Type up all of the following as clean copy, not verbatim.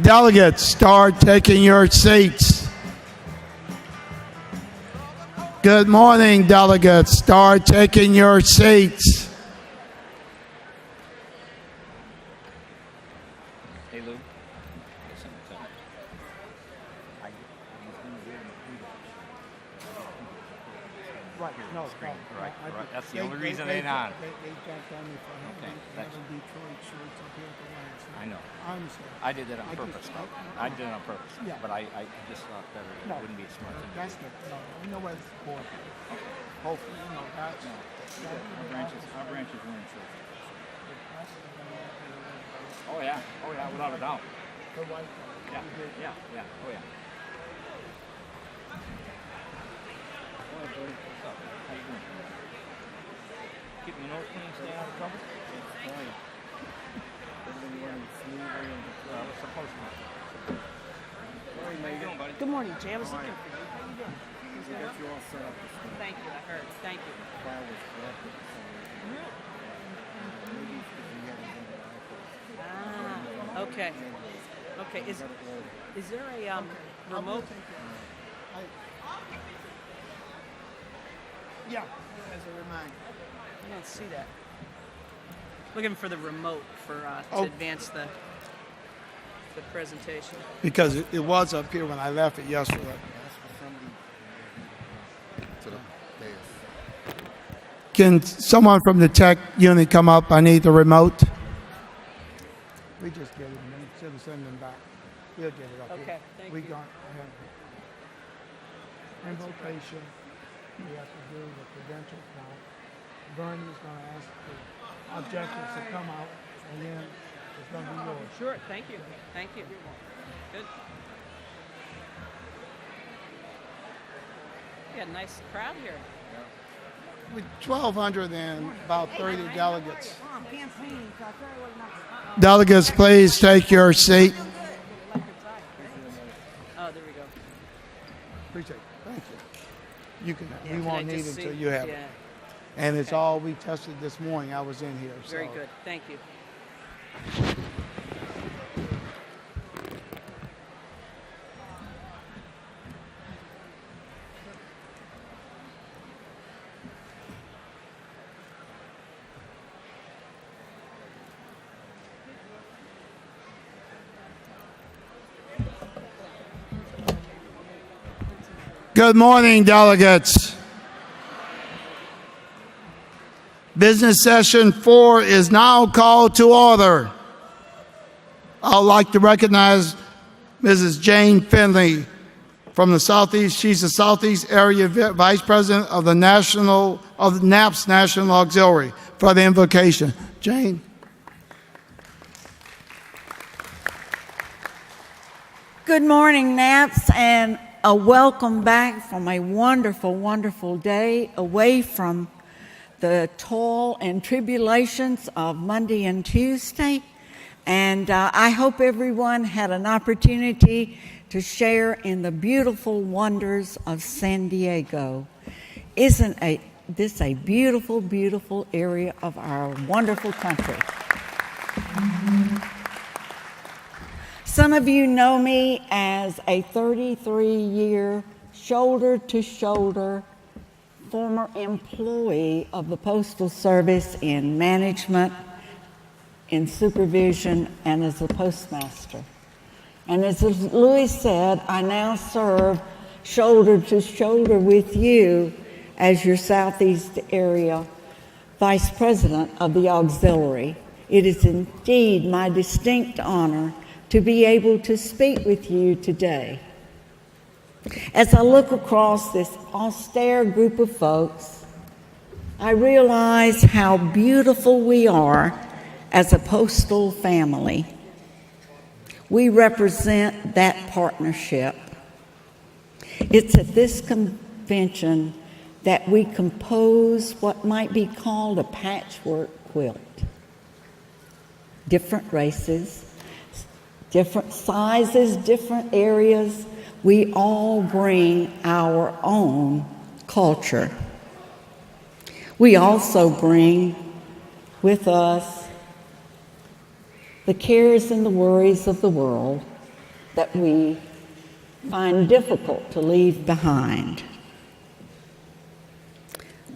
Delegates, start taking your seats. Good morning, delegates. Start taking your seats. Hey, Lou. Right, no, Screen. no, Right, I- right. That's the only reason it ain't on. They jumped on me for Okay, having thanks. Detroit shirts up here at the Lions. I know. I understand. I did that on I purpose. just- I did it on purpose. Yeah. But I just thought that it No, wouldn't be a smart thing to that's do. good. No, we know where it's going. Hopefully, you know, that's. Our branches wearing shirts. Oh, yeah. Oh, yeah, without a doubt. The white. Yeah, yeah. Oh, yeah. What up, buddy? What's up? How you doing? Keeping your nose clean, staying out of trouble? Everything running smoothly and it's supposed to. How you doing, buddy? Good morning, Jay. I was looking for you. How you doing? We got you all set up this morning. Thank you. I heard. Thank you. The file was corrected for some reason. Maybe it's because we had it on the iPhone. Okay. Okay. Is there a remote? Yeah, as a reminder. I don't see that. Looking for the remote for to Oh. advance the presentation. Because it was up here when I left it yesterday. That's for somebody to the dais. Can someone from the tech unit come up? I need the remote. We just get it instead of sending them back. We'll get it up Okay, here. thank we you. got invocation. We have to do the credentials now. Bernie's going to ask the objectives to come out, and then it's going to be yours. Sure. Thank you. Thank you. Good. Yeah, nice crowd here. With 1,200 and about 30 delegates. Delegates, please take your seat. Oh, there we go. Appreciate it. Thank you. You can. Yeah, we can won't I need it just until see? you have it. Yeah. And it's Okay. all we tested this morning. I was in here. Very so. good. Thank you. Good morning, delegates. Business session 4 is now called to order. I'd like to recognize Mrs. Jane Finley from the Southeast. She's the Southeast Area Vice President of the NAPS National Auxiliary for the invocation. Jane. Good morning, Naps, and a welcome back from a wonderful, wonderful day away from the toil and tribulations of Monday and Tuesday. And I hope everyone had an opportunity to share in the beautiful wonders of San Diego. Isn't this a beautiful, beautiful area of our wonderful country? Some of you know me as a 33-year shoulder-to-shoulder former employee of the Postal Service in management, in supervision, and as a postmaster. And as Louis said, I now serve shoulder-to-shoulder with you as your Southeast Area Vice President of the Auxiliary. It is indeed my distinct honor to be able to speak with you today. As I look across this austere group of folks, I realize how beautiful we are as a postal family. We represent that partnership. It's at this convention that we compose what might be called a patchwork quilt. Different races, different sizes, different areas, we all bring our own culture. We also bring with us the cares and the worries of the world, that we find difficult to leave behind.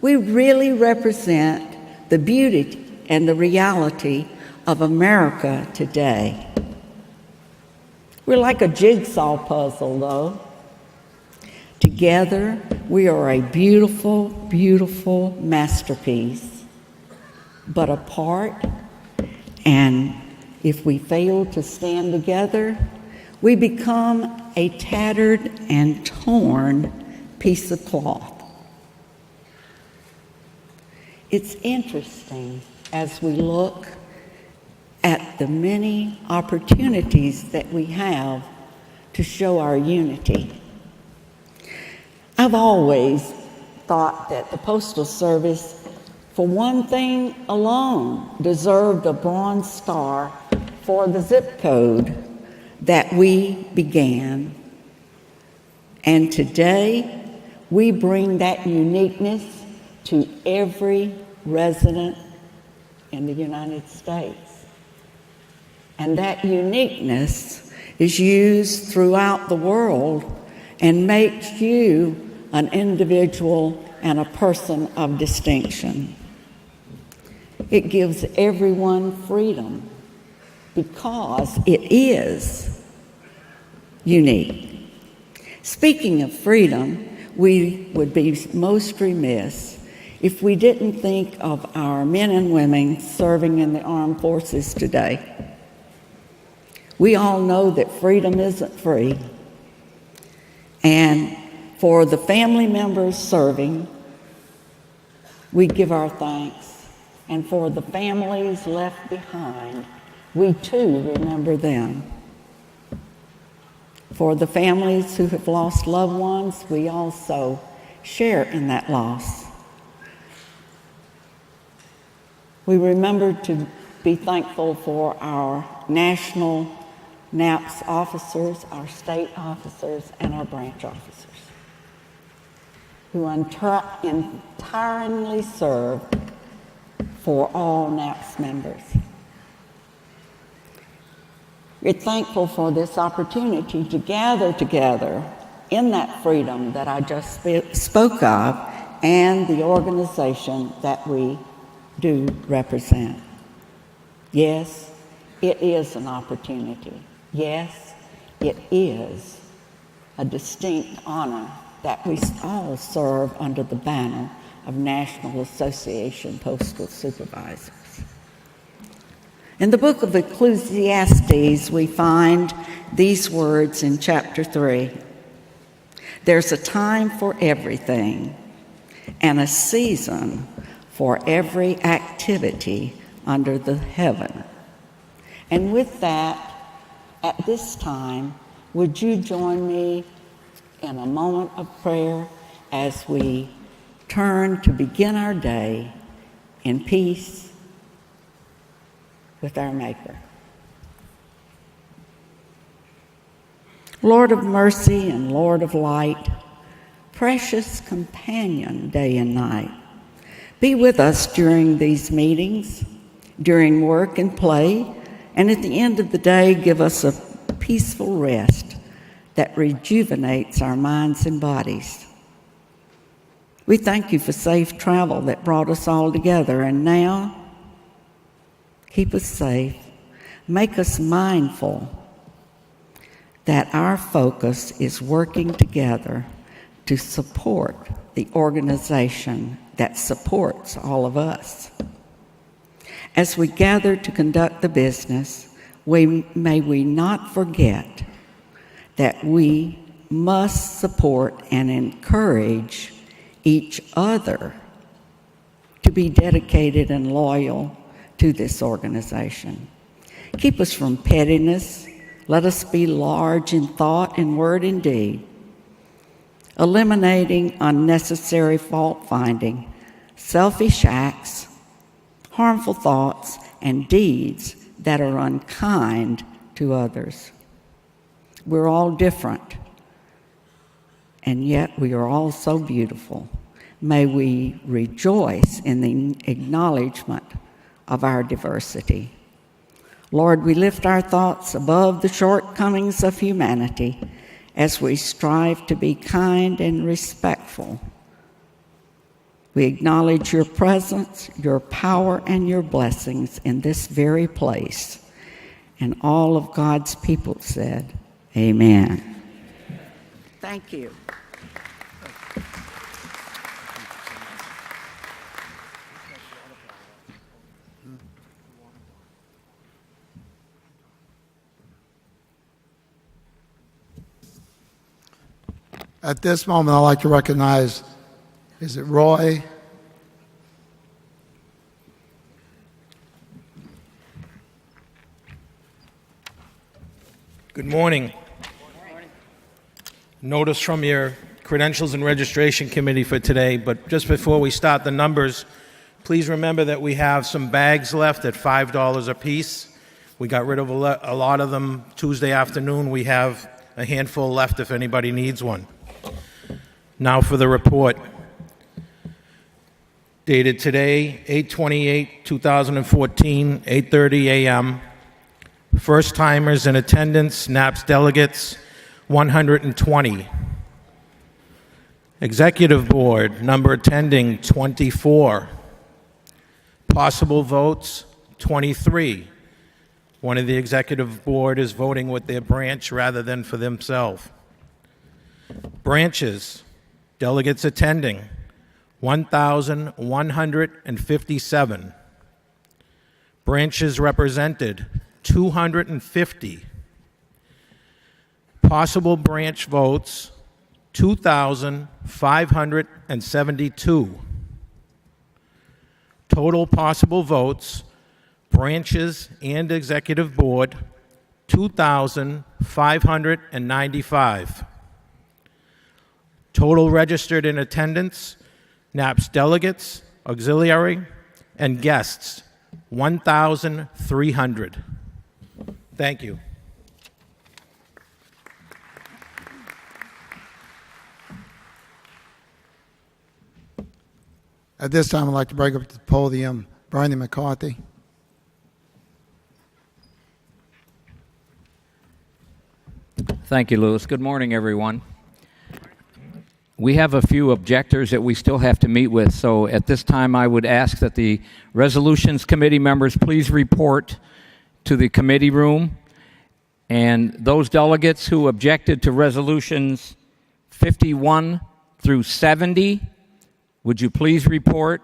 We really represent the beauty and the reality of America today. We're like a jigsaw puzzle, though. Together, we are a beautiful, beautiful masterpiece. But apart, and if we fail to stand together, we become a tattered and torn piece of cloth. It's interesting as we look at the many opportunities that we have to show our unity. I've always thought that the Postal Service, for one thing alone, deserved a Bronze Star for the zip code that we began. And today, we bring that uniqueness to every resident in the United States. And that uniqueness is used throughout the world and makes you an individual and a person of distinction. It gives everyone freedom because it is unique. Speaking of freedom, we would be most remiss if we didn't think of our men and women serving in the armed forces today. We all know that freedom isn't free. And for the family members serving, we give our thanks. And for the families left behind, we too remember them. For the families who have lost loved ones, we also share in that loss. We remember to be thankful for our national NAPS officers, our state officers, and our branch officers who entirely serve for all NAPS members. We're thankful for this opportunity to gather together in that freedom that I just spoke of and the organization that we do represent. Yes, it is an opportunity. Yes, it is a distinct honor that we all serve under the banner of National Association Postal Supervisors. In the book of Ecclesiastes, we find these words in chapter 3. There's a time for everything and a season for every activity under the heaven. And with that, at this time, would you join me in a moment of prayer as we turn to begin our day in peace with our Maker. Lord of mercy and Lord of light, precious companion day and night, be with us during these meetings, during work and play, and at the end of the day, give us a peaceful rest that rejuvenates our minds and bodies. We thank you for safe travel that brought us all together, and now, keep us safe. Make us mindful that our focus is working together to support the organization that supports all of us. As we gather to conduct the business, may we not forget that we must support and encourage each other to be dedicated and loyal to this organization. Keep us from pettiness. Let us be large in thought and word and deed, eliminating unnecessary fault-finding, selfish acts, harmful thoughts, and deeds that are unkind to others. We're all different, and yet we are all so beautiful. May we rejoice in the acknowledgement of our diversity. Lord, we lift our thoughts above the shortcomings of humanity as we strive to be kind and respectful. We acknowledge your presence, your power, and your blessings in this very place. And all of God's people said, amen. Thank you. At this moment, I'd like to recognize, is it Roy? Good morning. Notice from your Credentials and Registration Committee for today, but just before we start the numbers, please remember that we have some bags left at $5 a piece. We got rid of a lot of them Tuesday afternoon. We have a handful left if anybody needs one. Now for the report. Dated today, 8/28/2014, 8:30 a.m. First-timers in attendance, NAPS delegates, 120. Executive Board, number attending, 24. Possible votes, 23. One of the Executive Board is voting with their branch rather than for themselves. Branches, delegates attending, 1,157. Branches represented, 250. Possible branch votes, 2,572. Total possible votes, branches and executive board, 2,595. Total registered in attendance, NAPS delegates, auxiliary, and guests, 1,300. Thank you. At this time, I'd like to bring up to the podium Bernie McCarthy. Thank you, Louis. Good morning, everyone. We have a few objectors that we still have to meet with, so at this time I would ask that the Resolutions Committee members please report to the committee room, and those delegates who objected to Resolutions 51 through 70, would you please report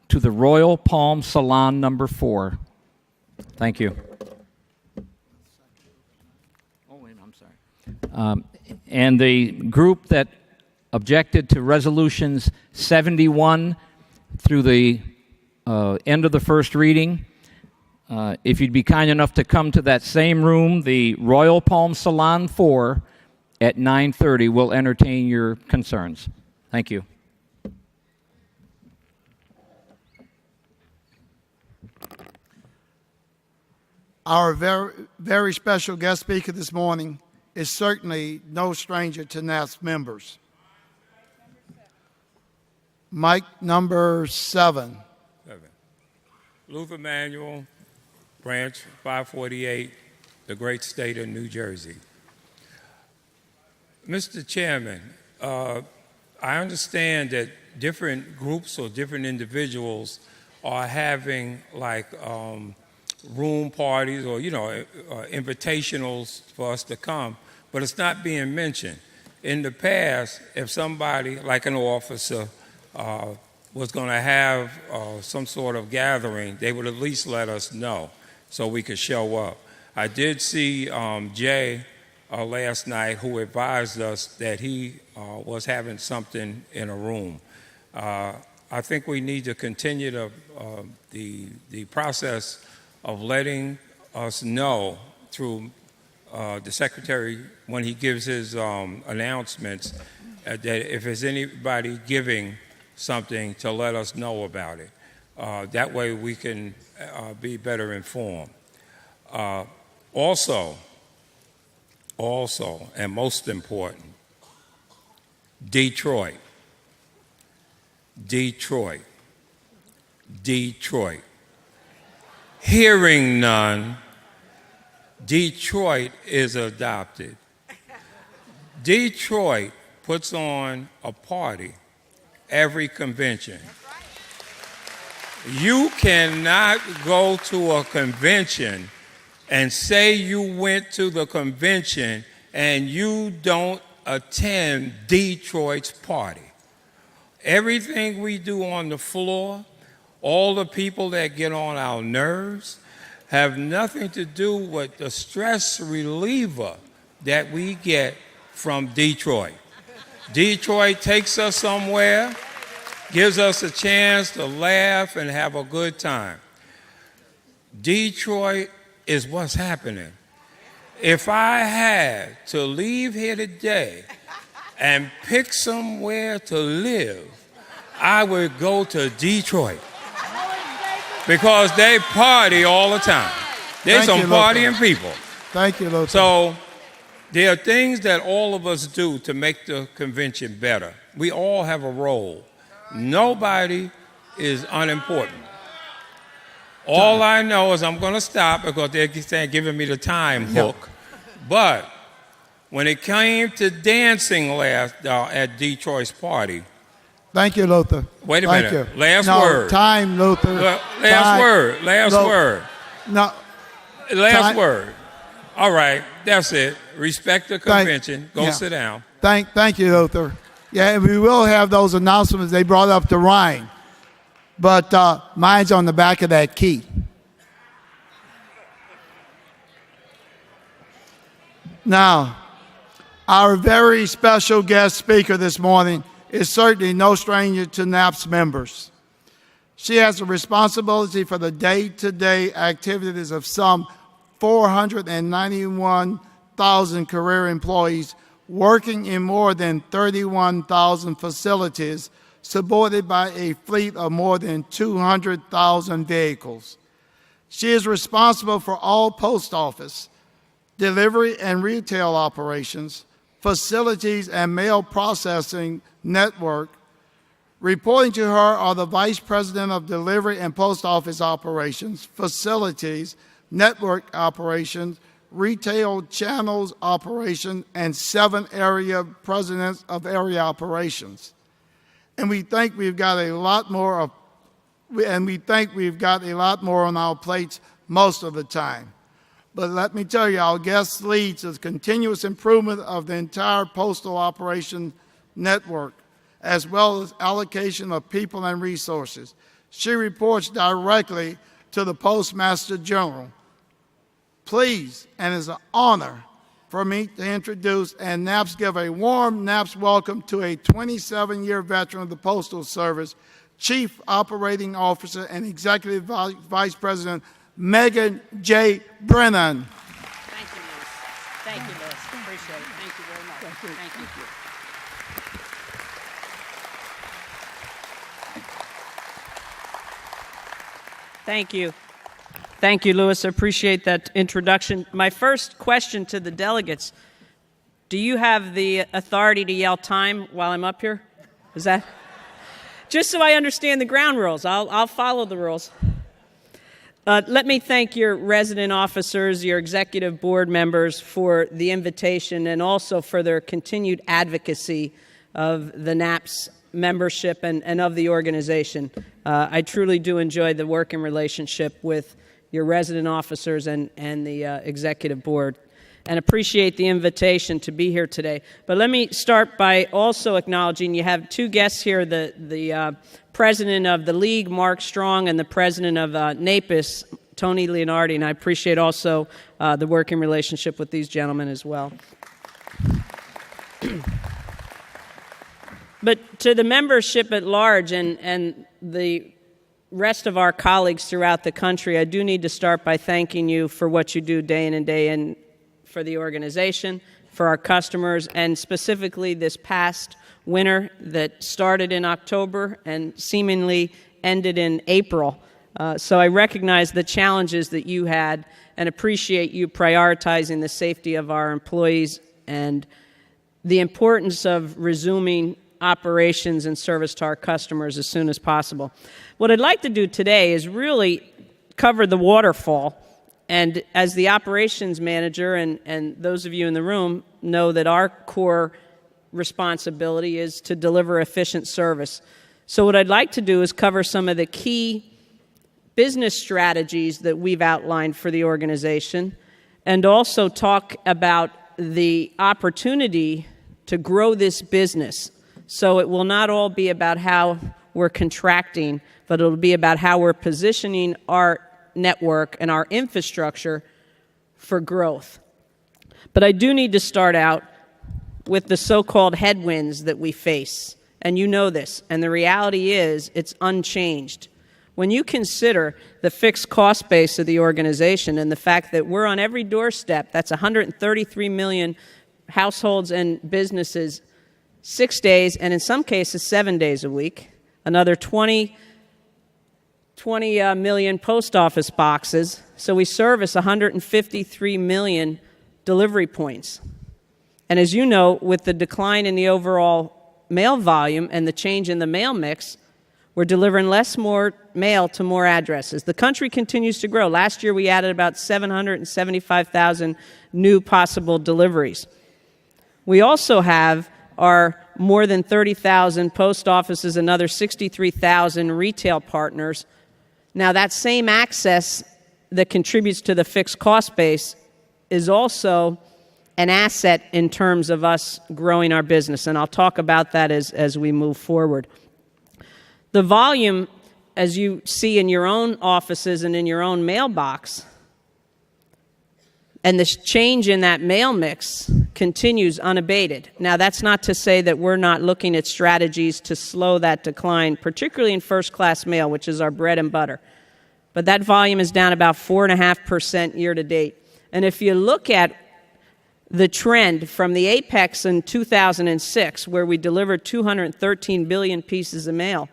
to the Royal Palm Salon number 4. Thank you. Oh, wait, I'm sorry. And the group that objected to Resolutions 71 through the end of the first reading, if you'd be kind enough to come to that same room, the Royal Palm Salon 4, at 9:30, we'll entertain your concerns. Thank you. Our very, very special guest speaker this morning is certainly no stranger to NAPS members. Mic number 7. Luther Manuel, Branch 548, the great state of New Jersey. Mr. Chairman, I understand that different groups or different individuals are having room parties or, invitationals for us to come, but it's not being mentioned. In the past, if somebody, like an officer, was going to have some sort of gathering, they would at least let us know so we could show up. I did see Jay last night, who advised us that he was having something in a room. I think we need to continue the process of letting us know through the secretary when he gives his announcements that if there's anybody giving something, to let us know about it. That way we can be better informed. Also, and most important, Detroit. Hearing none, Detroit is adopted. Detroit puts on a party every convention. You cannot go to a convention and say you went to the convention and you don't attend Detroit's party. Everything we do on the floor, all the people that get on our nerves, have nothing to do with the stress reliever that we get from Detroit. Detroit takes us somewhere, gives us a chance to laugh and have a good time. Detroit is what's happening. If I had to leave here today and pick somewhere to live, I would go to Detroit because they party all the time. There's some partying people. Thank you, Luther. So there are things that all of us do to make the convention better. We all have a role. Nobody is unimportant. All I know is I'm going to stop because they're giving me the time hook. But when it came to dancing last at Detroit's party, Thank you, Luther. Wait a Thank minute. You. Last no, word. Time, Luther. Last word. Last word. No. Last word. All right. That's it. Respect the convention. Go sit down. Thank you, Luther. Yeah, and we will have those announcements. They brought up the Rhine. But mine's on the back of that key. Now, our very special guest speaker this morning is certainly no stranger to NAPS members. She has a responsibility for the day-to-day activities of some 491,000 career employees working in more than 31,000 facilities, supported by a fleet of more than 200,000 vehicles. She is responsible for all post office, delivery and retail operations, facilities and mail processing network. Reporting to her are the Vice President of Delivery and Post Office Operations, Facilities, Network Operations, Retail Channels Operations, and 7 area presidents of area operations. And we think we've got a lot more on our plates most of the time. But let me tell you, our guest leads the continuous improvement of the entire postal operation network, as well as allocation of people and resources. She reports directly to the Postmaster General. Please, and it's an honor for me to introduce and NAPS give a warm NAPS welcome to a 27-year veteran of the Postal Service, Chief Operating Officer and Executive Vice President Megan J. Brennan. Thank you, Lewis. Thank you, Lewis. Appreciate it. Thank you very much. Thank you. Thank you. Thank you, Lewis. I appreciate that introduction. My first question to the delegates, do you have the authority to yell time while I'm up here? Is that? Just so I understand the ground rules. I'll follow the rules. Let me thank your resident officers, your executive board members for the invitation and also for their continued advocacy of the NAPS membership and of the organization. I truly do enjoy the working relationship with your resident officers and the executive board, and appreciate the invitation to be here today. But let me start by also acknowledging you have 2 guests here, the president of the League, Mark Strong, and the president of NAPIS, Tony Leonardi, and I appreciate also the working relationship with these gentlemen as well. But to the membership at large and the rest of our colleagues throughout the country, I do need to start by thanking you for what you do day in and day in for the organization, for our customers, and specifically this past winter that started in October and seemingly ended in April. So I recognize the challenges that you had and appreciate you prioritizing the safety of our employees and the importance of resuming operations and service to our customers as soon as possible. What I'd like to do today is really cover the waterfall And as the operations manager, and those of you in the room know that our core responsibility is to deliver efficient service. So what I'd like to do is cover some of the key business strategies that we've outlined for the organization, and also talk about the opportunity to grow this business. So it will not all be about how we're contracting, but it'll be about how we're positioning our network and our infrastructure for growth. But I do need to start out with the so-called headwinds that we face. And you know this, and the reality is it's unchanged. When you consider the fixed cost base of the organization and the fact that we're on every doorstep, that's 133 million households and businesses 6 days, and in some cases 7 days a week, another 20 million post office boxes, so we service 153 million delivery points. And as you know, with the decline in the overall mail volume and the change in the mail mix, we're delivering more mail to more addresses. The country continues to grow. Last year we added about 775,000 new possible deliveries. We also have our more than 30,000 post offices, another 63,000 retail partners. Now that same access that contributes to the fixed cost base is also an asset in terms of us growing our business, and I'll talk about that as we move forward. The volume, as you see in your own offices and in your own mailbox, and the change in that mail mix continues unabated. Now, that's not to say that we're not looking at strategies to slow that decline, particularly in first-class mail, which is our bread and butter. But that volume is down about 4.5% year-to-date. And if you look at the trend from the apex in 2006, where we delivered 213 billion pieces of mail,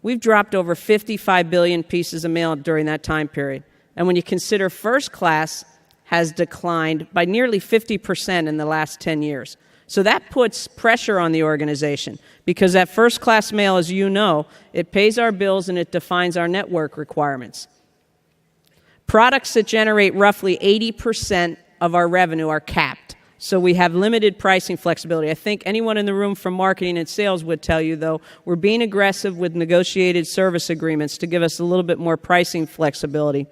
we've dropped over 55 billion pieces of mail during that time period. And when you consider first class has declined by nearly 50% in the last 10 years. So that puts pressure on the organization, because that first class mail, as you know, it pays our bills and it defines our network requirements. Products that generate roughly 80% of our revenue are capped. So we have limited pricing flexibility. I think anyone in the room from marketing and sales would tell you, though, we're being aggressive with negotiated service agreements to give us a little bit more pricing flexibility.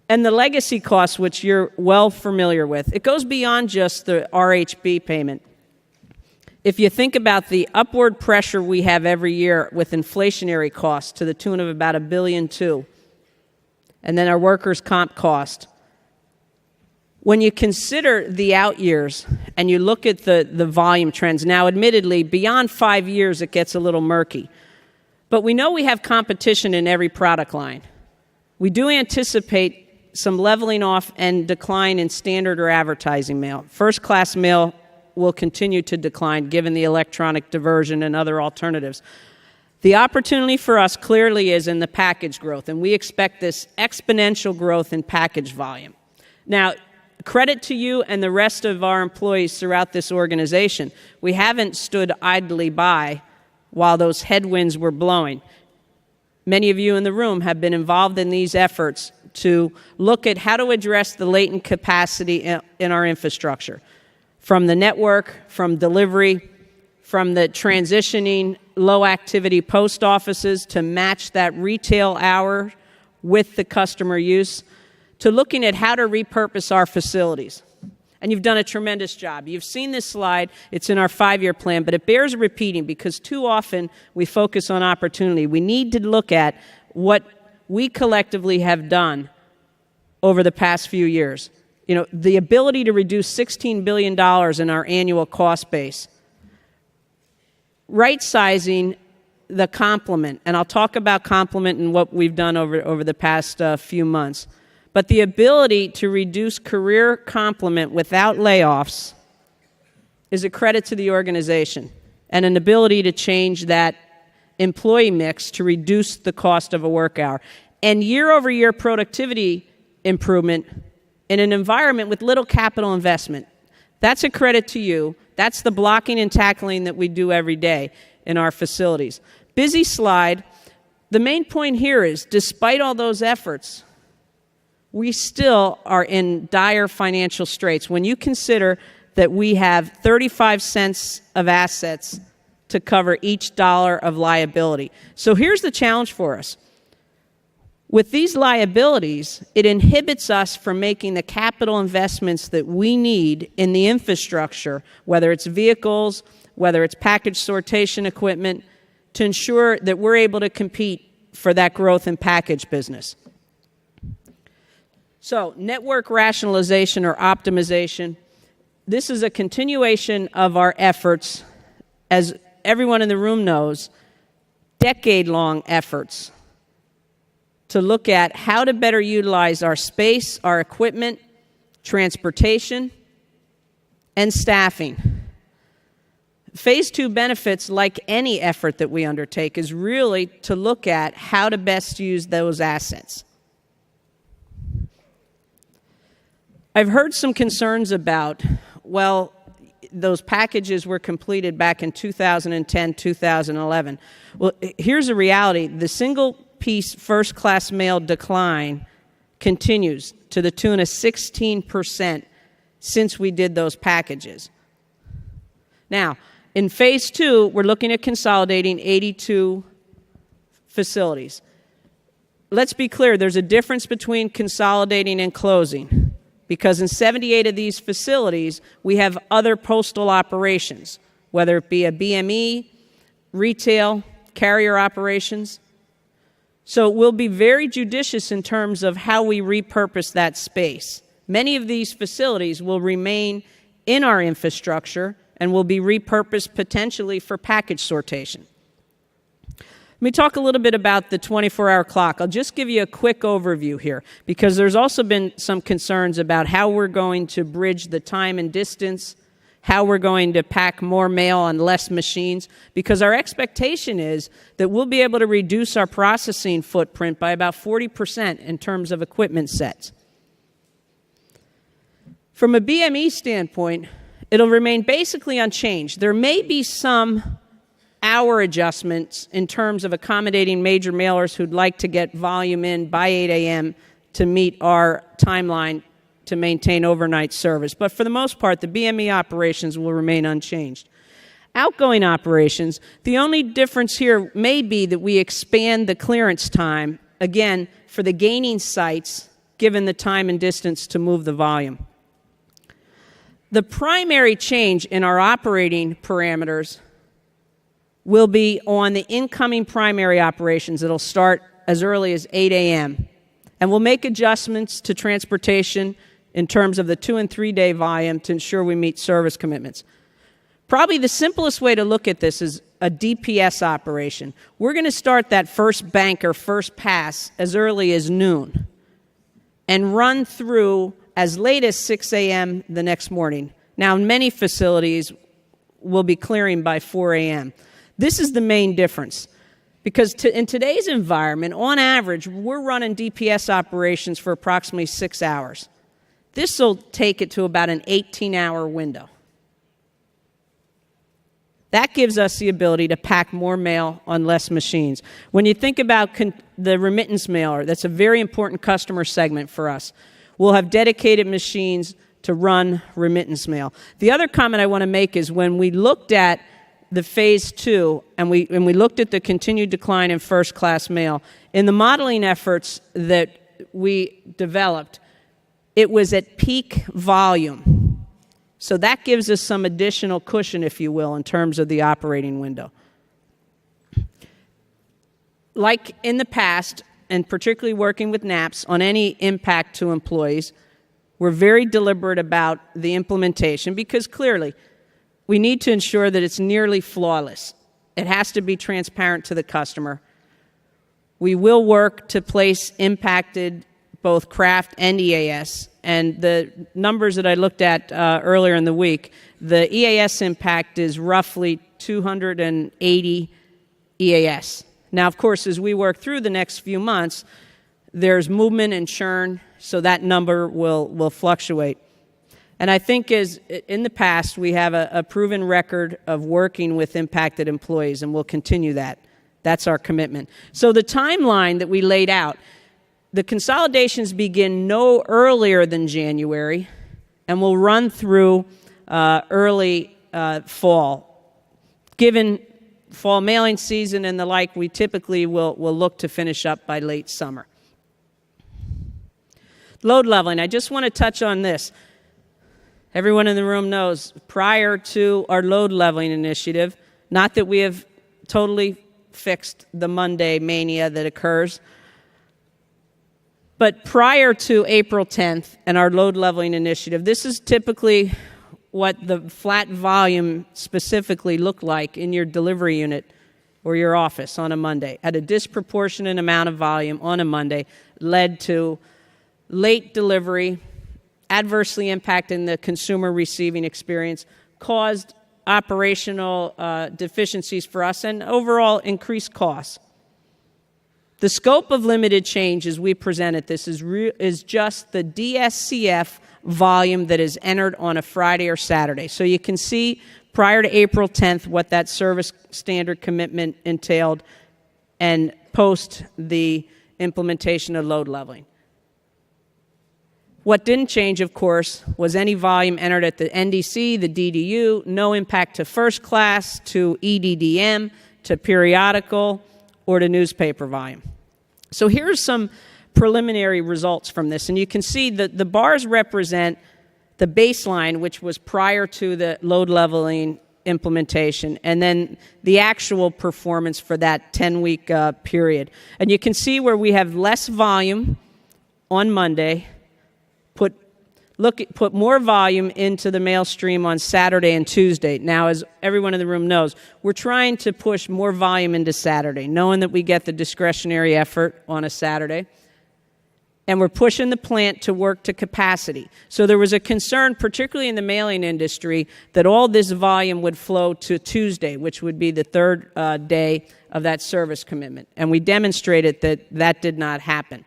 And the legacy costs, which you're well familiar with, it goes beyond just the RHB payment. If you think about the upward pressure we have every year with inflationary costs to the tune of about $1.2 billion, and then our workers' comp cost, when you consider the out years and you look at the volume trends, now admittedly, beyond 5 years it gets a little murky. But we know we have competition in every product line. We do anticipate some leveling off and decline in standard or advertising mail. First class mail will continue to decline given the electronic diversion and other alternatives. The opportunity for us clearly is in the package growth, and we expect this exponential growth in package volume. Now, credit to you and the rest of our employees throughout this organization. We haven't stood idly by while those headwinds were blowing. Many of you in the room have been involved in these efforts to look at how to address the latent capacity in our infrastructure, from the network, from delivery, from the transitioning low-activity post offices to match that retail hour with the customer use, to looking at how to repurpose our facilities. And you've done a tremendous job. You've seen this slide. It's in our 5-year plan, but it bears repeating because too often we focus on opportunity. We need to look at what we collectively have done over the past few years. You know, the ability to reduce $16 billion in our annual cost base. Right-sizing the complement, and I'll talk about complement and what we've done over the past few months. But the ability to reduce career complement without layoffs is a credit to the organization, and an ability to change that employee mix to reduce the cost of a work hour. And year-over-year productivity improvement in an environment with little capital investment. That's a credit to you. That's the blocking and tackling that we do every day in our facilities. Busy slide. The main point here is, despite all those efforts, we still are in dire financial straits when you consider that we have 35 cents of assets to cover each dollar of liability. So here's the challenge for us. With these liabilities, it inhibits us from making the capital investments that we need in the infrastructure, whether it's vehicles, whether it's package sortation equipment, to ensure that we're able to compete for that growth in package business. So, network rationalization or optimization, this is a continuation of our efforts, as everyone in the room knows, decade-long efforts to look at how to better utilize our space, our equipment, transportation, and staffing. Phase 2 benefits, like any effort that we undertake, is really to look at how to best use those assets. I've heard some concerns about, well, those packages were completed back in 2010, 2011. Well, here's the reality. The single-piece first-class mail decline continues to the tune of 16% since we did those packages. Now, in Phase 2, we're looking at consolidating 82 facilities. Let's be clear, there's a difference between consolidating and closing, because in 78 of these facilities, we have other postal operations, whether it be a BME, retail, carrier operations. So we'll be very judicious in terms of how we repurpose that space. Many of these facilities will remain in our infrastructure and will be repurposed potentially for package sortation. Let me talk a little bit about the 24-hour clock. I'll just give you a quick overview here, because there's also been some concerns about how we're going to bridge the time and distance, how we're going to pack more mail on less machines, because our expectation is that we'll be able to reduce our processing footprint by about 40% in terms of equipment sets. From a BME standpoint, it'll remain basically unchanged. There may be some hour adjustments in terms of accommodating major mailers who'd like to get volume in by 8 a.m. to meet our timeline to maintain overnight service. But for the most part, the BME operations will remain unchanged. Outgoing operations, the only difference here may be that we expand the clearance time, again, for the gaining sites, given the time and distance to move the volume. The primary change in our operating parameters will be on the incoming primary operations. It'll start as early as 8 a.m. And we'll make adjustments to transportation in terms of the 2- and 3-day volume to ensure we meet service commitments. Probably the simplest way to look at this is a DPS operation. We're going to start that first banker, first pass, as early as noon and run through as late as 6 a.m. the next morning. Now, many facilities will be clearing by 4 a.m. This is the main difference, because in today's environment, on average, we're running DPS operations for approximately 6 hours. This will take it to about an 18-hour window. That gives us the ability to pack more mail on less machines. When you think about the remittance mailer, that's a very important customer segment for us. We'll have dedicated machines to run remittance mail. The other comment I want to make is when we looked at the Phase 2 and we looked at the continued decline in first-class mail, in the modeling efforts that we developed, it was at peak volume. So that gives us some additional cushion, if you will, in terms of the operating window. Like in the past, and particularly working with NAPS on any impact to employees, we're very deliberate about the implementation, because clearly we need to ensure that it's nearly flawless. It has to be transparent to the customer. We will work to place impacted both craft and EAS, and the numbers that I looked at earlier in the week, the EAS impact is roughly 280 EAS. Now, of course, as we work through the next few months, there's movement and churn, so that number will fluctuate. And I think as in the past, we have a proven record of working with impacted employees, and we'll continue that. That's our commitment. So the timeline that we laid out, The consolidations begin no earlier than January and will run through early fall. Given fall mailing season and the like, we typically will look to finish up by late summer. Load leveling, I just want to touch on this. Everyone in the room knows, prior to our load leveling initiative, not that we have totally fixed the Monday mania that occurs, but prior to April 10th and our load leveling initiative, this is typically what the flat volume specifically looked like in your delivery unit or your office on a Monday. At a disproportionate amount of volume on a Monday led to late delivery, adversely impacting the consumer receiving experience, caused operational deficiencies for us, and overall increased costs. The scope of limited change as we presented this is just the DSCF volume that is entered on a Friday or Saturday. So you can see prior to April 10th what that service standard commitment entailed and post the implementation of load leveling. What didn't change, of course, was any volume entered at the NDC, the DDU, no impact to first class, to EDDM, to periodical, or to newspaper volume. So here's some preliminary results from this. And you can see that the bars represent the baseline, which was prior to the load leveling implementation, and then the actual performance for that 10-week period. And you can see where we have less volume on Monday, put more volume into the mail stream on Saturday and Tuesday. Now, as everyone in the room knows, we're trying to push more volume into Saturday, knowing that we get the discretionary effort on a Saturday. And we're pushing the plant to work to capacity. So there was a concern, particularly in the mailing industry, that all this volume would flow to Tuesday, which would be the third day of that service commitment. And we demonstrated that that did not happen.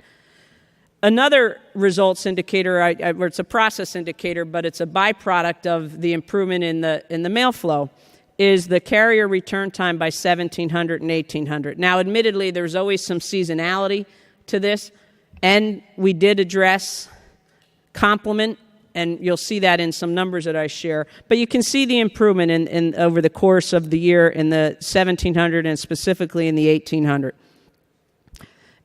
Another results indicator, or it's a process indicator, but it's a byproduct of the improvement in the mail flow, is the carrier return time by 1700 and 1800. Now, admittedly, there's always some seasonality to this, and we did address complement, and you'll see that in some numbers that I share. But you can see the improvement in over the course of the year in the 1700 and specifically in the 1800.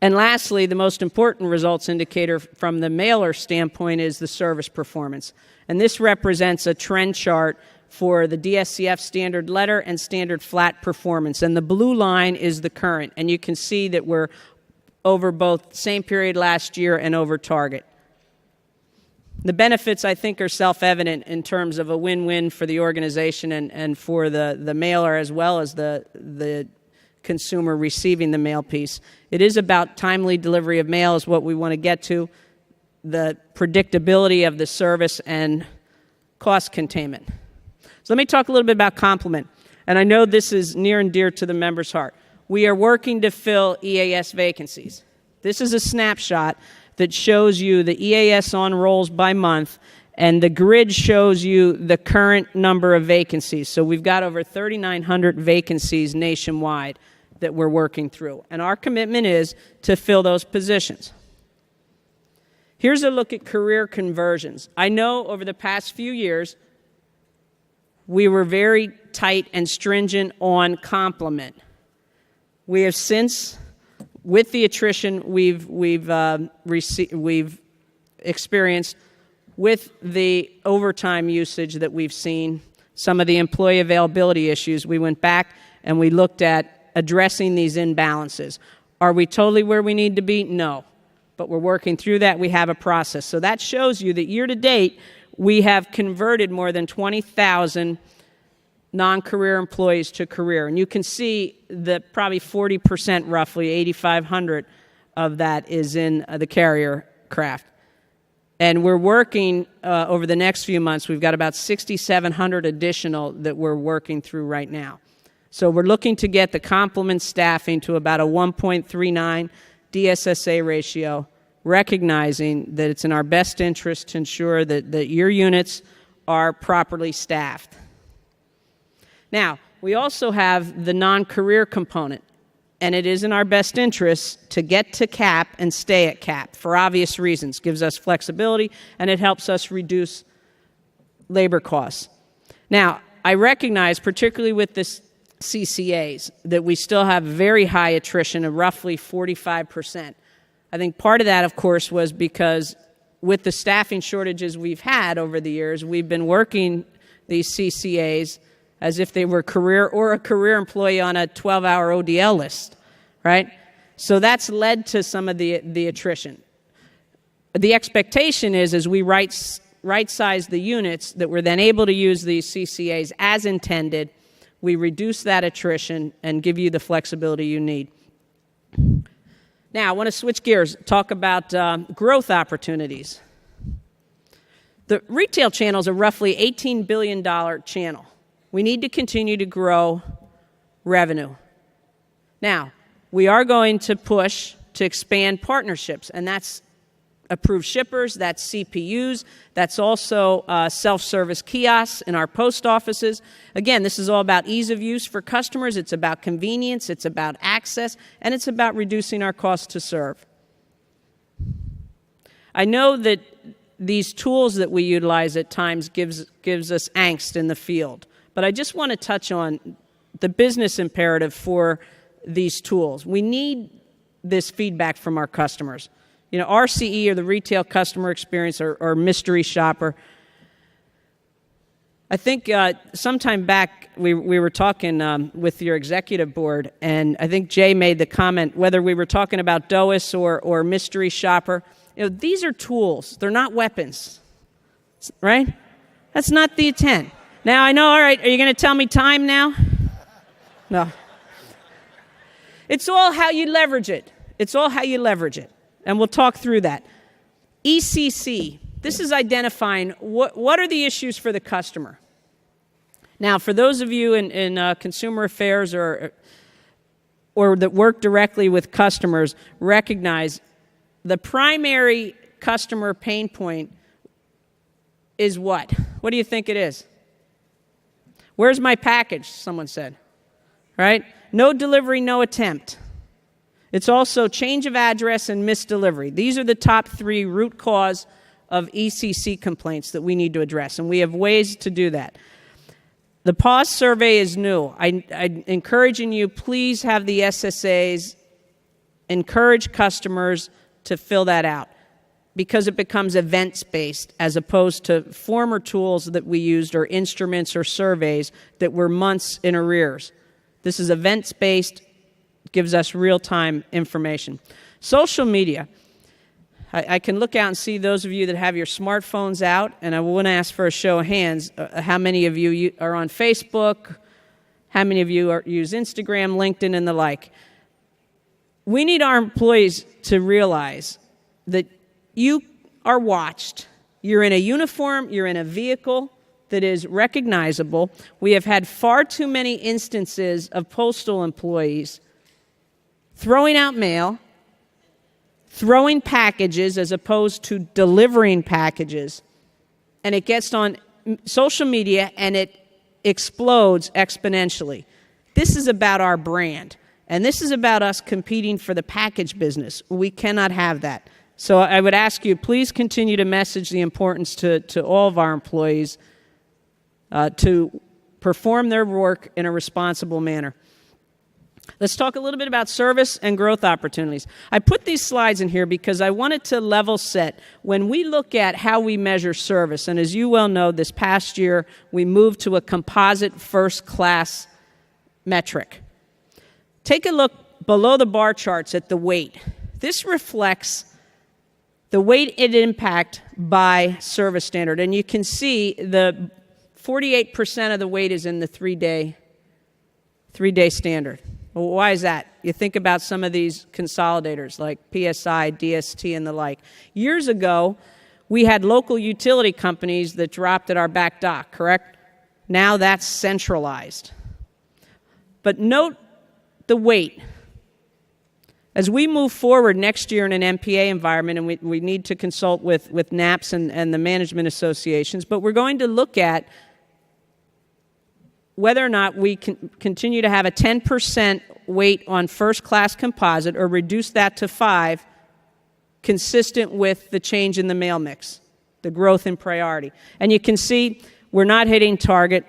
And lastly, the most important results indicator from the mailer standpoint is the service performance. And this represents a trend chart for the DSCF standard letter and standard flat performance. And the blue line is the current. And you can see that we're over both same period last year and over target. The benefits, I think, are self-evident in terms of a win-win for the organization and for the mailer as well as the consumer receiving the mail piece. It is about timely delivery of mail is what we want to get to, the predictability of the service, and cost containment. So let me talk a little bit about complement. And I know this is near and dear to the member's heart. We are working to fill EAS vacancies. This is a snapshot that shows you the EAS on rolls by month, and the grid shows you the current number of vacancies. So we've got over 3,900 vacancies nationwide that we're working through. And our commitment is to fill those positions. Here's a look at career conversions. I know over the past few years, we were very tight and stringent on complement. We have since, with the attrition we've experienced, with the overtime usage that we've seen, some of the employee availability issues, we went back and we looked at addressing these imbalances. Are we totally where we need to be? No. But we're working through that. We have a process. So that shows you that year to date, we have converted more than 20,000 non-career employees to career. And you can see that probably 40%, roughly 8,500 of that is in the carrier craft. And we're working over the next few months. We've got about 6,700 additional that we're working through right now. So we're looking to get the complement staffing to about a 1.39 DSSA ratio, recognizing that it's in our best interest to ensure that your units are properly staffed. Now, we also have the non-career component. and it is in our best interest to get to cap and stay at cap for obvious reasons. Gives us flexibility, and it helps us reduce labor costs. Now, I recognize, particularly with the CCAs, that we still have very high attrition of roughly 45%. I think part of that, of course, was because with the staffing shortages we've had over the years, we've been working these CCAs as if they were a career employee on a 12-hour ODL list, right? So that's led to some of the attrition. The expectation is, as we right-size the units, that we're then able to use these CCAs as intended. We reduce that attrition and give you the flexibility you need. Now, I want to switch gears, talk about growth opportunities. The retail channel is a roughly $18 billion channel. We need to continue to grow revenue. Now, we are going to push to expand partnerships, and that's approved shippers, that's CPUs, that's also self-service kiosks in our post offices. Again, this is all about ease of use for customers. It's about convenience, it's about access, and it's about reducing our cost to serve. I know that these tools that we utilize at times gives us angst in the field, but I just want to touch on the business imperative for these tools. We need this feedback from our customers. You know, RCE, or the retail customer experience, or mystery shopper. I think sometime back we were talking with your executive board, and I think Jay made the comment whether we were talking about DOIS or mystery shopper. You know, these are tools. They're not weapons, right? That's not the intent. Now, I know, all right, are you going to tell me time now? No. It's all how you leverage it. It's all how you leverage it. And we'll talk through that. ECC, this is identifying what are the issues for the customer. Now, for those of you in consumer affairs or that work directly with customers, recognize the primary customer pain point is what? What do you think it is? Where's my package? Someone said, right? No delivery, no attempt. It's also change of address and missed delivery. These are the top 3 root cause of ECC complaints that we need to address, and we have ways to do that. The PAWS survey is new. I'm encouraging you, please have the SSAs encourage customers to fill that out, because it becomes events-based as opposed to former tools that we used, or instruments or surveys that were months in arrears. This is events-based, gives us real-time information. Social media. I can look out and see those of you that have your smartphones out, and I want to ask for a show of hands, how many of you are on Facebook, how many of you use Instagram, LinkedIn, and the like. We need our employees to realize that you are watched. You're in a uniform, you're in a vehicle that is recognizable. We have had far too many instances of postal employees throwing out mail, throwing packages as opposed to delivering packages, and it gets on social media and it explodes exponentially. This is about our brand, and this is about us competing for the package business. We cannot have that. So I would ask you, please continue to message the importance to all of our employees to perform their work in a responsible manner. Let's talk a little bit about service and growth opportunities. I put these slides in here because I wanted to level set. When we look at how we measure service, and as you well know, this past year we moved to a composite first-class metric. Take a look below the bar charts at the weight. This reflects the weighted impact by service standard, and you can see the 48% of the weight is in the three-day standard. Well, why is that? You think about some of these consolidators like PSI, DST, and the like. Years ago, we had local utility companies that dropped at our back dock, correct? Now that's centralized. But note the weight. As we move forward next year in an MPA environment, and we need to consult with NAPS and the management associations, but we're going to look at whether or not we can continue to have a 10% weight on first-class composite or reduce that to 5, consistent with the change in the mail mix, the growth in priority. And you can see we're not hitting target.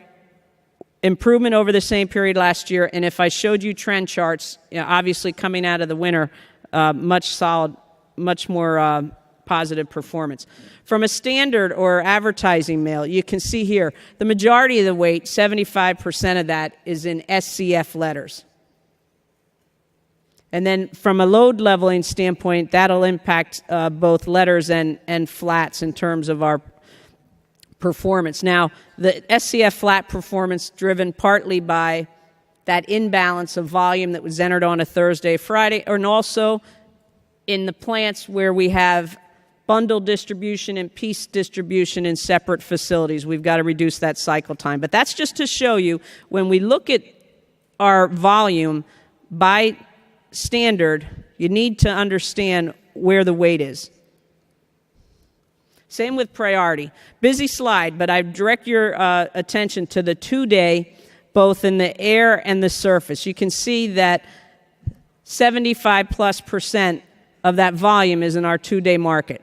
Improvement over the same period last year, and if I showed you trend charts, obviously coming out of the winter, much more positive performance. From a standard or advertising mail, you can see here, the majority of the weight, 75% of that, is in SCF letters. And then from a load leveling standpoint, that'll impact both letters and flats in terms of our performance. Now, the SCF flat performance driven partly by that imbalance of volume that was entered on a Thursday, Friday, and also in the plants where we have bundle distribution and piece distribution in separate facilities. We've got to reduce that cycle time. But that's just to show you, when we look at our volume by standard, you need to understand where the weight is. Same with priority. Busy slide, but I direct your attention to the 2-day, both in the air and the surface. You can see that 75+% of that volume is in our 2-day market.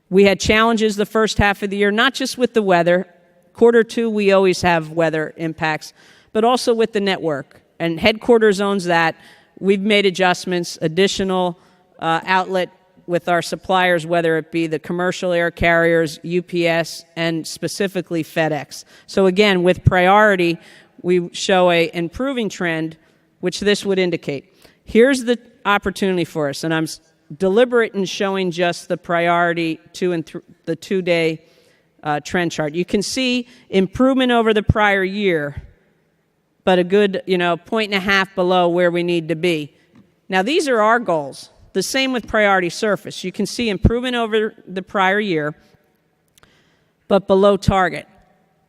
We had challenges the first half of the year, not just with the weather. Quarter 2, we always have weather impacts, but also with the network. And headquarters owns that. We've made adjustments, additional outlet with our suppliers, whether it be the commercial air carriers, UPS, and specifically FedEx. So again, with priority, we show an improving trend, which this would indicate. Here's the opportunity for us, and I'm deliberate in showing just the priority 2 and the 2-day trend chart. You can see improvement over the prior year, but a good 1.5 below where we need to be. Now, these are our goals. The same with priority surface. You can see improvement over the prior year, but below target.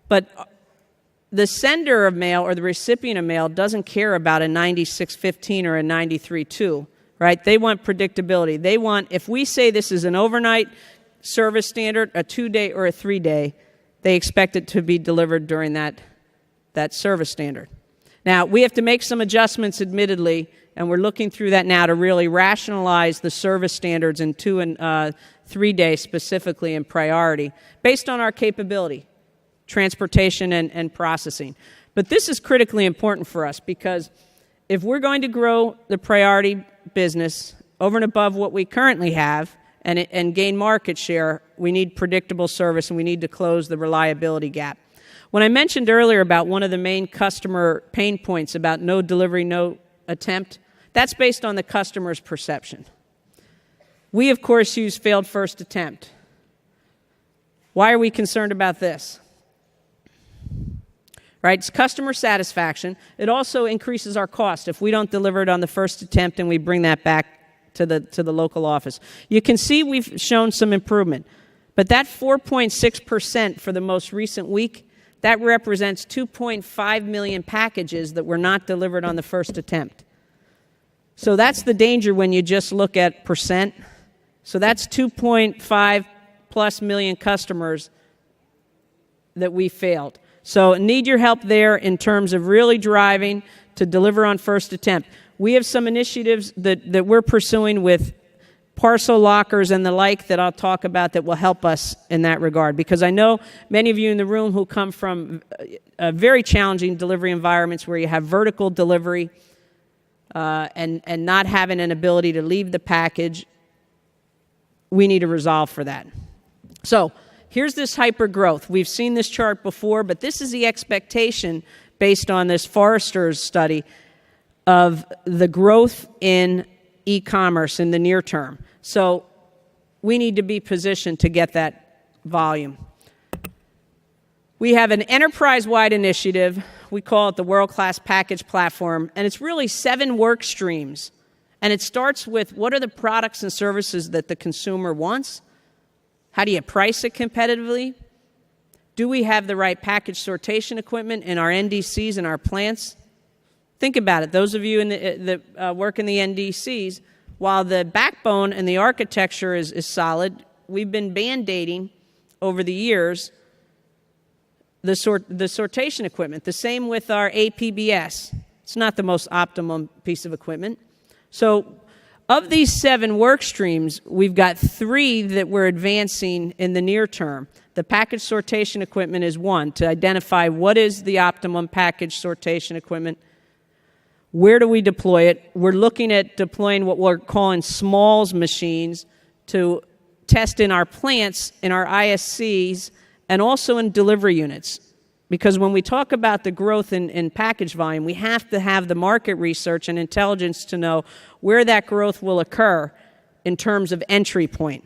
But the sender of mail or the recipient of mail doesn't care about a 96.15 or a 93.2, right? They want predictability. They want, if we say this is an overnight service standard, a 2-day or a 3-day, they expect it to be delivered during that service standard. Now, we have to make some adjustments, admittedly, and we're looking through that now to really rationalize the service standards in 2 and 3-day, specifically in priority, based on our capability, transportation and processing. But this is critically important for us, because if we're going to grow the priority business over and above what we currently have and gain market share, we need predictable service and we need to close the reliability gap. When I mentioned earlier about one of the main customer pain points about no delivery, no attempt, that's based on the customer's perception. We, of course, use failed first attempt. Why are we concerned about this? Right? It's customer satisfaction. It also increases our cost if we don't deliver it on the first attempt and we bring that back to the local office. You can see we've shown some improvement, but that 4.6% for the most recent week, that represents 2.5 million packages that were not delivered on the first attempt. So that's the danger when you just look at percent. So that's 2.5 plus million customers that we failed. So need your help there in terms of really driving to deliver on first attempt. We have some initiatives that we're pursuing with parcel lockers and the like that I'll talk about that will help us in that regard, because I know many of you in the room who come from very challenging delivery environments where you have vertical delivery and not having an ability to leave the package. We need a resolve for that. So here's this hyper growth. We've seen this chart before, but this is the expectation based on this Forrester's study of the growth in e-commerce in the near term. So we need to be positioned to get that volume. We have an enterprise-wide initiative. We call it the World Class Package Platform, and it's really 7 work streams. And it starts with what are the products and services that the consumer wants? How do you price it competitively? Do we have the right package sortation equipment in our NDCs and our plants? Think about it. Those of you that work in the NDCs, while the backbone and the architecture is solid, we've been band-aiding over the years the sortation equipment. The same with our APBS. It's not the most optimum piece of equipment. So of these 7 work streams, we've got 3 that we're advancing in the near term. The package sortation equipment is one, to identify what is the optimum package sortation equipment. Where do we deploy it? We're looking at deploying what we're calling smalls machines to test in our plants, in our ISCs, and also in delivery units. Because when we talk about the growth in package volume, we have to have the market research and intelligence to know where that growth will occur in terms of entry point.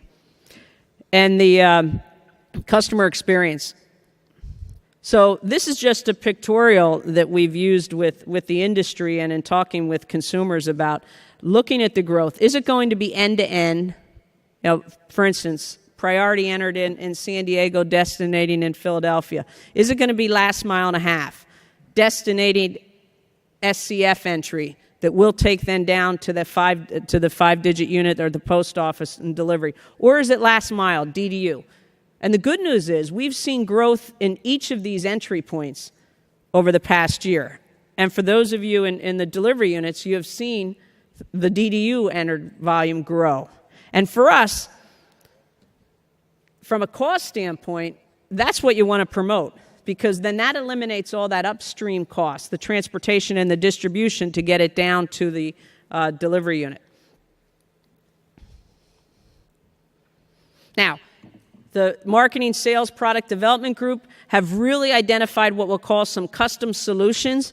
And the customer experience. So this is just a pictorial that we've used with the industry and in talking with consumers about looking at the growth. Is it going to be end-to-end? You know, for instance, priority entered in San Diego, destinating in Philadelphia. Is it going to be last mile and a half? Destinating SCF entry that will take then down to the 5-digit unit or the post office and delivery? Or is it last mile, DDU? And the good news is we've seen growth in each of these entry points over the past year. And for those of you in the delivery units, you have seen the DDU entered volume grow. And for us, from a cost standpoint, that's what you want to promote, because then that eliminates all that upstream cost, the transportation and the distribution to get it down to the delivery unit. Now, the marketing, sales, product development group have really identified what we'll call some custom solutions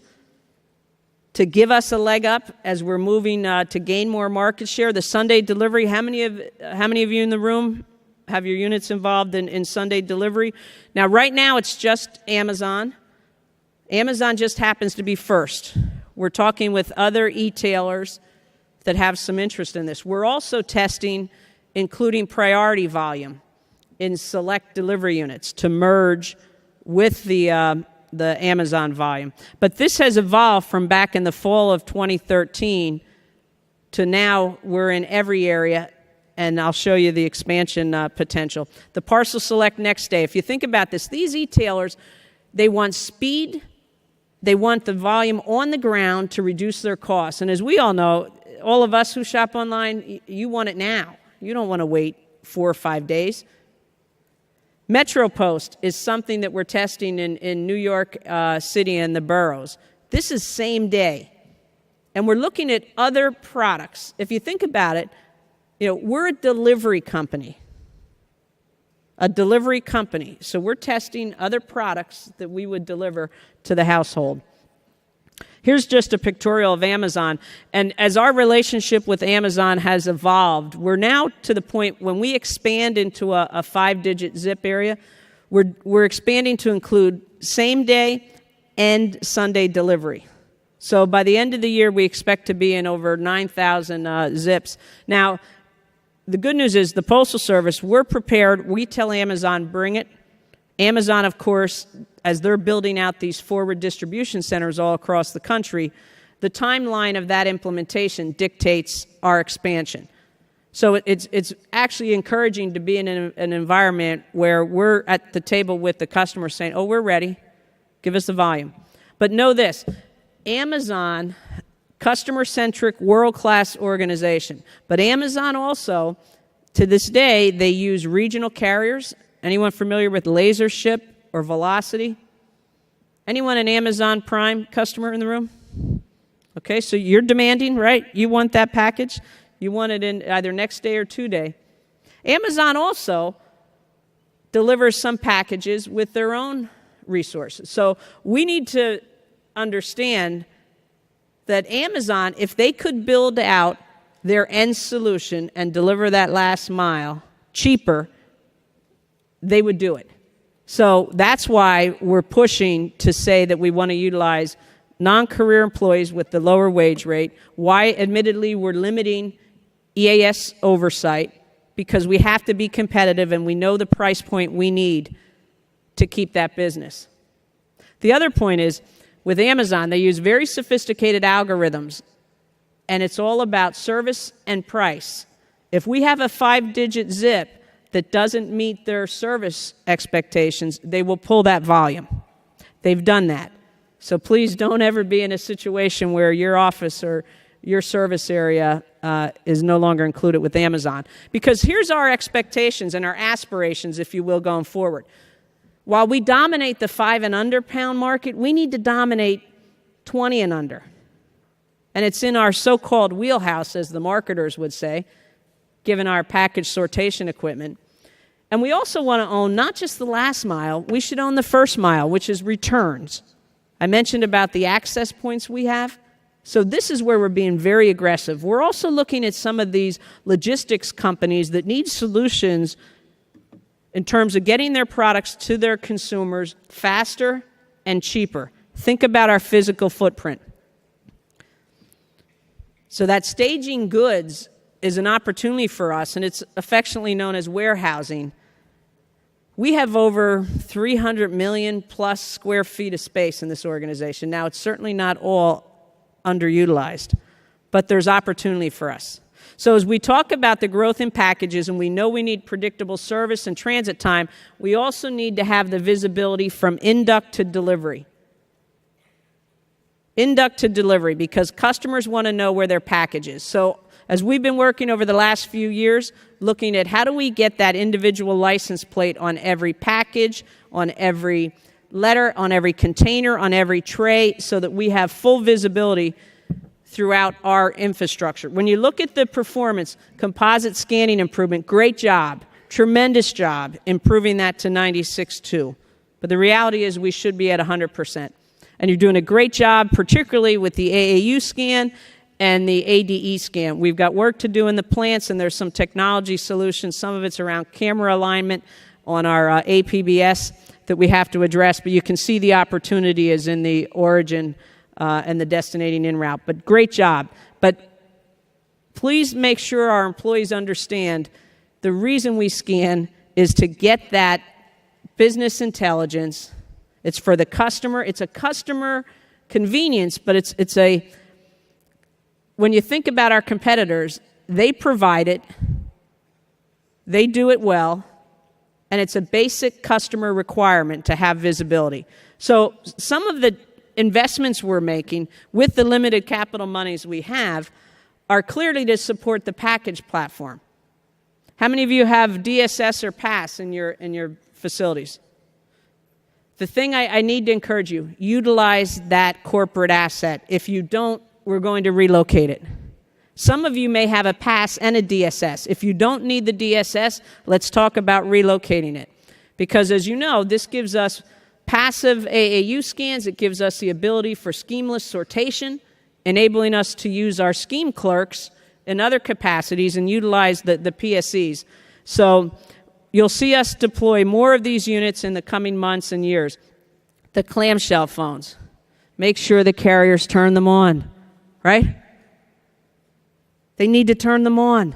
to give us a leg up as we're moving to gain more market share. The Sunday delivery, how many of you in the room have your units involved in Sunday delivery? Now, right now, it's just Amazon. Amazon just happens to be first. We're talking with other e-tailers that have some interest in this. We're also testing, including priority volume in select delivery units to merge with the Amazon volume. But this has evolved from back in the fall of 2013 to now we're in every area, and I'll show you the expansion potential. The parcel select next day. If you think about this, these e-tailers, they want speed, they want the volume on the ground to reduce their costs. And as we all know, all of us who shop online, you want it now. You don't want to wait 4 or 5 days. MetroPost is something that we're testing in New York City and the boroughs. This is same day. And we're looking at other products. If you think about it, you know, we're a delivery company. A delivery company. So we're testing other products that we would deliver to the household. Here's just a pictorial of Amazon. And as our relationship with Amazon has evolved, we're now to the point when we expand into a 5-digit zip area, we're expanding to include same day and Sunday delivery. So by the end of the year, we expect to be in over 9,000 zips. Now, the good news is the Postal Service, we're prepared. We tell Amazon, bring it. Amazon, of course, as they're building out these forward distribution centers all across the country, the timeline of that implementation dictates our expansion. So it's actually encouraging to be in an environment where we're at the table with the customer saying, oh, we're ready. Give us the volume. But know this, Amazon, customer-centric, world-class organization. But Amazon also, to this day, they use regional carriers. Anyone familiar with LaserShip or Velocity? Anyone an Amazon Prime customer in the room? Okay, so you're demanding, right? You want that package. You want it in either next day or 2 day. Amazon also delivers some packages with their own resources. So we need to understand that Amazon, if they could build out their end solution and deliver that last mile cheaper, they would do it. So that's why we're pushing to say that we want to utilize non-career employees with the lower wage rate. Why, admittedly, we're limiting EAS oversight, because we have to be competitive and we know the price point we need to keep that business. The other point is, with Amazon, they use very sophisticated algorithms, and it's all about service and price. If we have a 5-digit zip that doesn't meet their service expectations, they will pull that volume. They've done that. So please don't ever be in a situation where your office or your service area is no longer included with Amazon. Because here's our expectations and our aspirations, if you will, going forward. While we dominate the 5 and under pound market, we need to dominate 20 and under. And it's in our so-called wheelhouse, as the marketers would say, given our package sortation equipment. And we also want to own not just the last mile, we should own the first mile, which is returns. I mentioned about the access points we have. So this is where we're being very aggressive. We're also looking at some of these logistics companies that need solutions in terms of getting their products to their consumers faster and cheaper. Think about our physical footprint. So that staging goods is an opportunity for us, and it's affectionately known as warehousing. We have over 300 million plus square feet of space in this organization. Now, it's certainly not all underutilized, but there's opportunity for us. So as we talk about the growth in packages, and we know we need predictable service and transit time, we also need to have the visibility from induct to delivery. Induct to delivery, because customers want to know where their package is. So as we've been working over the last few years, looking at how do we get that individual license plate on every package, on every letter, on every container, on every tray, so that we have full visibility throughout our infrastructure. When you look at the performance, composite scanning improvement, great job, tremendous job improving that to 96.2. But the reality is we should be at 100%. And you're doing a great job, particularly with the AAU scan and the ADE scan. We've got work to do in the plants, and there's some technology solutions. Some of it's around camera alignment on our APBS that we have to address, but you can see the opportunity is in the origin and the destinating en route. But great job. But please make sure our employees understand the reason we scan is to get that business intelligence. It's for the customer. It's a customer convenience, but it's a, when you think about our competitors, they provide it, they do it well, and it's a basic customer requirement to have visibility. So some of the investments we're making with the limited capital monies we have are clearly to support the package platform. How many of you have DSS or PASS in your facilities? The thing I need to encourage you, utilize that corporate asset. If you don't, we're going to relocate it. Some of you may have a PASS and a DSS. If you don't need the DSS, let's talk about relocating it. Because as you know, this gives us passive AAU scans. It gives us the ability for schemeless sortation, enabling us to use our scheme clerks in other capacities and utilize the PSEs. So you'll see us deploy more of these units in the coming months and years. The clamshell phones. Make sure the carriers turn them on, right? They need to turn them on.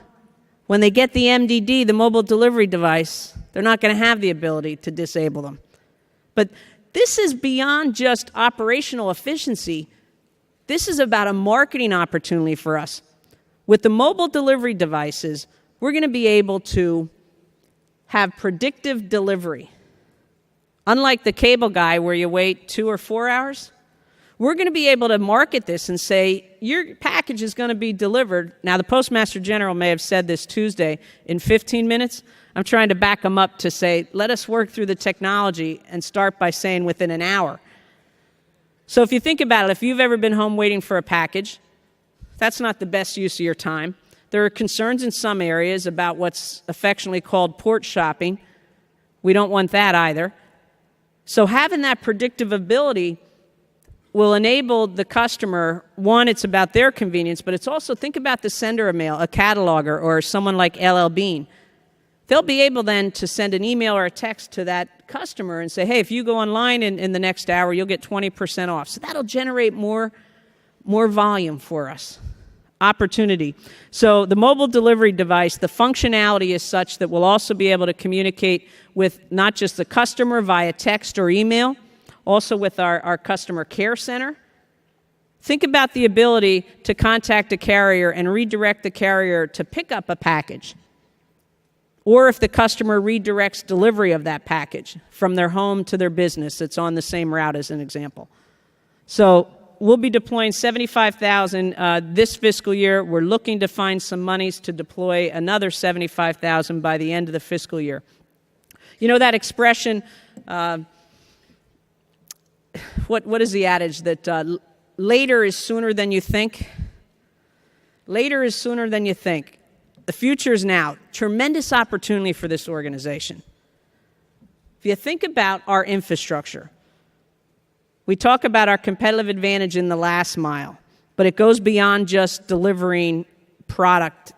When they get the MDD, the mobile delivery device, they're not going to have the ability to disable them. But this is beyond just operational efficiency. This is about a marketing opportunity for us. With the mobile delivery devices, we're going to be able to have predictive delivery. Unlike the cable guy where you wait 2 or 4 hours, we're going to be able to market this and say, your package is going to be delivered. Now, the Postmaster General may have said this Tuesday in 15 minutes. I'm trying to back them up to say, let us work through the technology and start by saying within an hour. So if you think about it, if you've ever been home waiting for a package, that's not the best use of your time. There are concerns in some areas about what's affectionately called port shopping. We don't want that either. So having that predictive ability will enable the customer, one, it's about their convenience, but it's also, think about the sender of mail, a cataloger or someone like LL Bean. They'll be able then to send an email or a text to that customer and say, hey, if you go online in the next hour, you'll get 20% off. So that'll generate more volume for us. Opportunity. So the mobile delivery device, the functionality is such that we'll also be able to communicate with not just the customer via text or email, also with our customer care center. Think about the ability to contact a carrier and redirect the carrier to pick up a package. Or if the customer redirects delivery of that package from their home to their business, it's on the same route as an example. So we'll be deploying $75,000 this fiscal year. We're looking to find some monies to deploy another $75,000 by the end of the fiscal year. You know that expression, what is the adage that later is sooner than you think? Later is sooner than you think. The future is now. Tremendous opportunity for this organization. If you think about our infrastructure, we talk about our competitive advantage in the last mile, but it goes beyond just delivering product,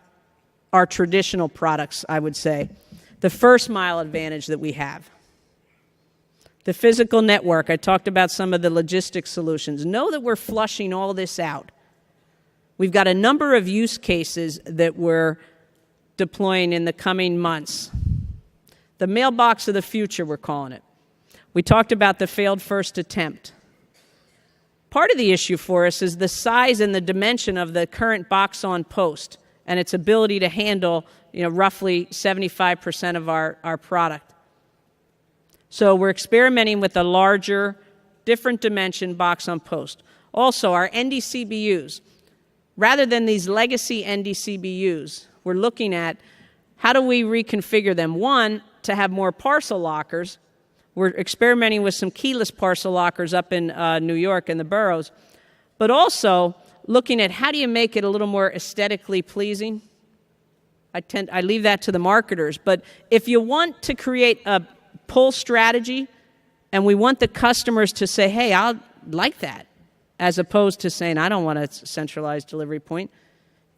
our traditional products, I would say. The first mile advantage that we have. The physical network, I talked about some of the logistics solutions. Know that we're flushing all this out. We've got a number of use cases that we're deploying in the coming months. The mailbox of the future, we're calling it. We talked about the failed first attempt. Part of the issue for us is the size and the dimension of the current box on post and its ability to handle, roughly 75% of our product. So we're experimenting with a larger, different dimension box on post. Also, our NDCBUs. Rather than these legacy NDCBUs, we're looking at how do we reconfigure them. One, to have more parcel lockers. We're experimenting with some keyless parcel lockers up in New York in the boroughs. But also looking at how do you make it a little more aesthetically pleasing. I leave that to the marketers. But if you want to create a pull strategy and we want the customers to say, hey, I'll like that, as opposed to saying, I don't want a centralized delivery point,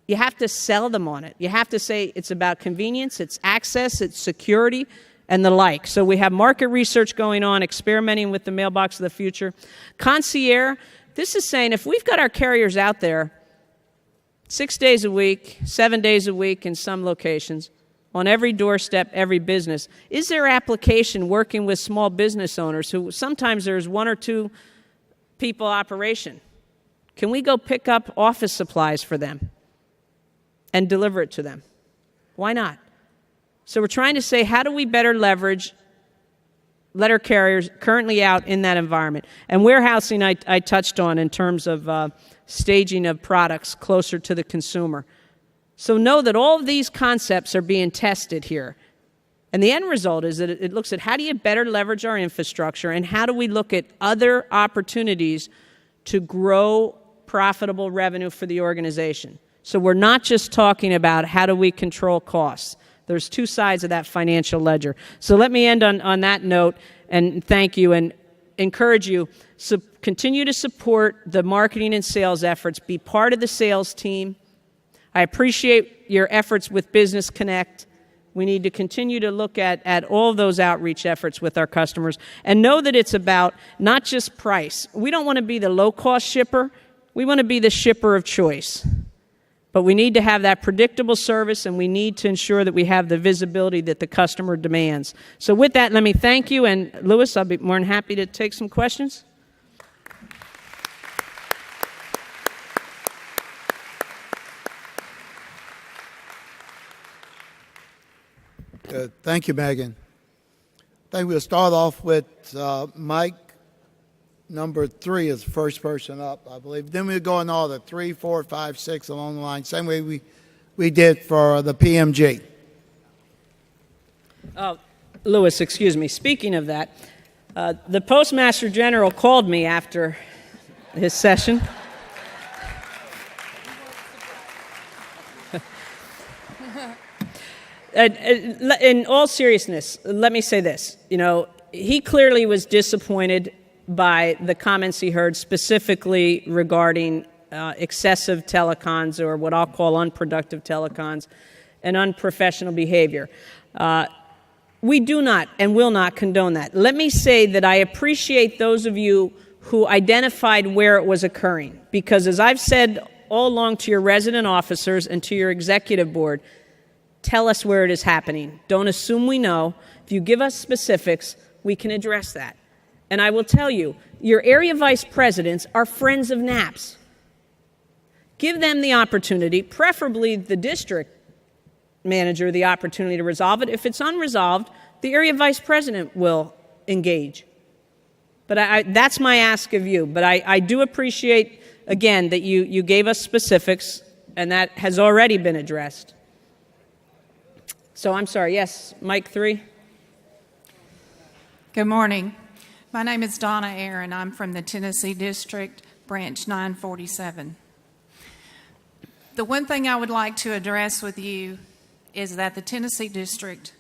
you have to sell them on it. You have to say it's about convenience, it's access, it's security, and the like. So we have market research going on, experimenting with the mailbox of the future. Concierge, this is saying if we've got our carriers out there 6 days a week, 7 days a week in some locations, on every doorstep, every business, is there application working with small business owners who sometimes there's one or two people operation? Can we go pick up office supplies for them and deliver it to them? Why not? So we're trying to say, how do we better leverage letter carriers currently out in that environment? And warehousing I touched on in terms of staging of products closer to the consumer. So know that all of these concepts are being tested here. And the end result is that it looks at how do you better leverage our infrastructure and how do we look at other opportunities to grow profitable revenue for the organization. So we're not just talking about how do we control costs. There's two sides of that financial ledger. So let me end on that note and thank you and encourage you. So continue to support the marketing and sales efforts. Be part of the sales team. I appreciate your efforts with Business Connect. We need to continue to look at all those outreach efforts with our customers and know that it's about not just price. We don't want to be the low-cost shipper. We want to be the shipper of choice. But we need to have that predictable service, and we need to ensure that we have the visibility that the customer demands. So with that, let me thank you. And, Louis, I'll be more than happy to take some questions. Thank you, Megan. I think we'll start off with Mike. Number 3 is the first person up, I believe. Then we'll go in order, 3, 4, 5, 6 along the line, same way we did for the PMG. Oh, Louis, excuse me. Speaking of that, the Postmaster General called me after his session. In all seriousness, let me say this. He clearly was disappointed by the comments he heard specifically regarding excessive telecons, or what I'll call unproductive telecons, and unprofessional behavior. We do not and will not condone that. Let me say that I appreciate those of you who identified where it was occurring, because as I've said all along to your resident officers and to your executive board, tell us where it is happening. Don't assume we know. If you give us specifics, we can address that. And I will tell you, your area vice presidents are friends of NAPS. Give them the opportunity, preferably the district manager, the opportunity to resolve it. If it's unresolved, the area vice president will engage. But that's my ask of you. But I do appreciate, again, that you gave us specifics, and that has already been addressed. So I'm sorry. Yes, Mike 3. Good morning. My name is Donna Aaron. I'm from the Tennessee District, Branch 947. The one thing I would like to address with you is that the Tennessee District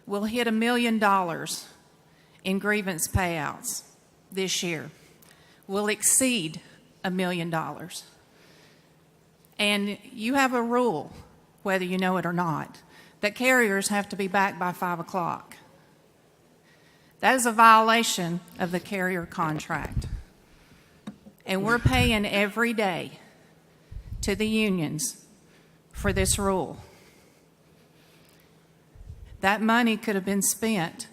will hit $1 million in grievance payouts this year. Will exceed $1 million. And you have a rule, whether you know it or not, that carriers have to be back by 5 o'clock. That is a violation of the carrier contract. And we're paying every day to the unions for this rule. That money could have been spent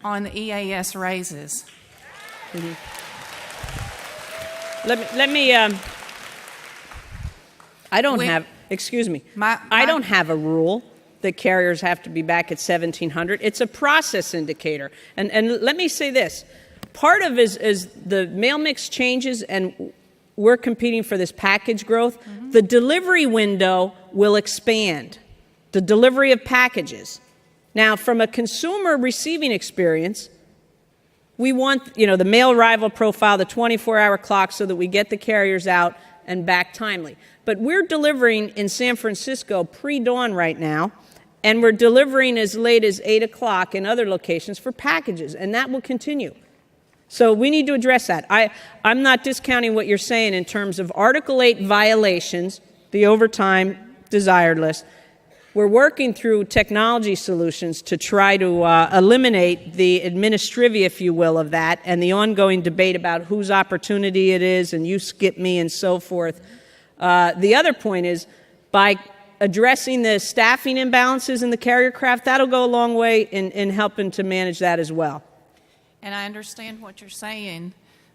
on the EAS raises. Mm-hmm. Let me I don't have, excuse me, I don't have a rule that carriers have to be back at 1700. It's a process indicator. And let me say this. Part of is the mail mix changes and we're competing for this package growth. Mm-hmm. The delivery window will expand. The delivery of packages. Now, from a consumer receiving experience, we want, the mail arrival profile, the 24-hour clock so that we get the carriers out and back timely. But we're delivering in San Francisco pre-dawn right now, and we're delivering as late as 8 o'clock in other locations for packages, and that will continue. So we need to address that. I'm not discounting what you're saying in terms of Article 8 violations, the overtime desired list. We're working through technology solutions to try to eliminate the administrivia, if you will, of that, and the ongoing debate about whose opportunity it is, and you skip me, and so forth. The other point is, by addressing the staffing imbalances in the carrier craft, that'll go a long way in helping to manage that as well. And I understand what you're saying,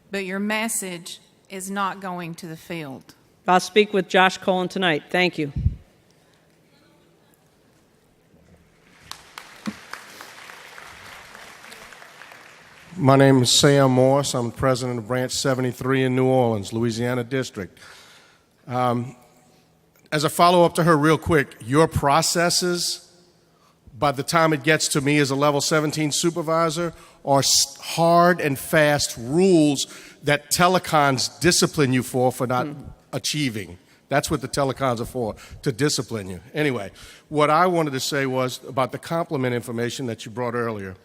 but your message is not going to the field. I'll speak with Josh Colin tonight. Thank you. My name is Sam Morse. I'm president of Branch 73 in New Orleans, Louisiana District. As a follow-up to her real quick, your processes, by the time it gets to me as a level 17 supervisor, are hard and fast rules that telecons discipline you for not achieving. That's what the telecons are for, to discipline you. Anyway, what I wanted to say was about the complement information that you brought earlier.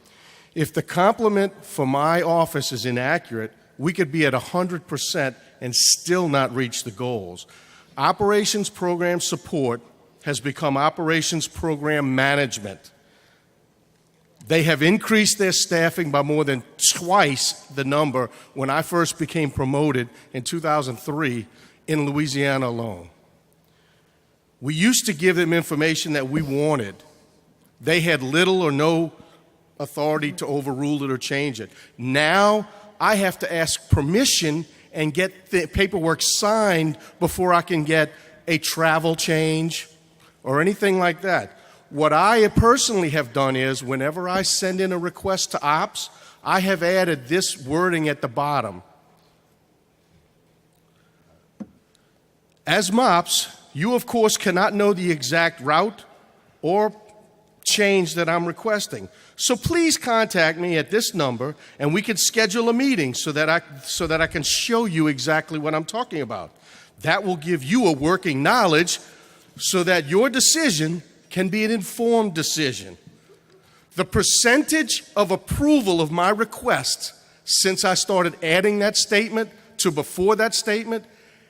If the complement for my office is inaccurate, we could be at 100% and still not reach the goals. Operations program support has become operations program management. They have increased their staffing by more than twice the number when I first became promoted in 2003 in Louisiana alone. We used to give them information that we wanted. They had little or no authority to overrule it or change it. Now I have to ask permission and get the paperwork signed before I can get a travel change or anything like that. What I personally have done is whenever I send in a request to ops, I have added this wording at the bottom. As MOPS, you of course cannot know the exact route or change that I'm requesting. So please contact me at this number and we can schedule a meeting so that I can show you exactly what I'm talking about. That will give you a working knowledge so that your decision can be an informed decision. The percentage of approval of my requests since I started adding that statement to before that statement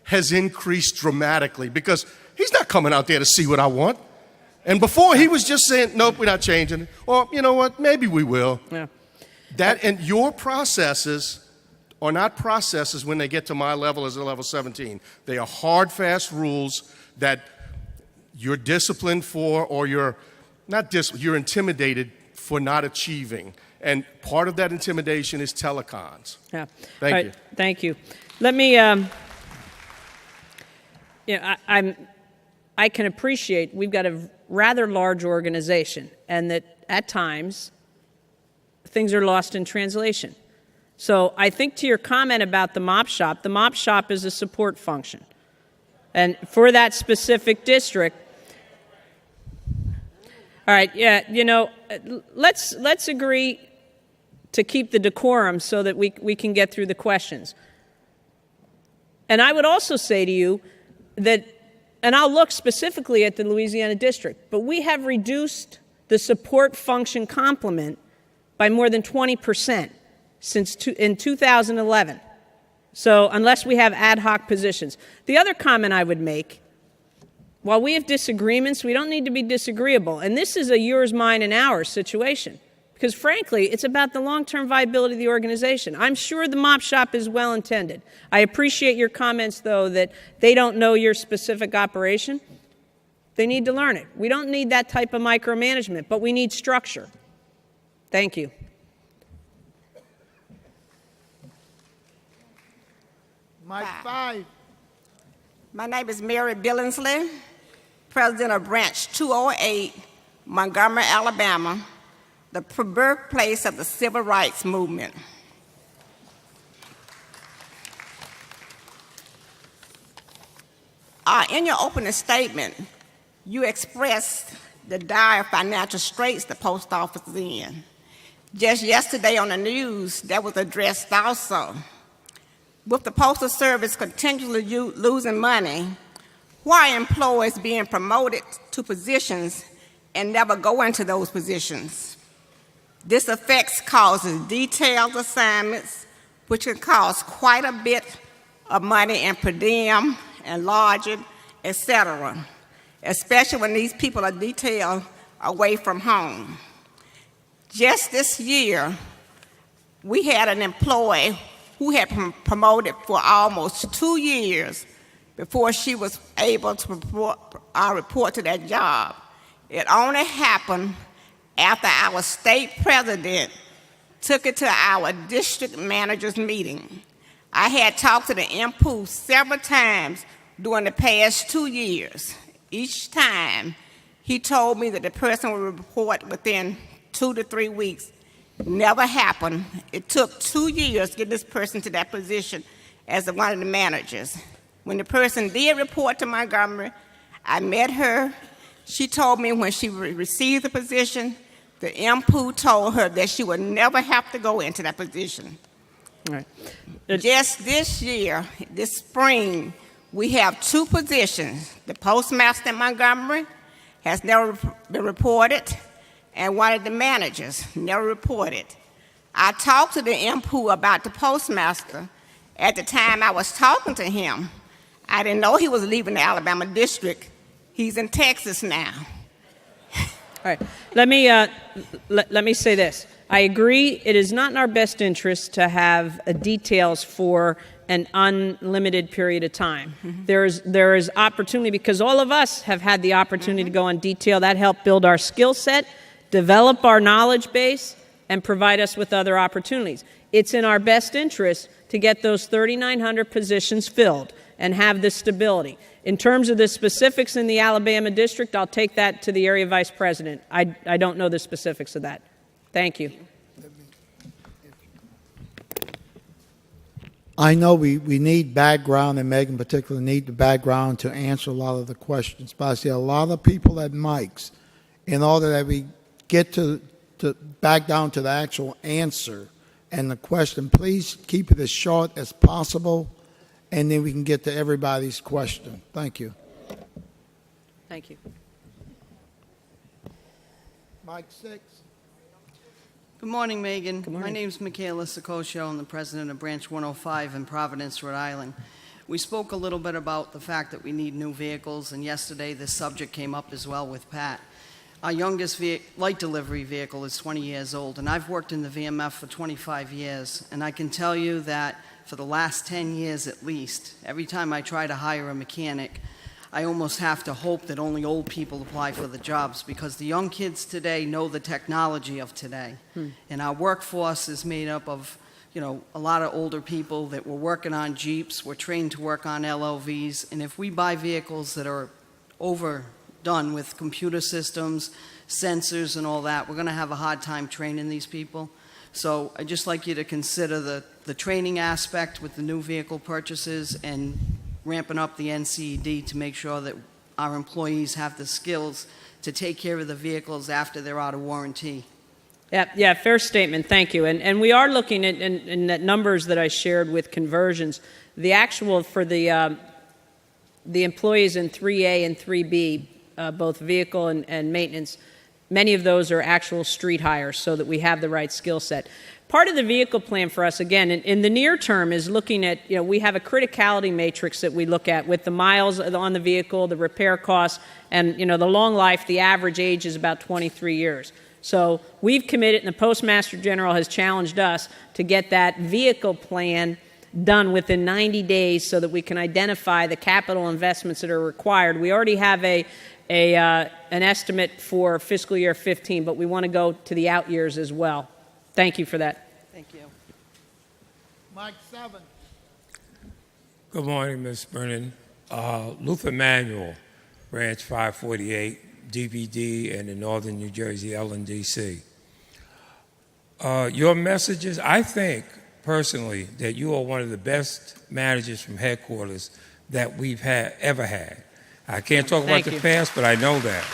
has increased dramatically because he's not coming out there to see what I want. And before he was just saying, nope, we're not changing it. Or, you know what, maybe we will. Yeah. That, and your processes are not processes when they get to my level as a level 17. They are hard, fast rules that you're disciplined for or you're intimidated for not achieving. And part of that intimidation is telecons. Yeah. Thank you. Thank you. Let me, I can appreciate we've got a rather large organization and that at times things are lost in translation. So I think to your comment about the mop shop is a support function. And for that specific district, all right, yeah, you know, let's agree to keep the decorum so that we can get through the questions. And I would also say to you that, and I'll look specifically at the Louisiana district, but we have reduced the support function complement by more than 20% in 2011. So unless we have ad hoc positions. The other comment I would make, while we have disagreements, we don't need to be disagreeable. And this is a yours, mine, and ours situation. Because frankly, it's about the long-term viability of the organization. I'm sure the mop shop is well-intended. I appreciate your comments, though, that they don't know your specific operation. They need to learn it. We don't need that type of micromanagement, but we need structure. Thank you. Mike 5. My name is Mary Billingsley, president of Branch 208, Montgomery, Alabama, the birthplace of the civil rights movement. In your opening statement, you expressed the dire financial straits the post office is in. Just yesterday on the news, that was addressed also. With the Postal Service continually losing money, why are employees being promoted to positions and never go into those positions? This causes detailed assignments, which can cost quite a bit of money in per diem and lodging, etc., especially when these people are detailed away from home. Just this year, we had an employee who had been promoted for almost 2 years before she was able to report to that job. It only happened after our state president took it to our district manager's meeting. I had talked to the MPO several times during the past 2 years. Each time, he told me that the person would report within 2 to 3 weeks. Never happened. It took 2 years to get this person to that position as one of the managers. When the person did report to Montgomery, I met her. She told me when she received the position, the MPO told her that she would never have to go into that position. All right. Just this year, this spring, we have 2 positions. The postmaster in Montgomery has never been reported, and one of the managers never reported. I talked to the MPO about the postmaster. At the time I was talking to him, I didn't know he was leaving the Alabama district. He's in Texas now. All right. Let me say this. I agree it is not in our best interest to have details for an unlimited period of time. Mm-hmm. There is opportunity because all of us have had the opportunity to go on detail. That helped build our skill set, develop our knowledge base, and provide us with other opportunities. It's in our best interest to get those 3,900 positions filled and have this stability. In terms of the specifics in the Alabama district, I'll take that to the area vice president. I don't know the specifics of that. Thank you. I know we need background, and Megan particularly need the background to answer a lot of the questions, but I see a lot of people at mics. In order that we get to back down to the actual answer and the question, please keep it as short as possible, and then we can get to everybody's question. Thank you. Thank you. Mike 6. Good morning, Megan. Good morning. My name is Michaela Sicoscio. I'm the president of Branch 105 in Providence, Rhode Island. We spoke a little bit about the fact that we need new vehicles, and yesterday this subject came up as well with Pat. Our youngest light delivery vehicle is 20 years old, and I've worked in the VMF for 25 years, and I can tell you that for the last 10 years at least, every time I try to hire a mechanic, I almost have to hope that only old people apply for the jobs because the young kids today know the technology of today. And our workforce is made up of, a lot of older people that were working on Jeeps, were trained to work on LLVs, and if we buy vehicles that are overdone with computer systems, sensors and all that, we're going to have a hard time training these people. So I'd just like you to consider the training aspect with the new vehicle purchases and ramping up the NCED to make sure that our employees have the skills to take care of the vehicles after they're out of warranty. Yeah, fair statement. Thank you. And we are looking at in the numbers that I shared with conversions. The actual for the employees in 3A and 3B, both vehicle and maintenance, many of those are actual street hires so that we have the right skill set. Part of the vehicle plan for us, again, in the near term is looking at, we have a criticality matrix that we look at with the miles on the vehicle, the repair costs, and, the long life, the average age is about 23 years. So we've committed, and the Postmaster General has challenged us to get that vehicle plan done within 90 days so that we can identify the capital investments that are required. We already have an estimate for fiscal year 15, but we want to go to the out years as well. Thank you for that. Thank you. Mike 7. Good morning, Ms. Brennan. Luther Manuel, Branch 548, DVD, and in Northern New Jersey, LNDC. Your messages, I think, personally, that you are one of the best managers from headquarters that we've ever had. I can't talk about the past, but I know that.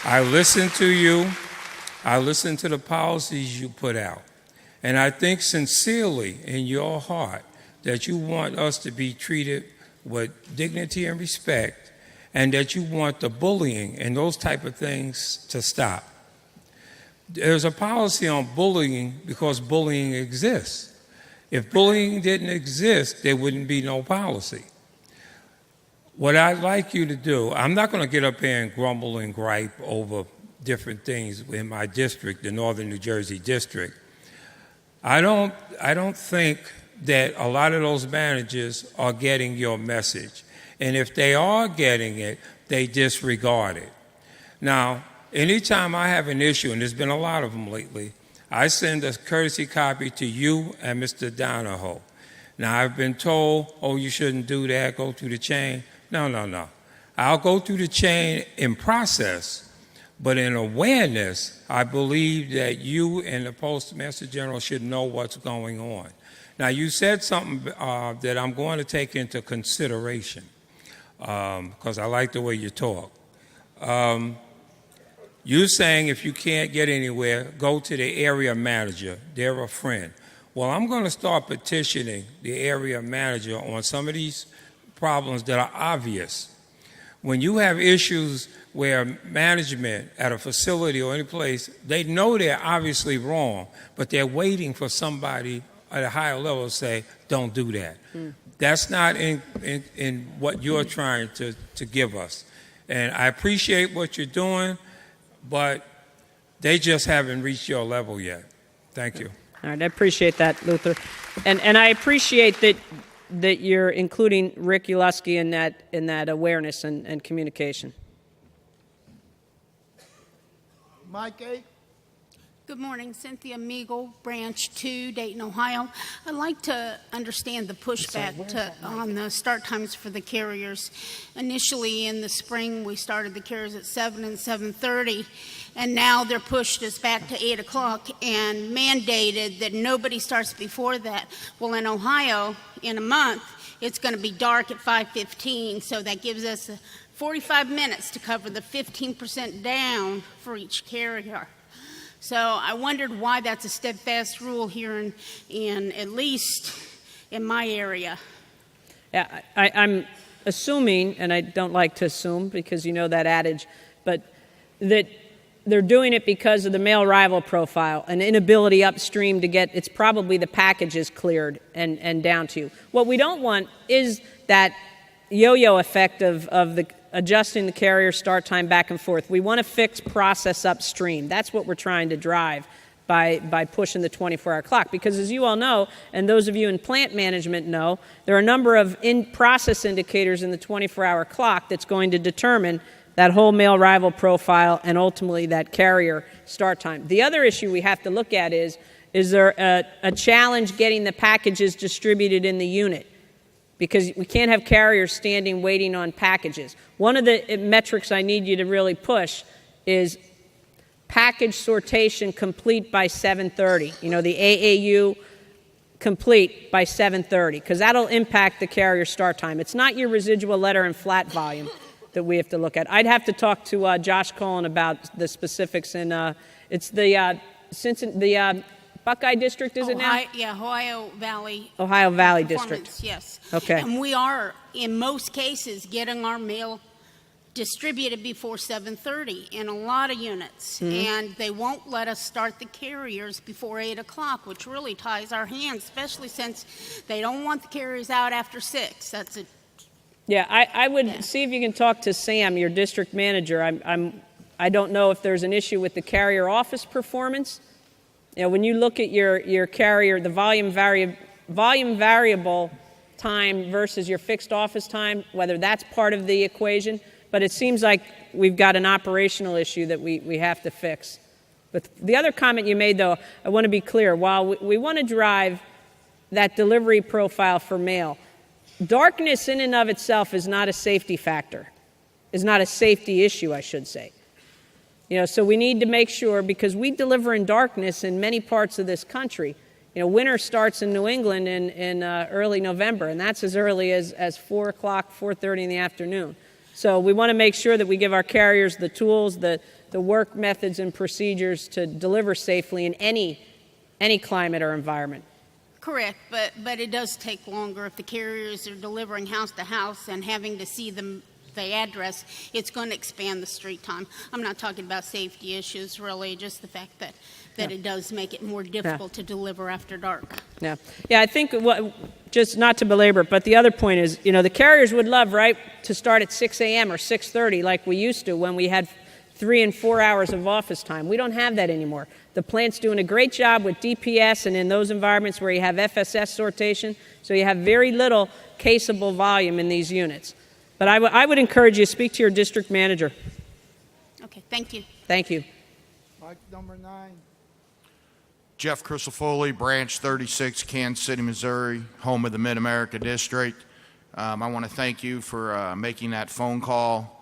I listen to you. I listen to the policies you put out. And I think sincerely in your heart that you want us to be treated with dignity and respect, and that you want the bullying and those type of things to stop. There's a policy on bullying because bullying exists. If bullying didn't exist, there wouldn't be no policy. What I'd like you to do, I'm not going to get up here and grumble and gripe over different things in my district, the Northern New Jersey district. I don't think that a lot of those managers are getting your message. And if they are getting it, they disregard it. Now, anytime I have an issue, and there's been a lot of them lately, I send a courtesy copy to you and Mr. Donahoe. Now, I've been told, you shouldn't do that, go through the chain. No. I'll go through the chain in process, but in awareness, I believe that you and the Postmaster General should know what's going on. Now, you said something that I'm going to take into consideration, because I like the way you talk. You're saying if you can't get anywhere, go to the area manager. They're a friend. Well, I'm going to start petitioning the area manager on some of these problems that are obvious. When you have issues where management at a facility or any place, they know they're obviously wrong, but they're waiting for somebody at a higher level to say, don't do that. That's not in what you're trying to give us. And I appreciate what you're doing, but they just haven't reached your level yet. Thank you. All right, I appreciate that, Luther. And I appreciate that you're including Rick Ulusky in that awareness and communication. Mike 8. Good morning, Cynthia Meagle, Branch 2, Dayton, Ohio. I'd like to understand the pushback on the start times for the carriers. Initially in the spring, we started the carriers at 7 and 7:30, and now they're pushed us back to 8 o'clock and mandated that nobody starts before that. Well, in Ohio, in a month, it's going to be dark at 5:15, so that gives us 45 minutes to cover the 15% down for each carrier. So I wondered why that's a steadfast rule here in at least in my area. Yeah, I'm assuming, and I don't like to assume because you know that adage, but that they're doing it because of the mail arrival profile, an inability upstream to get, it's probably the packages cleared and down to you. What we don't want is that yo-yo effect of the adjusting the carrier start time back and forth. We want to fix process upstream. That's what we're trying to drive by pushing the 24-hour clock. Because as you all know, and those of you in plant management know, there are a number of in-process indicators in the 24-hour clock that's going to determine that whole mail arrival profile and ultimately that carrier start time. The other issue we have to look at is there a challenge getting the packages distributed in the unit? Because we can't have carriers standing waiting on packages. One of the metrics I need you to really push is package sortation complete by 7:30. You know, the AAU complete by 7:30, because that'll impact the carrier start time. It's not your residual letter and flat volume that we have to look at. I'd have to talk to Josh Cullen about the specifics, and it's the Buckeye District, is it now? Yeah, Ohio Valley. Ohio Valley Performance, District. yes. Okay. And we are, in most cases, getting our mail distributed before 7:30 in a lot of units. And they won't let us start the carriers before 8 o'clock, which really ties our hands, especially since they don't want the carriers out after 6. That's a Yeah, I would see if you can talk to Sam, your district manager. I don't know if there's an issue with the carrier office performance. You know, when you look at your carrier, the volume variable time versus your fixed office time, whether that's part of the equation. But it seems like we've got an operational issue that we have to fix. But the other comment you made, though, I want to be clear. While we want to drive that delivery profile for mail, darkness in and of itself is not a safety factor, is not a safety issue, I should say. You know, so we need to make sure, because we deliver in darkness in many parts of this country. You know, winter starts in New England in early November, and that's as early as 4 o'clock, 4:30 in the afternoon. So we want to make sure that we give our carriers the tools, the work methods and procedures to deliver safely in any climate or environment. correct, but it does take longer if the carriers are delivering house to house and having to see the address. It's going to expand the street time. I'm not talking about safety issues, really, just the fact that it does make it more difficult to deliver after dark. Yeah, I think just not to belabor it, but the other point is, you know, the carriers would love, right, to start at 6 a.m. or 6:30 like we used to when we had 3 and 4 hours of office time. We don't have that anymore. The plant's doing a great job with DPS and in those environments where you have FSS sortation, so you have very little caseable volume in these units. But I would encourage you to speak to your district manager. Okay, thank you. Thank you. Mike number 9. Jeff Crisafulli, Branch 36, Kansas City, Missouri, home of the Mid-America District. I want to thank you for making that phone call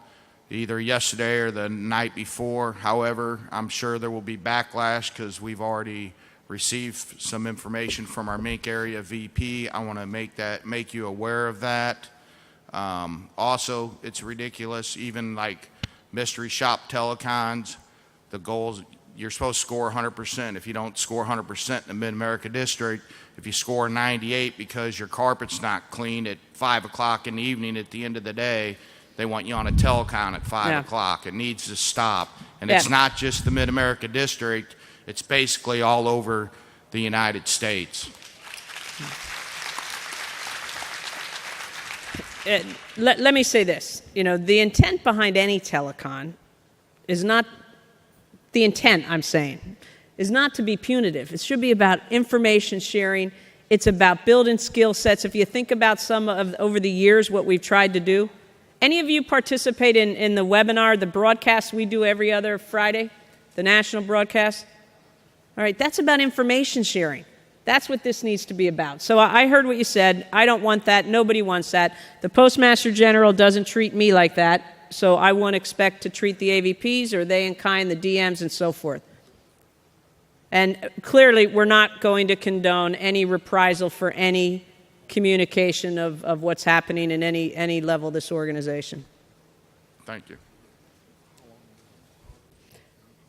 either yesterday or the night before. However, I'm sure there will be backlash because we've already received some information from our Mink area VP. I want to make you aware of that. Also, it's ridiculous, even like mystery shop telecons, the goals, you're supposed to score 100%. If you don't score 100% in the Mid-America District, if you score 98 because your carpet's not clean at 5 o'clock in the evening at the end of the day, they want you on a telecon at 5 o'clock. It needs to stop. And it's not just the Mid-America District. It's basically all over the United States. Let me say this. You know, the intent behind any telecon is not, the intent, I'm saying, is not to be punitive. It should be about information sharing. It's about building skill sets. If you think about some of, over the years, what we've tried to do. Any of you participate in the webinar, the broadcast we do every other Friday, the national broadcast? All right, that's about information sharing. That's what this needs to be about. So I heard what you said. I don't want that. Nobody wants that. The Postmaster General doesn't treat me like that, so I won't expect to treat the AVPs or they in kind, the DMs, and so forth. And clearly, we're not going to condone any reprisal for any communication of what's happening in any level of this organization. Thank you.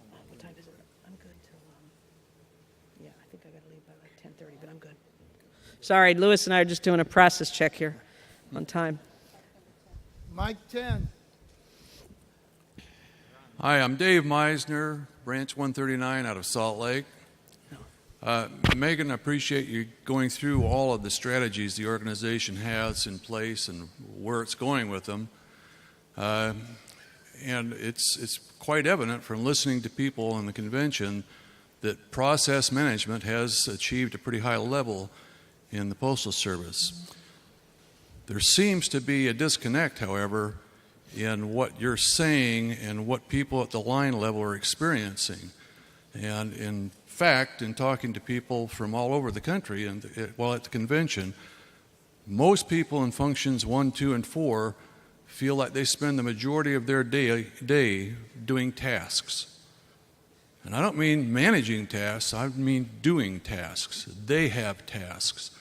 What time is it? I'm good till, yeah, I think I got to leave by like 10:30, but I'm good. Sorry, Lewis and I are just doing a process check here on time. Mike 10. Hi, I'm Dave Meisner, Branch 139 out of Salt Lake. Megan, I appreciate you going through all of the strategies the organization has in place and where it's going with them. And it's quite evident from listening to people in the convention that process management has achieved a pretty high level in the Postal Service. There seems to be a disconnect, however, in what you're saying and what people at the line level are experiencing. And in fact, in talking to people from all over the country and while at the convention, most people in functions 1, 2, and 4 feel like they spend the majority of their day doing tasks. And I don't mean managing tasks, I mean doing tasks. They have tasks.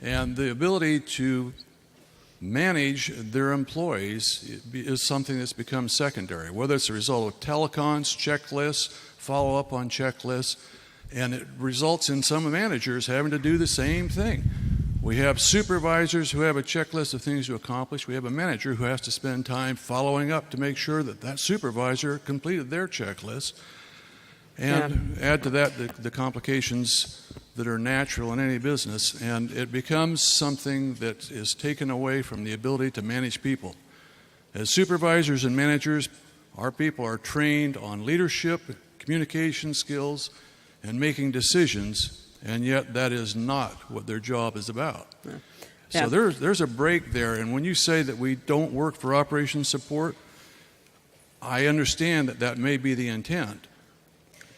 And the ability to manage their employees is something that's become secondary, whether it's a result of telecons, checklists, follow up on checklists, and it results in some managers having to do the same thing. We have supervisors who have a checklist of things to accomplish. We have a manager who has to spend time following up to make sure that that supervisor completed their checklist. And add to that the complications that are natural in any business, and it becomes something that is taken away from the ability to manage people. As supervisors and managers, our people are trained on leadership, communication skills, and making decisions, and yet that is not what their job is about. So there's a break there, and when you say that we don't work for operations support, I understand that that may be the intent.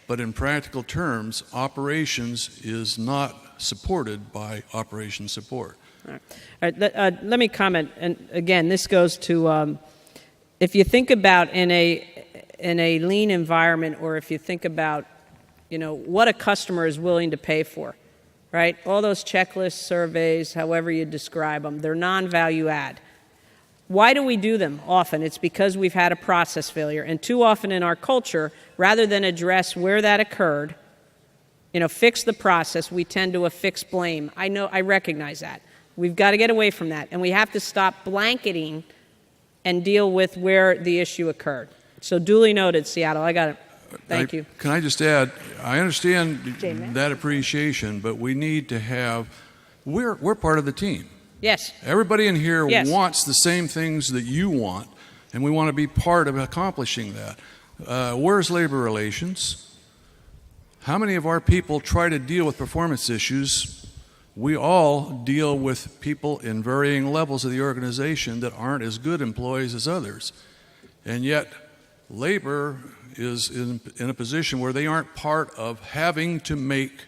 But in practical terms, operations is not supported by operations support. All right. Let me comment. And again, this goes to if you think about in a lean environment, or if you think about what a customer is willing to pay for, right? All those checklists, surveys, however you describe them, they're non-value add. Why do we do them? Often it's because we've had a process failure, and too often in our culture, rather than address where that occurred, fix the process, we tend to affix blame. I recognize that. We've got to get away from that, and we have to stop blanketing and deal with where the issue occurred. So duly noted, Seattle. I got it. Thank you. Can I just add, I understand that appreciation, but we need to have, we're part of the team. Yes. Everybody in here wants the same things that you want, and we want to be part of accomplishing that. Where's labor relations? How many of our people try to deal with performance issues? We all deal with people in varying levels of the organization that aren't as good employees as others. And yet, labor is in a position where they aren't part of having to make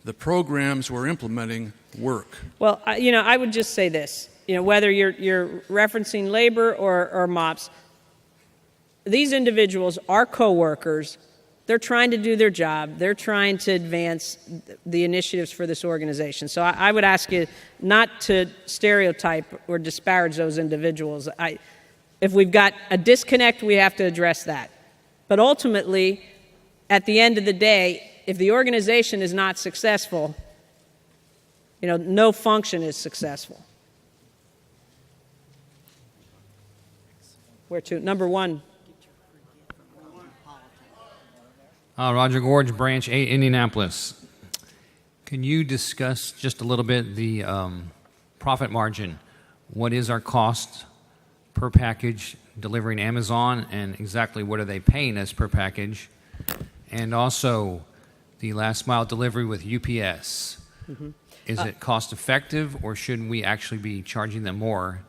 the programs we're implementing work. Well, I would just say this. Whether you're referencing labor or MOPS, these individuals are coworkers. They're trying to do their job. They're trying to advance the initiatives for this organization. So I would ask you not to stereotype or disparage those individuals. If we've got a disconnect, we have to address that. But ultimately, at the end of the day, if the organization is not successful, no function is successful. Where to? Number one. Roger Gorge, Branch 8, Indianapolis. Can you discuss just a little bit the profit margin? What is our cost per package delivering Amazon, and exactly what are they paying us per package? And also the last mile delivery with UPS. Mm-hmm. Is it cost effective, or should we actually be charging them more?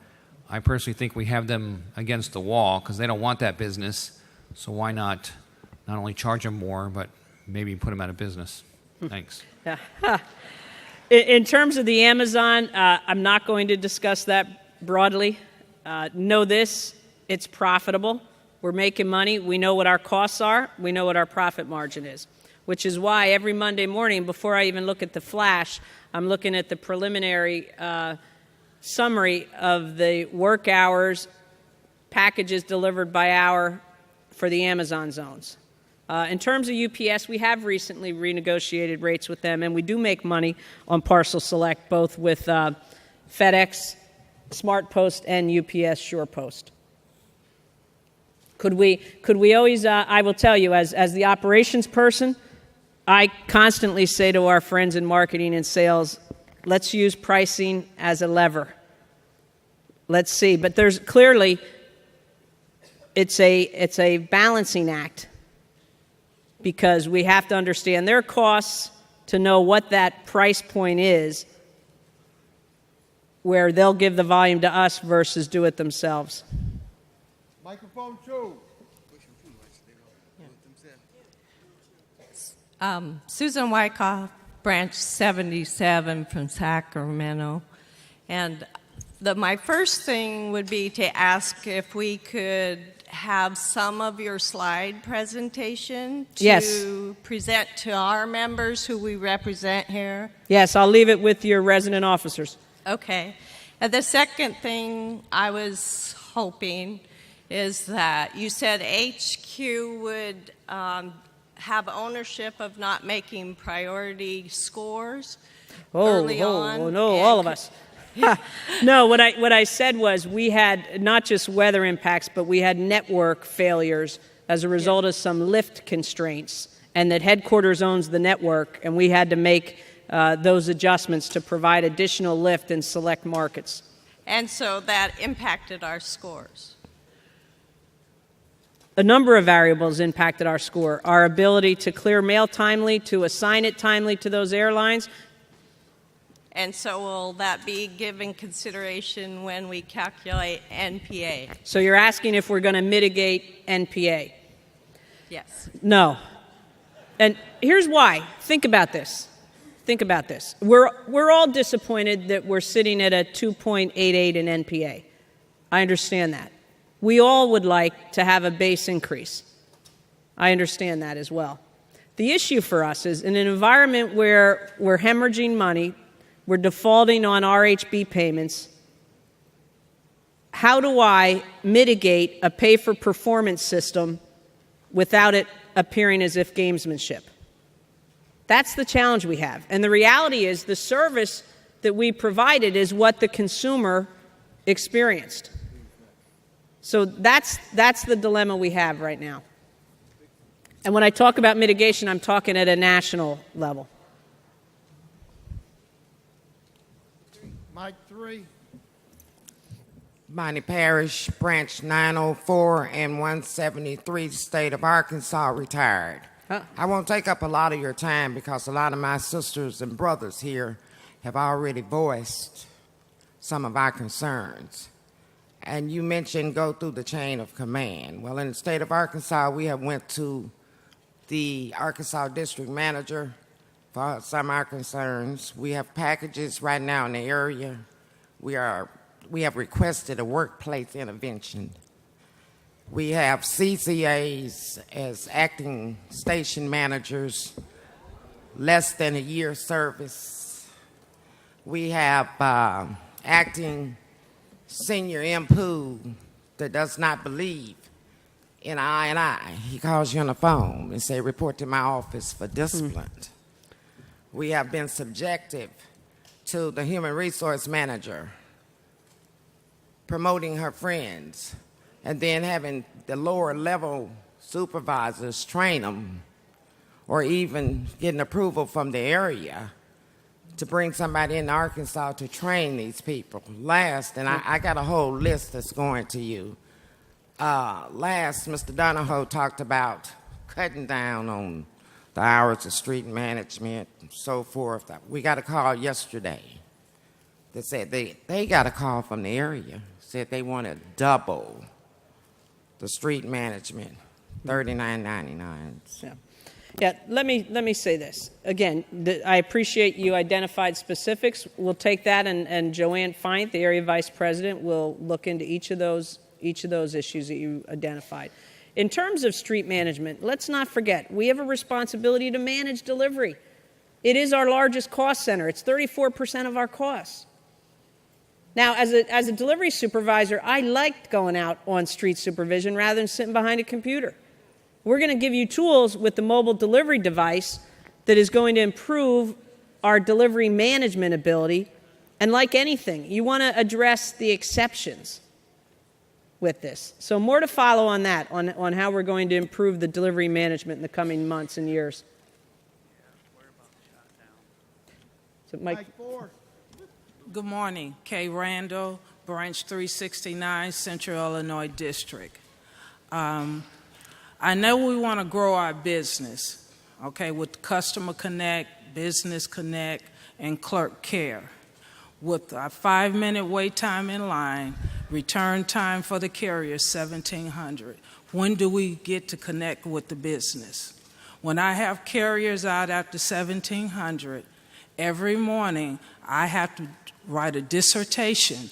I personally think we have them against the wall because they don't want that business. So why not only charge them more, but maybe put them out of business? Thanks. In terms of the Amazon, I'm not going to discuss that broadly. Know this, it's profitable. We're making money. We know what our costs are. We know what our profit margin is, which is why every Monday morning, before I even look at the flash, I'm looking at the preliminary summary of the work hours, packages delivered by hour for the Amazon zones. In terms of UPS, we have recently renegotiated rates with them, and we do make money on Parcel Select, both with FedEx, Smart Post, and UPS SurePost. Could we always, I will tell you, as the operations person, I constantly say to our friends in marketing and sales, let's use pricing as a lever. Let's see. But there's clearly, it's a balancing act, because we have to understand their costs to know what that price point is, where they'll give the volume to us versus do it themselves. Microphone 2. Susan Wyckoff, Branch 77 from Sacramento. And my first thing would be to ask if we could have some of your slide presentation to Yes. present to our members who we represent here? Yes, I'll leave it with your resident officers. Okay. And the second thing I was hoping is that you said HQ would have ownership of not making priority scores early on. Oh, no, all of us. No, what I said was we had not just weather impacts, but we had network failures as a result of some lift constraints, and that headquarters owns the network, and we had to make those adjustments to provide additional lift in select markets. And so that impacted our scores. A number of variables impacted our score. Our ability to clear mail timely, to assign it timely to those airlines. And so will that be given consideration when we calculate NPA? So you're asking if we're going to mitigate NPA? Yes. No. And here's why. Think about this. Think about this. We're all disappointed that we're sitting at a 2.88 in NPA. I understand that. We all would like to have a base increase. I understand that as well. The issue for us is in an environment where we're hemorrhaging money, we're defaulting on RHB payments, how do I mitigate a pay-for-performance system without it appearing as if gamesmanship? That's the challenge we have. And the reality is the service that we provided is what the consumer experienced. So that's the dilemma we have right now. And when I talk about mitigation, I'm talking at a national level. Mike 3. Bonnie Parish, Branch 904 and 173, State of Arkansas, retired. I won't take up a lot of your time because a lot of my sisters and brothers here have already voiced some of our concerns. And you mentioned go through the chain of command. Well, in the state of Arkansas, we have went to the Arkansas district manager for some of our concerns. We have packages right now in the area. We have requested a workplace intervention. We have CCAs as acting station managers, less than a year service. We have acting senior MPO that does not believe in I. He calls you on the phone and say, report to my office for discipline. We have been subjective to the human resource manager promoting her friends and then having the lower level supervisors train them or even getting approval from the area to bring somebody in Arkansas to train these people. Last, and I got a whole list that's going to you. Last, Mr. Donahoe talked about cutting down on the hours of street management and so forth. We got a call yesterday that said they got a call from the area, said they want to double the street management, $39.99. Yeah, let me say this. Again, I appreciate you identified specifics. We'll take that, and Joanne Fine, the area vice president, will look into each of those issues that you identified. In terms of street management, let's not forget, we have a responsibility to manage delivery. It is our largest cost center. It's 34% of our costs. Now, as a delivery supervisor, I liked going out on street supervision rather than sitting behind a computer. We're going to give you tools with the mobile delivery device that is going to improve our delivery management ability. And like anything, you want to address the exceptions with this. So more to follow on that, on how we're going to improve the delivery management in the coming months and years. So Mike 4. Good morning. Kay Randall, Branch 369, Central Illinois District. I know we want to grow our business, okay, with Customer Connect, Business Connect, and Clerk Care. With a 5-minute wait time in line, return time for the carrier 1700. When do we get to connect with the business? When I have carriers out after 1700, every morning I have to write a dissertation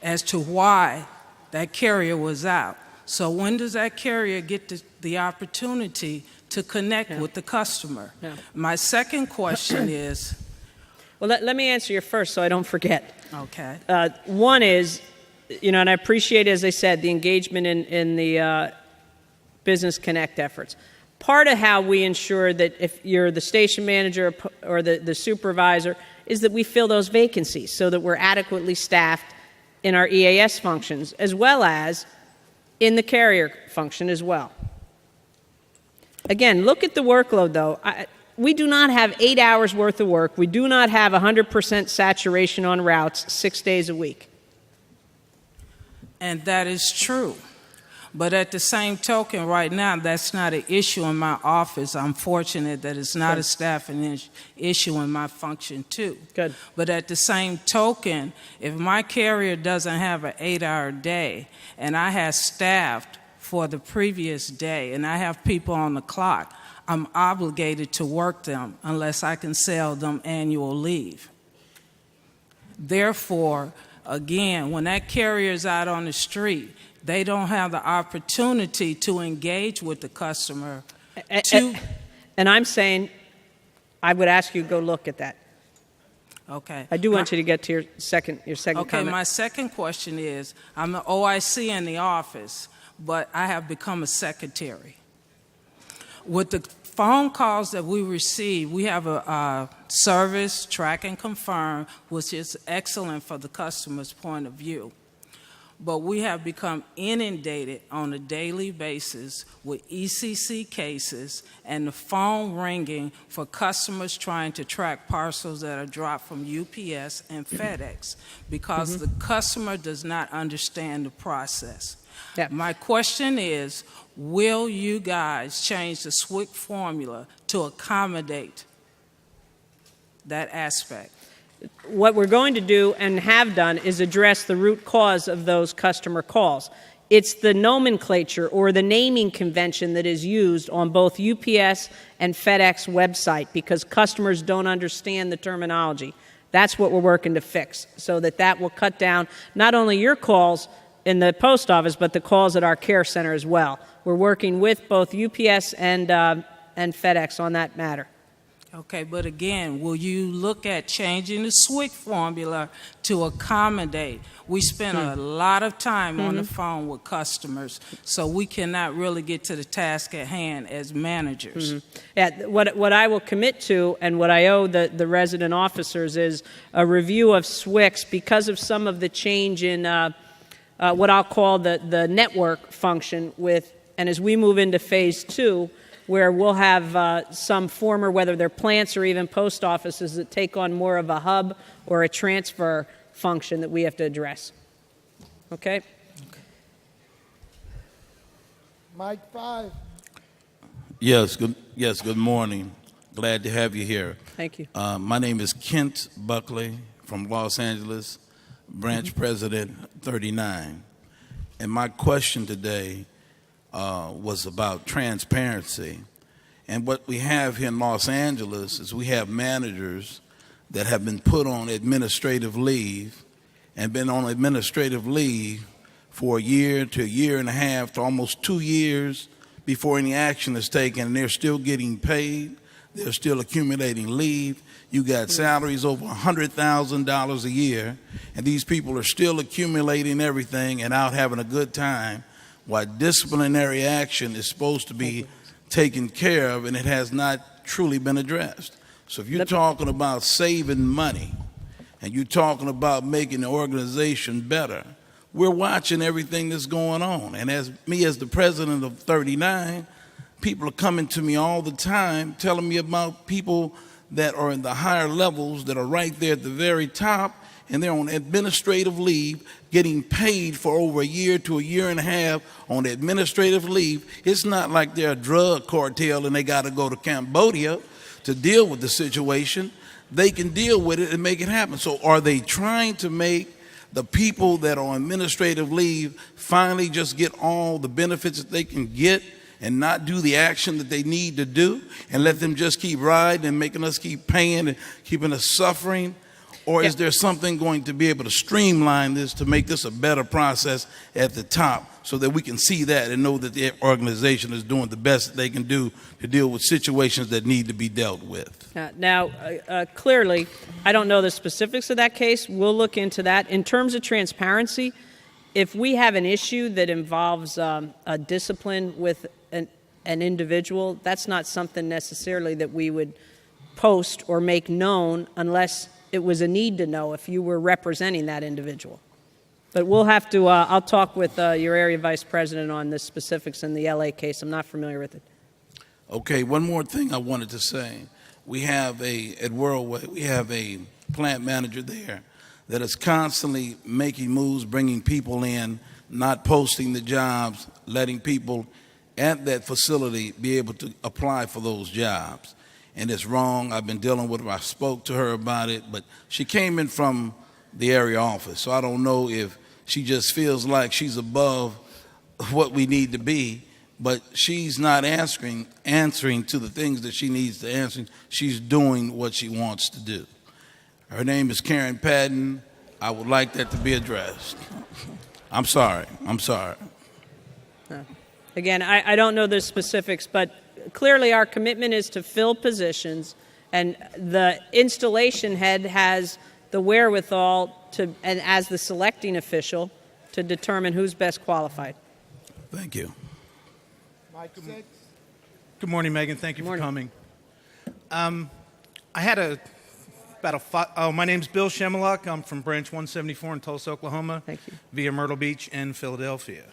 as to why that carrier was out. So when does that carrier get the opportunity to connect with the customer? Yeah. My second question is, Well, let me answer your first so I don't forget. okay, One is, and I appreciate, as I said, the engagement in the Business Connect efforts. Part of how we ensure that if you're the station manager or the supervisor is that we fill those vacancies so that we're adequately staffed in our EAS functions, as well as in the carrier function as well. Again, look at the workload, though. We do not have 8 hours worth of work. We do not have 100% saturation on routes 6 days a week. and that is true. But at the same token, right now, that's not an issue in my office. I'm fortunate that it's not a staffing issue in my function, too. Good. But at the same token, if my carrier doesn't have an 8-hour day, and I have staffed for the previous day, and I have people on the clock, I'm obligated to work them unless I can sell them annual leave. Therefore, again, when that carrier is out on the street, they don't have the opportunity to engage with the customer. And I'm saying, I would ask you to go look at that. Okay. I do want you to get to your second Okay, comment. my second question is, I'm an OIC in the office, but I have become a secretary. With the phone calls that we receive, we have a service, track and confirm, which is excellent for the customer's point of view. But we have become inundated on a daily basis with ECC cases and the phone ringing for customers trying to track parcels that are dropped from UPS and FedEx because the customer does not understand the process. Yeah. My question is, will you guys change the SWIC formula to accommodate that aspect? What we're going to do and have done is address the root cause of those customer calls. It's the nomenclature or the naming convention that is used on both UPS and FedEx website because customers don't understand the terminology. That's what we're working to fix so that will cut down not only your calls in the post office, but the calls at our care center as well. We're working with both UPS and FedEx on that matter. Okay, but again, will you look at changing the SWIC formula to accommodate? We spend a lot of time on the phone with customers, so we cannot really get to the task at hand as managers. Yeah, what I will commit to and what I owe the resident officers is a review of SWICs because of some of the change in what I'll call the network function and as we move into phase 2, where we'll have some former, whether they're plants or even post offices, that take on more of a hub or a transfer function that we have to address. Okay? Mike 5. Yes, good morning. Glad to have you here. Thank you. My name is Kent Buckley from Los Angeles, branch president 39. And my question today was about transparency. And what we have here in Los Angeles is we have managers that have been put on administrative leave and been on administrative leave for a year to a year and a half to almost 2 years before any action is taken, and they're still getting paid. They're still accumulating leave. You got salaries over $100,000 a year, and these people are still accumulating everything and out having a good time, while disciplinary action is supposed to be taken care of, and it has not truly been addressed. So if you're talking about saving money and you're talking about making the organization better, we're watching everything that's going on. And as the president of 39, people are coming to me all the time telling me about people that are in the higher levels that are right there at the very top, and they're on administrative leave, getting paid for over a year to a year and a half on administrative leave. It's not like they're a drug cartel and they got to go to Cambodia to deal with the situation. They can deal with it and make it happen. So are they trying to make the people that are on administrative leave finally just get all the benefits that they can get and not do the action that they need to do and let them just keep riding and making us keep paying and keeping us suffering? Or is there something going to be able to streamline this to make this a better process at the top so that we can see that and know that the organization is doing the best that they can do to deal with situations that need to be dealt with? Now, clearly, I don't know the specifics of that case. We'll look into that. In terms of transparency, if we have an issue that involves a discipline with an individual, that's not something necessarily that we would post or make known unless it was a need to know if you were representing that individual. But we'll have to, I'll talk with your area vice president on the specifics in the LA case. I'm not familiar with it. Okay, one more thing I wanted to say. We have at Worldway, we have a plant manager there that is constantly making moves, bringing people in, not posting the jobs, letting people at that facility be able to apply for those jobs. And it's wrong. I've been dealing with her. I spoke to her about it, but she came in from the area office, so I don't know if she just feels like she's above what we need to be, but she's not answering to the things that she needs to answer. She's doing what she wants to do. Her name is Karen Patton. I would like that to be addressed. I'm sorry. Again, I don't know the specifics, but clearly our commitment is to fill positions, and the installation head has the wherewithal to, and as the selecting official, to determine who's best qualified. Thank you. Good morning, Megan. Thank you for coming. I had my name's Bill Shemeluk. I'm from Branch 174 in Tulsa, Oklahoma. Thank you. Via Myrtle Beach and Philadelphia.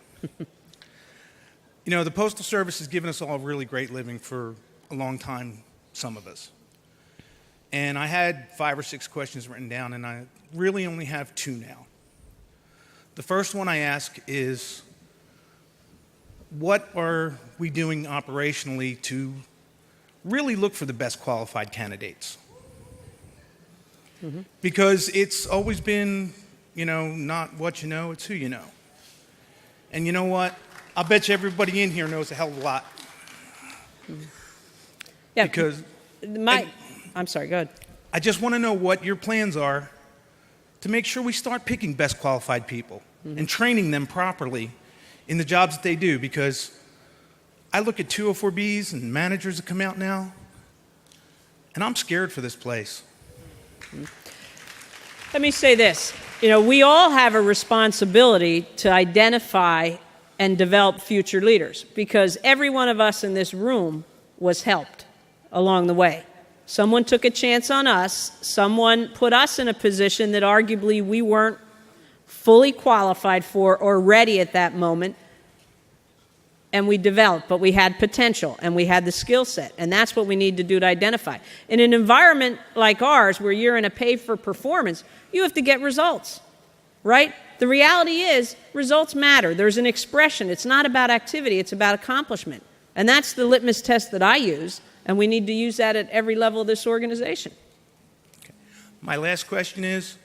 You know, the Postal Service has given us all a really great living for a long time, some of us. And I had 5 or 6 questions written down, and I really only have 2 now. The first one I ask is, what are we doing operationally to really look for the best qualified candidates? Mm-hmm. Because it's always been, not what you know, it's who you know. And you know what? I'll bet you everybody in here knows a hell of a lot. Yeah. Because I'm sorry, go ahead. I just want to know what your plans are to make sure we start picking best qualified people and training them properly in the jobs that they do. Because I look at 204Bs and managers that come out now, and I'm scared for this place. Let me say this. We all have a responsibility to identify and develop future leaders, because every one of us in this room was helped along the way. Someone took a chance on us. Someone put us in a position that arguably we weren't fully qualified for or ready at that moment. And we developed, but we had potential and we had the skill set. And that's what we need to do to identify. In an environment like ours, where you're in a pay for performance, you have to get results, right? The reality is, results matter. There's an expression. It's not about activity, it's about accomplishment. And that's the litmus test that I use, and we need to use that at every level of this organization. Okay. My last question is,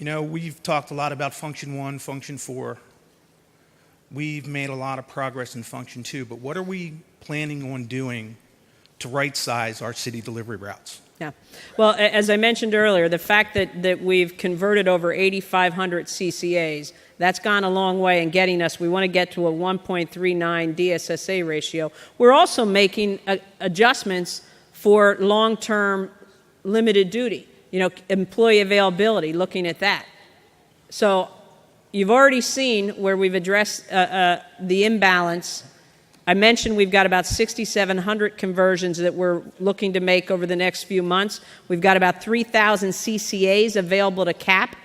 we've talked a lot about Function 1, Function 4. We've made a lot of progress in Function 2, but what are we planning on doing to right-size our city delivery routes? Yeah. Well, as I mentioned earlier, the fact that we've converted over 8,500 CCAs, that's gone a long way in getting us. We want to get to a 1.39 DSSA ratio. We're also making adjustments for long-term limited duty, employee availability, looking at that. So you've already seen where we've addressed the imbalance. I mentioned we've got about 6,700 conversions that we're looking to make over the next few months. We've got about 3,000 CCAs available to cap.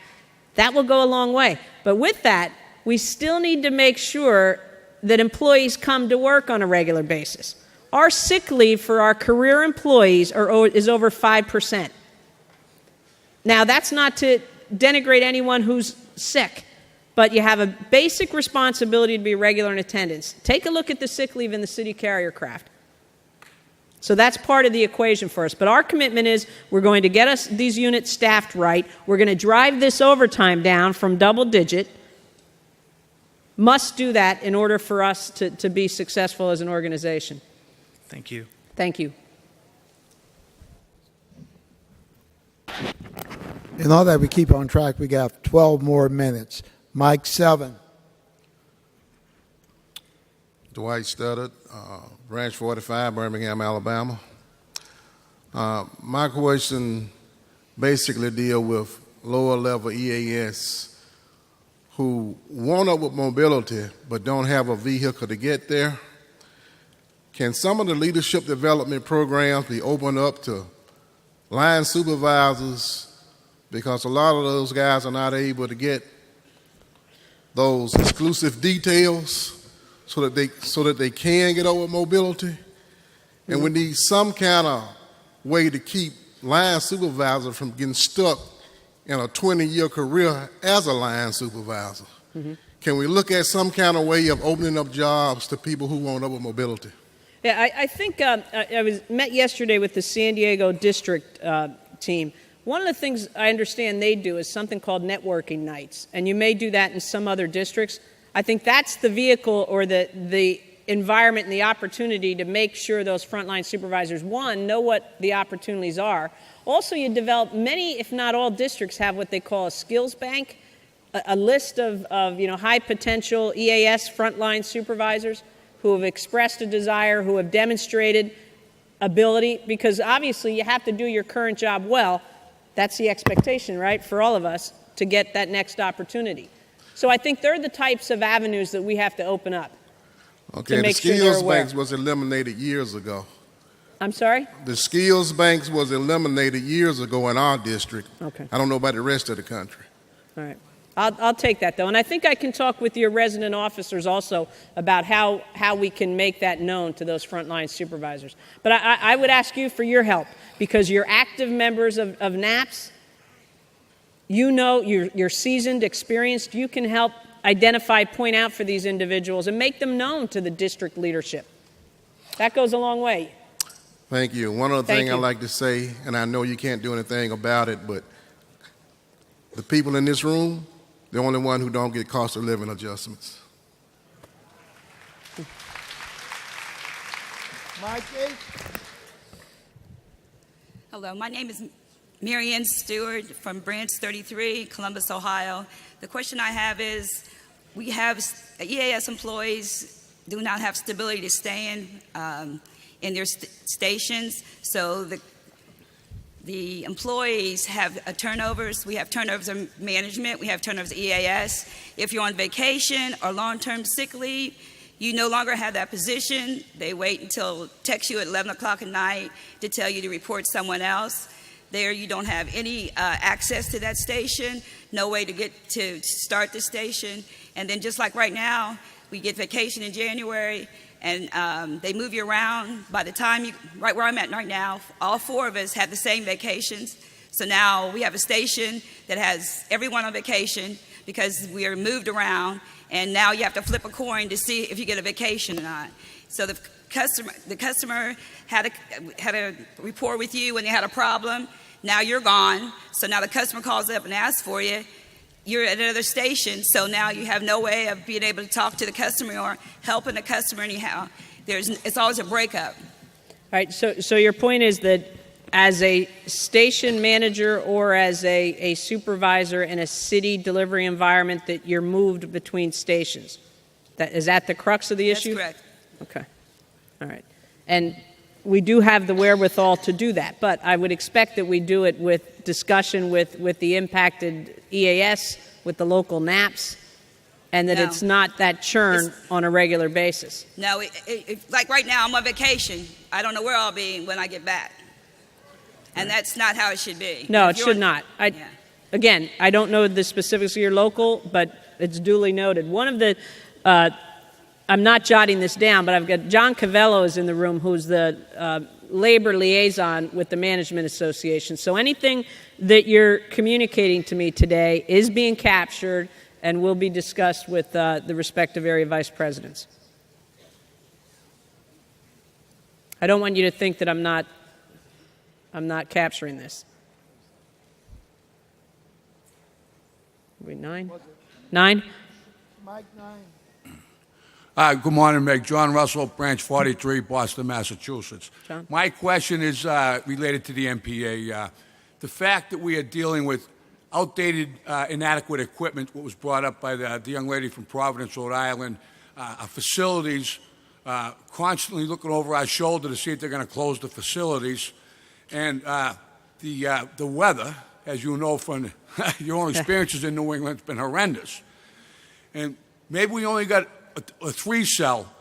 That will go a long way. But with that, we still need to make sure that employees come to work on a regular basis. Our sick leave for our career employees is over 5%. Now, that's not to denigrate anyone who's sick, but you have a basic responsibility to be regular in attendance. Take a look at the sick leave in the city carrier craft. So that's part of the equation for us. But our commitment is we're going to get us these units staffed right. We're going to drive this overtime down from double digit. Must do that in order for us to be successful as an organization. Thank you. Thank you. In order that we keep on track, we got 12 more minutes. Mike 7. Dwight Studdard, Branch 45, Birmingham, Alabama. My question basically deal with lower level EAS who want upward mobility but don't have a vehicle to get there. Can some of the leadership development programs be opened up to line supervisors, because a lot of those guys are not able to get those exclusive details so that they can get over mobility? And we need some kind of way to keep line supervisors from getting stuck in a 20-year career as a line supervisor. Can we look at some kind of way of opening up jobs to people who want upward mobility? Yeah, I think I met yesterday with the San Diego district team. One of the things I understand they do is something called networking nights, and you may do that in some other districts. I think that's the vehicle or the environment and the opportunity to make sure those frontline supervisors, one, know what the opportunities are. Also, you develop many, if not all districts have what they call a skills bank, a list of high potential EAS frontline supervisors who have expressed a desire, who have demonstrated ability, because obviously you have to do your current job well. That's the expectation, right, for all of us to get that next opportunity. So I think they're the types of avenues that we have to open up. Okay, the skills banks was eliminated years ago. I'm sorry? The skills banks was eliminated years ago in our district. Okay. I don't know about the rest of the country. All right. I'll take that, though. And I think I can talk with your resident officers also about how we can make that known to those frontline supervisors. But I would ask you for your help, because you're active members of NAPS. You know, you're seasoned, experienced. You can help identify, point out for these individuals and make them known to the district leadership. That goes a long way. Thank you. One other thing I'd like to say, and I know you can't do anything about it, but the people in this room, the only one who don't get cost of living adjustments. Mike 8. Hello, my name is Marianne Stewart from Branch 33, Columbus, Ohio. The question I have is, we have EAS employees do not have stability to stay in their stations, so the employees have turnovers. We have turnovers in management. We have turnovers in EAS. If you're on vacation or long-term sick leave, you no longer have that position. They wait until text you at 11 o'clock at night to tell you to report someone else. There you don't have any access to that station, no way to get to start the station. And then just like right now, we get vacation in January, and they move you around. By the time right where I'm at right now, all four of us have the same vacations. So now we have a station that has everyone on vacation because we are moved around, and now you have to flip a coin to see if you get a vacation or not. So the customer had a rapport with you when they had a problem. Now you're gone. So now the customer calls up and asks for you. You're at another station, so now you have no way of being able to talk to the customer or helping the customer anyhow. It's always a breakup. All right, so your point is that as a station manager or as a supervisor in a city delivery environment that you're moved between stations. Is that the crux of the issue? That's correct. Okay. All right. And we do have the wherewithal to do that, but I would expect that we do it with discussion with the impacted EAS, with the local NAPS, and that it's not that churn on a regular basis. No, like right now, I'm on vacation. I don't know where I'll be when I get back. And that's not how it should be. No, it should not. Again, I don't know the specifics of your local, but it's duly noted. One of the, I'm not jotting this down, but I've got John Cavello is in the room, who's the labor liaison with the Management Association. So anything that you're communicating to me today is being captured and will be discussed with the respective area vice presidents. I don't want you to think that I'm not capturing this. Are we 9? 9? Mike 9. Hi, good morning, Meg. John Russell, Branch 43, Boston, Massachusetts. John? My question is related to the MPA. The fact that we are dealing with outdated, inadequate equipment, what was brought up by the young lady from Providence, Rhode Island, our facilities, constantly looking over our shoulder to see if they're going to close the facilities, and the weather, as you know from your own experiences in New England, has been horrendous. And maybe we only got a 3-cell,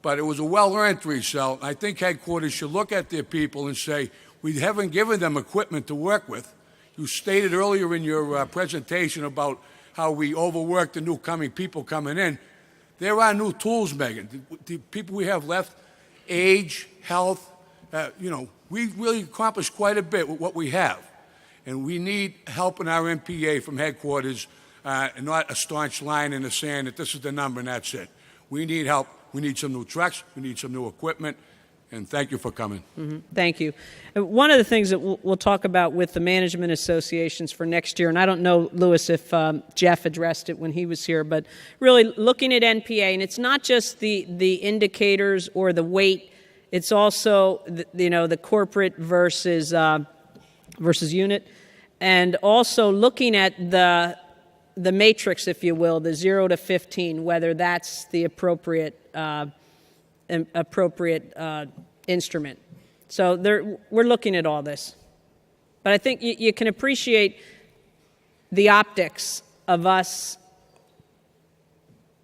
but it was a well-earned 3-cell. I think headquarters should look at their people and say, we haven't given them equipment to work with. You stated earlier in your presentation about how we overwork the new people coming in. There are new tools, Megan. The people we have left, age, health, we really accomplished quite a bit with what we have. And we need help in our MPA from headquarters, and not a staunch line in the sand that this is the number and that's it. We need help. We need some new trucks. We need some new equipment. And thank you for coming. Mm-hmm. Thank you. One of the things that we'll talk about with the management associations for next year, and I don't know, Louis, if Jeff addressed it when he was here, but really looking at NPA, and it's not just the indicators or the weight, it's also the corporate versus unit, and also looking at the matrix, if you will, the 0 to 15, whether that's the appropriate instrument. So we're looking at all this. But I think you can appreciate the optics of us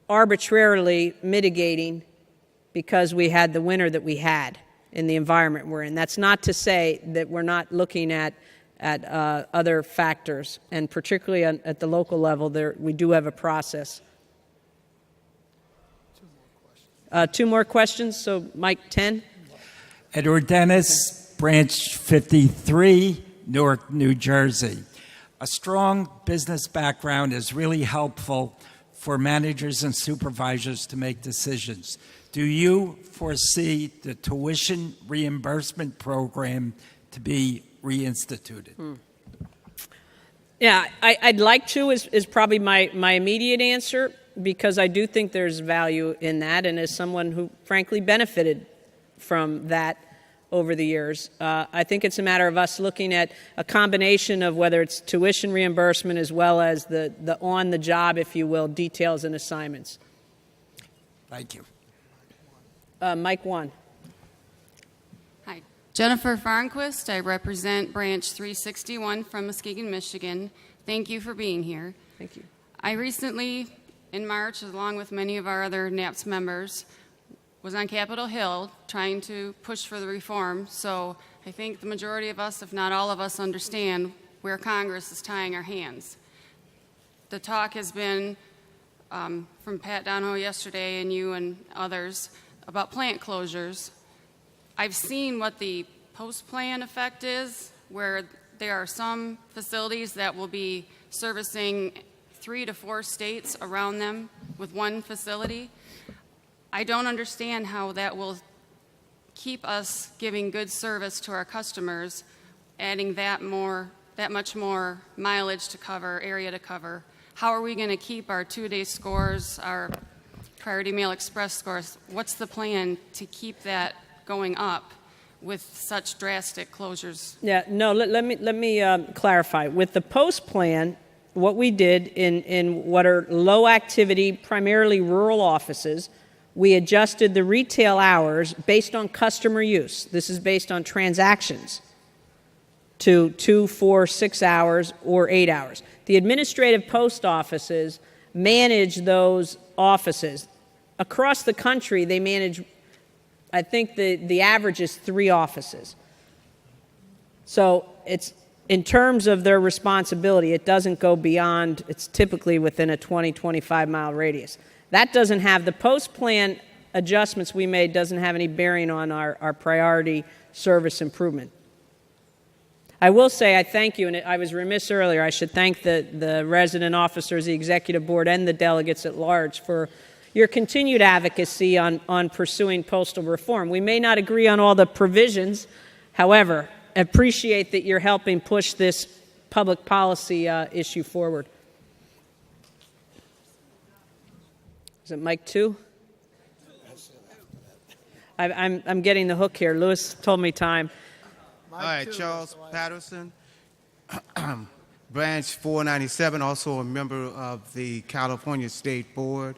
arbitrarily mitigating because we had the winter that we had in the environment we're in. That's not to say that we're not looking at other factors, and particularly at the local level, we do have a process. 2 more questions. So, Mike, 10. Edward Dennis, Branch 53, Newark, New Jersey. A strong business background is really helpful for managers and supervisors to make decisions. Do you foresee the tuition reimbursement program to be reinstituted? Yeah, I'd like to is probably my immediate answer, because I do think there's value in that, and as someone who frankly benefited from that over the years, I think it's a matter of us looking at a combination of whether it's tuition reimbursement as well as the on-the-job, if you will, details and assignments. Thank you. Mike 1. Hi. Jennifer Farnquist. I represent Branch 361 from Muskegon, Michigan. Thank you for being here. Thank you. I recently, in March, along with many of our other NAPS members, was on Capitol Hill trying to push for the reform. So I think the majority of us, if not all of us, understand where Congress is tying our hands. The talk has been from Pat Donahoe yesterday and you and others about plant closures. I've seen what the post-plan effect is, where there are some facilities that will be servicing 3 to 4 states around them with one facility. I don't understand how that will keep us giving good service to our customers, adding that much more mileage to cover, area to cover. How are we going to keep our 2-day scores, our Priority Mail Express scores? What's the plan to keep that going up with such drastic closures? Yeah, no, let me clarify. With the post plan, what we did in what are low activity, primarily rural offices, we adjusted the retail hours based on customer use. This is based on transactions to 2, 4, 6 hours or 8 hours. The administrative post offices manage those offices. Across the country, they manage, I think the average is 3 offices. So it's, in terms of their responsibility, it doesn't go beyond, it's typically within a 20, 25-mile radius. That doesn't have, the post-plan adjustments we made doesn't have any bearing on our priority service improvement. I will say I thank you, and I was remiss earlier, I should thank the resident officers, the executive board, and the delegates at large for your continued advocacy on pursuing postal reform. We may not agree on all the provisions, however, appreciate that you're helping push this public policy issue forward. Is it Mike 2? I'm getting the hook here. Lewis told me time. All right, Charles Patterson. Branch 497, also a member of the California State Board.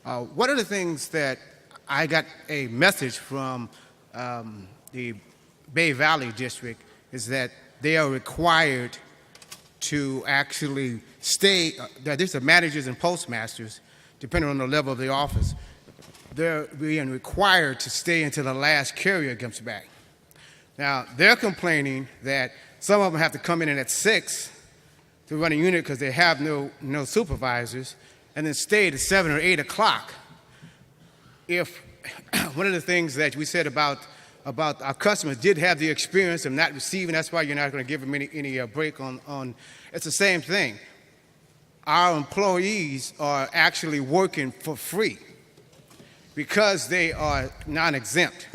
One of the things that I got a message from the Bay Valley District is that they are required to actually stay, that these are managers and postmasters, depending on the level of the office, they're being required to stay until the last carrier comes back. Now, they're complaining that some of them have to come in at 6 to run a unit because they have no supervisors, and then stay to 7 or 8 o'clock. If one of the things that we said about our customers did have the experience of not receiving, that's why you're not going to give them any break on, it's the same thing. Our employees are actually working for free because they are non-exempt.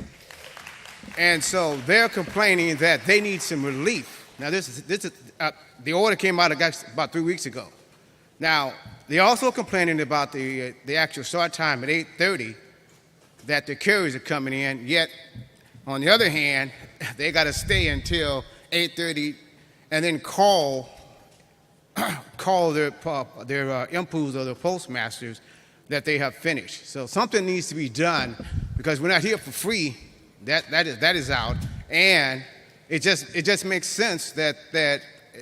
And so they're complaining that they need some relief. Now, this is the order came out about 3 weeks ago. Now, they're also complaining about the actual start time at 8:30, that the carriers are coming in, yet on the other hand, they got to stay until 8:30 and then call their impus or their postmasters that they have finished. So something needs to be done because we're not here for free. That is out, and it just makes sense that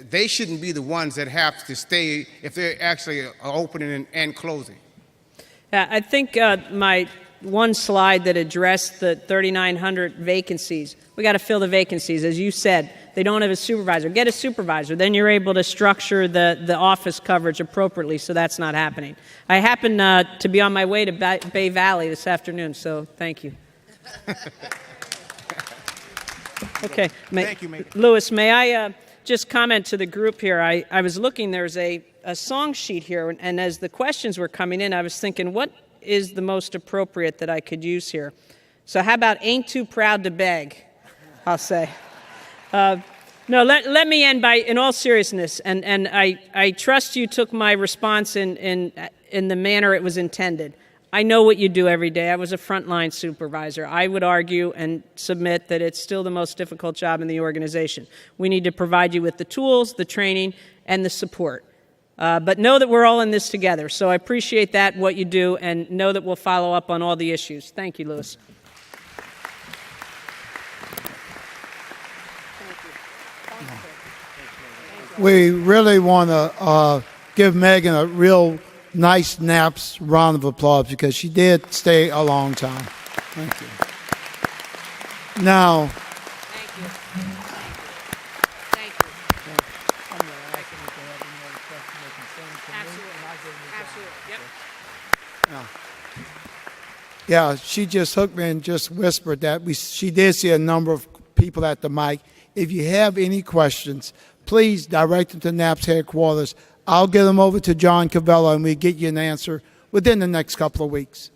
they shouldn't be the ones that have to stay if they're actually opening and closing. I think my one slide that addressed the 3,900 vacancies, we got to fill the vacancies. As you said, they don't have a supervisor. Get a supervisor. Then you're able to structure the office coverage appropriately, so that's not happening. I happen to be on my way to Bay Valley this afternoon, so thank you. Okay. Thank you, Megan. Louis, may I just comment to the group here? I was looking, there's a song sheet here, and as the questions were coming in, I was thinking, what is the most appropriate that I could use here? So how about Ain't Too Proud to Beg, I'll say. No, let me end by, in all seriousness, and I trust you took my response in the manner it was intended. I know what you do every day. I was a frontline supervisor. I would argue and submit that it's still the most difficult job in the organization. We need to provide you with the tools, the training, and the support. But know that we're all in this together. So I appreciate that, what you do, and know that we'll follow up on all the issues. Thank you, Louis. We really want to give Megan a real nice naps round of applause because she did stay a long time. Thank you. Now, yeah, she just hooked me and just whispered that she did see a number of people at the mic. If you have any questions, please direct them to NAP's headquarters. I'll get them over to John Cavello, and we get you an answer within the next couple of weeks.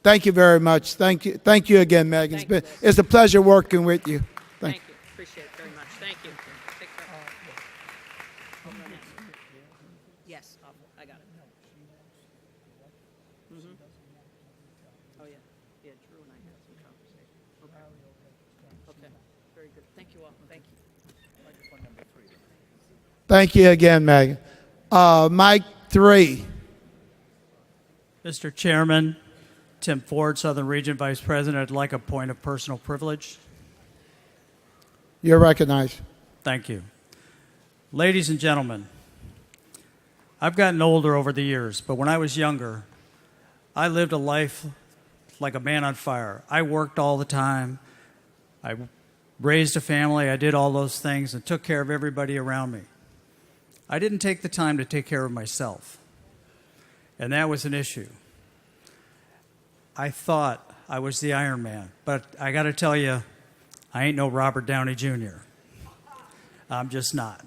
Thank you very much. Thank you again, Megan. It's a pleasure working with you. Thank you. Appreciate it very much. Thank you. Take care. Yes, I got it. Mm-hmm. Oh, yeah. Yeah, Drew and I had some conversation. Okay. Very good. Thank you all. Thank you. Thank you again, Megan. Mike 3. Mr. Chairman, Tim Ford, Southern Region Vice President. I'd like a point of personal privilege. You're recognized. Thank you. Ladies and gentlemen, I've gotten older over the years, but when I was younger, I lived a life like a man on fire. I worked all the time. I raised a family. I did all those things and took care of everybody around me. I didn't take the time to take care of myself, and that was an issue. I thought I was the Iron Man, but I got to tell you, I ain't no Robert Downey Jr. I'm just not.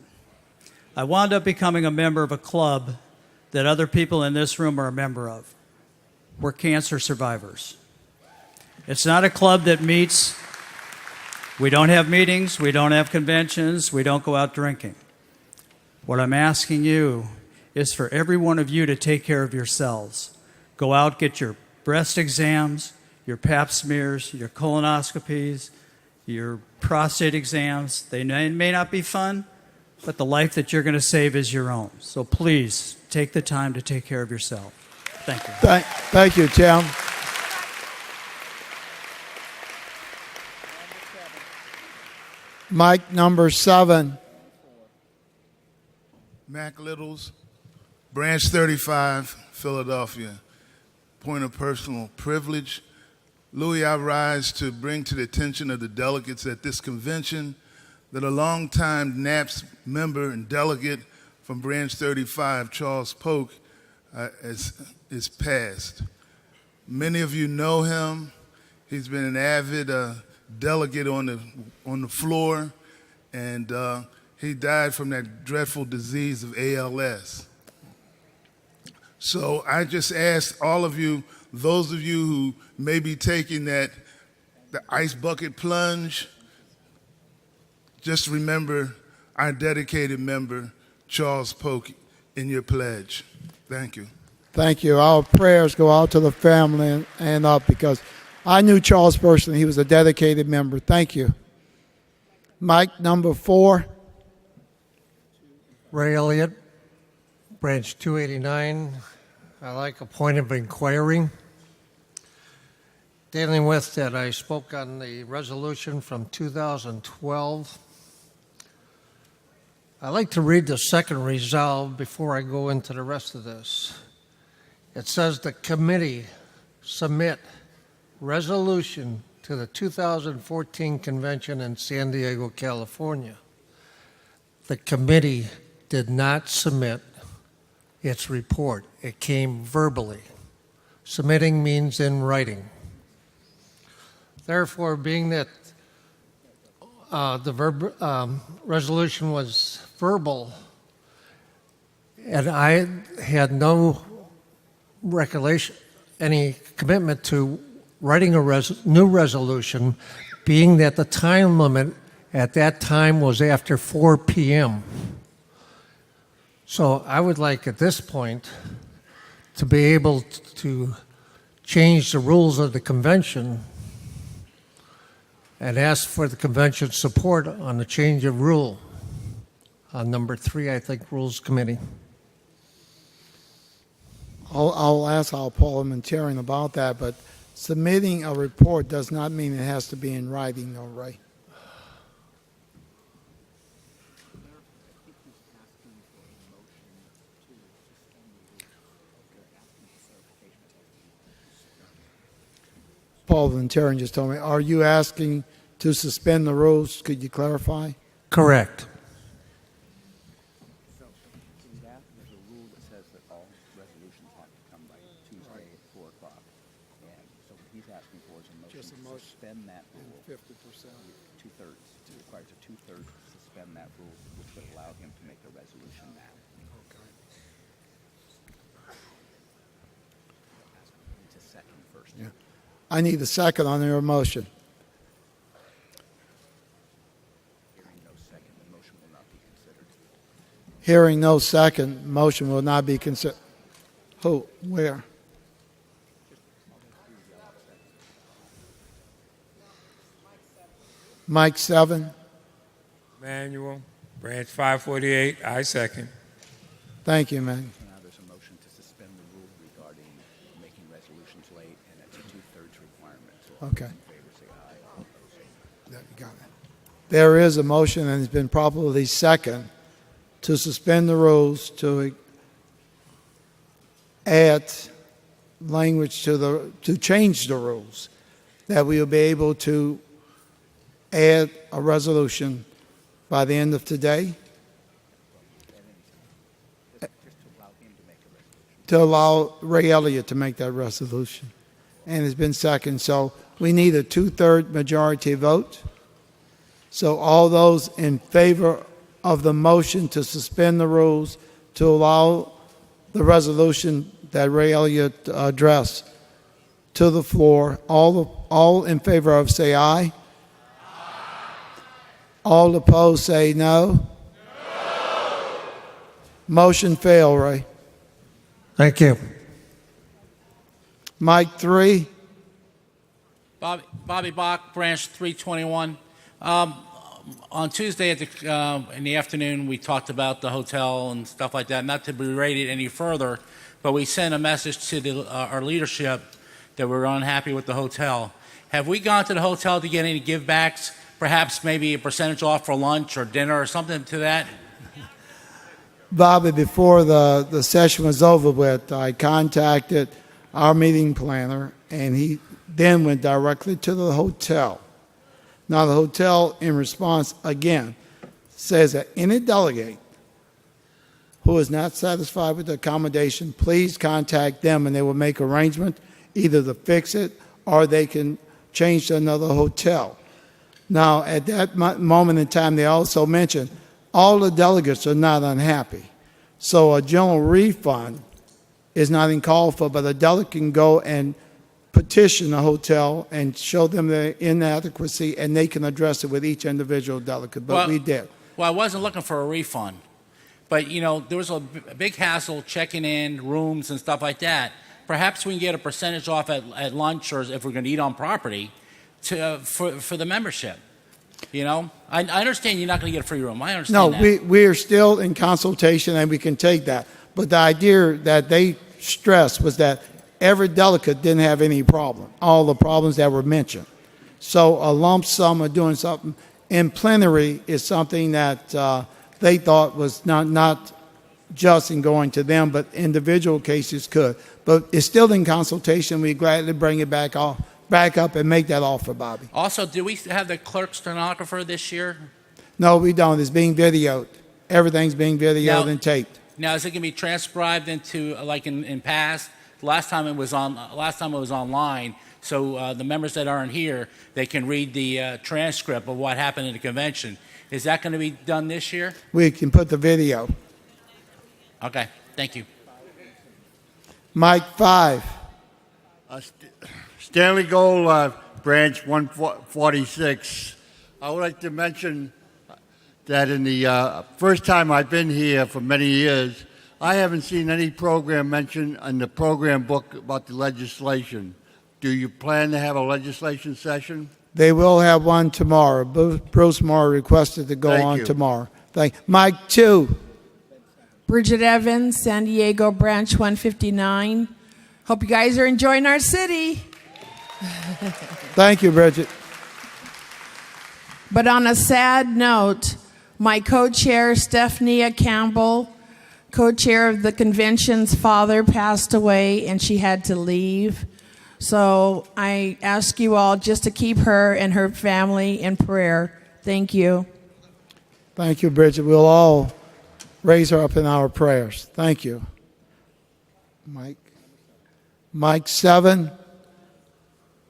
I wound up becoming a member of a club that other people in this room are a member of. We're cancer survivors. It's not a club that meets. We don't have meetings. We don't have conventions. We don't go out drinking. What I'm asking you is for every one of you to take care of yourselves. Go out, get your breast exams, your pap smears, your colonoscopies, your prostate exams. They may not be fun, but the life that you're going to save is your own. So please take the time to take care of yourself. Thank you. Thank you, Tim. Mic number 7. Mac Littles, Branch 35, Philadelphia. Point of personal privilege. Louis, I rise to bring to the attention of the delegates at this convention that a longtime NAPS member and delegate from Branch 35, Charles Polk, is passed. Many of you know him. He's been an avid delegate on the floor, and he died from that dreadful disease of ALS. So I just ask all of you, those of you who may be taking the ice bucket plunge, just remember our dedicated member, Charles Polk, in your pledge. Thank you. Thank you. Our prayers go out to the family and up, because I knew Charles personally. He was a dedicated member. Thank you. Mic number 4. Ray Elliott, Branch 289. I like a point of inquiry. Dealing with that, I spoke on the resolution from 2012. I like to read the second resolve before I go into the rest of this. It says the committee submit resolution to the 2014 convention in San Diego, California. The committee did not submit its report. It came verbally. Submitting means in writing. Therefore, being that the resolution was verbal, and I had no recollection, any commitment to writing a new resolution, being that the time limit at that time was after 4 p.m. So I would like at this point to be able to change the rules of the convention and ask for the convention's support on the change of rule. On number 3, I think, Rules Committee. I'll ask our parliamentarian about that, but submitting a report does not mean it has to be in writing, though, right? Parliamentarian just told me, are you asking to suspend the rules? Could you clarify? Correct. So that there's a rule that says that all resolutions have to come by Tuesday at 4 o'clock. And so what he's asking for is a motion to suspend that rule. 50%. Two-thirds. It requires a two-thirds to suspend that rule, which would allow him to make the resolution now. Okay. It's a second first. Yeah. I need a second on your motion. Hearing no second, motion will not be considered. Who? Where? Mike 7. Manuel, Branch 548, I second. Thank you, man. Now there's a motion to suspend the rule regarding making resolutions late, and it's a two-thirds requirement. So Okay. all in favor, say aye. All opposed, say no. There you got it. There is a motion, and it's been properly second, to suspend the rules to add language to change the rules, that we will be able to add a resolution by the end of today to allow Ray Elliott to make that resolution. And it's been second. So we need a 2/3 majority vote. So all those in favor of the motion to suspend the rules to allow the resolution that Ray Elliott addressed to the floor, all in favor of say aye. All opposed say no. Motion failed, Ray. Thank you. Mike 3. Bobby Bach, Branch 321. On Tuesday in the afternoon, we talked about the hotel and stuff like that. Not to berate it any further, but we sent a message to our leadership that we're unhappy with the hotel. Have we gone to the hotel to get any givebacks? Perhaps maybe a percentage off for lunch or dinner or something to that? Bobby, before the session was over with, I contacted our meeting planner, and he then went directly to the hotel. Now, the hotel, in response, again, says that any delegate who is not satisfied with the accommodation, please contact them, and they will make arrangement either to fix it or they can change to another hotel. Now, at that moment in time, they also mentioned all the delegates are not unhappy. So a general refund is not in call for, but a delegate can go and petition the hotel and show them the inadequacy, and they can address it with each individual delegate. But we did. Well, I wasn't looking for a refund. But, there was a big hassle checking in rooms and stuff like that. Perhaps we can get a percentage off at lunch, or if we're going to eat on property, for the membership. I understand you're not going to get a free room. I understand that. No, we are still in consultation, and we can take that. But the idea that they stressed was that every delegate didn't have any problem, all the problems that were mentioned. So a lump sum of doing something in plenary is something that they thought was not just in going to them, but individual cases could. But it's still in consultation. We gladly bring it back up and make that offer, Bobby. Also, do we have the clerk stenographer this year? No, we don't. It's being videoed. Everything's being videoed and taped. Now, is it going to be transcribed into like in past? Last time it was online. So the members that aren't here, they can read the transcript of what happened in the convention. Is that going to be done this year? We can put the video. Okay, thank you. Mike 5. Stanley Gold, Branch 146. I would like to mention that in the first time I've been here for many years, I haven't seen any program mentioned in the program book about the legislation. Do you plan to have a legislation session? They will have one tomorrow. Bruce Moore requested to go on tomorrow. Mike 2. Bridget Evans, San Diego, Branch 159. Hope you guys are enjoying our city. Thank you, Bridget. But on a sad note, my co-chair, Stephania Campbell, co-chair of the convention's father, passed away, and she had to leave. So I ask you all just to keep her and her family in prayer. Thank you. Thank you, Bridget. We'll all raise her up in our prayers. Thank you. Mike 7.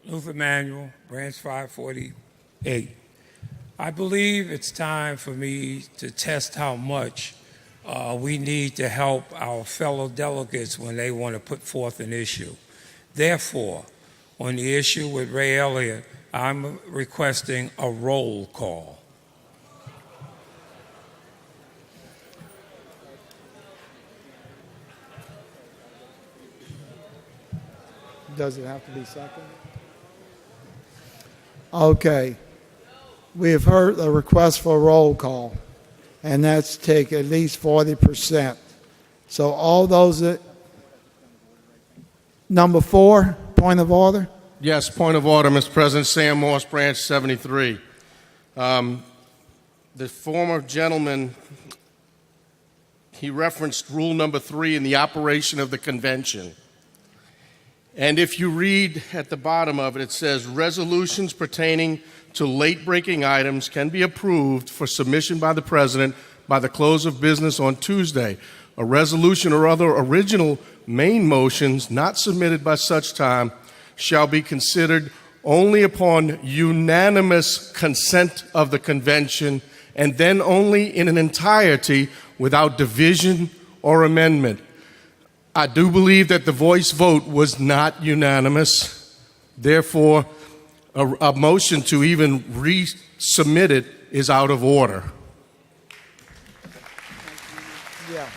Luther Manuel, Branch 548. I believe it's time for me to test how much we need to help our fellow delegates when they want to put forth an issue. Therefore, on the issue with Ray Elliott, I'm requesting a roll call. Does it have to be second? Okay. We have heard a request for a roll call, and that's take at least 40%. So all those that... Number 4, point of order. Yes, point of order, Mr. President. Sam Morse, Branch 73. The former gentleman, he referenced rule number 3 in the operation of the convention. And if you read at the bottom of it, it says resolutions pertaining to late-breaking items can be approved for submission by the President by the close of business on Tuesday. A resolution or other original main motions not submitted by such time shall be considered only upon unanimous consent of the convention, and then only in an entirety without division or amendment. I do believe that the voice vote was not unanimous. Therefore, a motion to even resubmit it is out of order. Yeah.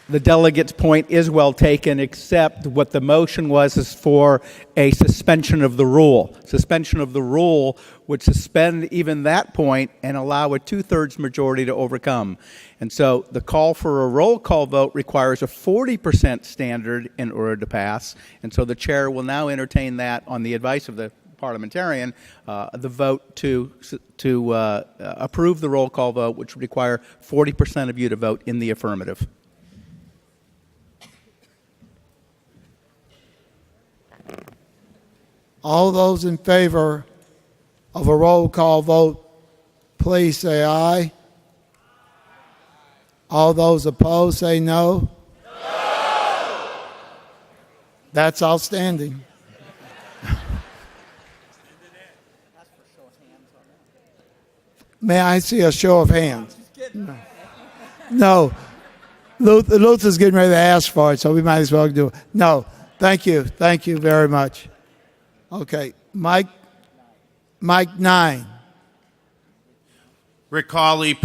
the delegate's point is well taken, except what the motion was is for a suspension of the rule. Suspension of the rule would suspend even that point and allow a two-thirds majority to overcome. And so the call for a roll call vote requires a 40% standard in order to pass. And so the chair will now entertain that on the advice of the parliamentarian, the vote to approve the roll call vote, which would require 40% of you to vote in the affirmative. All those in favor of a roll call vote, please say aye. All those opposed, say no. No! That's outstanding. May I see a show of hands? No. Luther's getting ready to ask for it, so we might as well do it. No. Thank you. Thank you very much. Okay. Mike 9. Rick Hawley,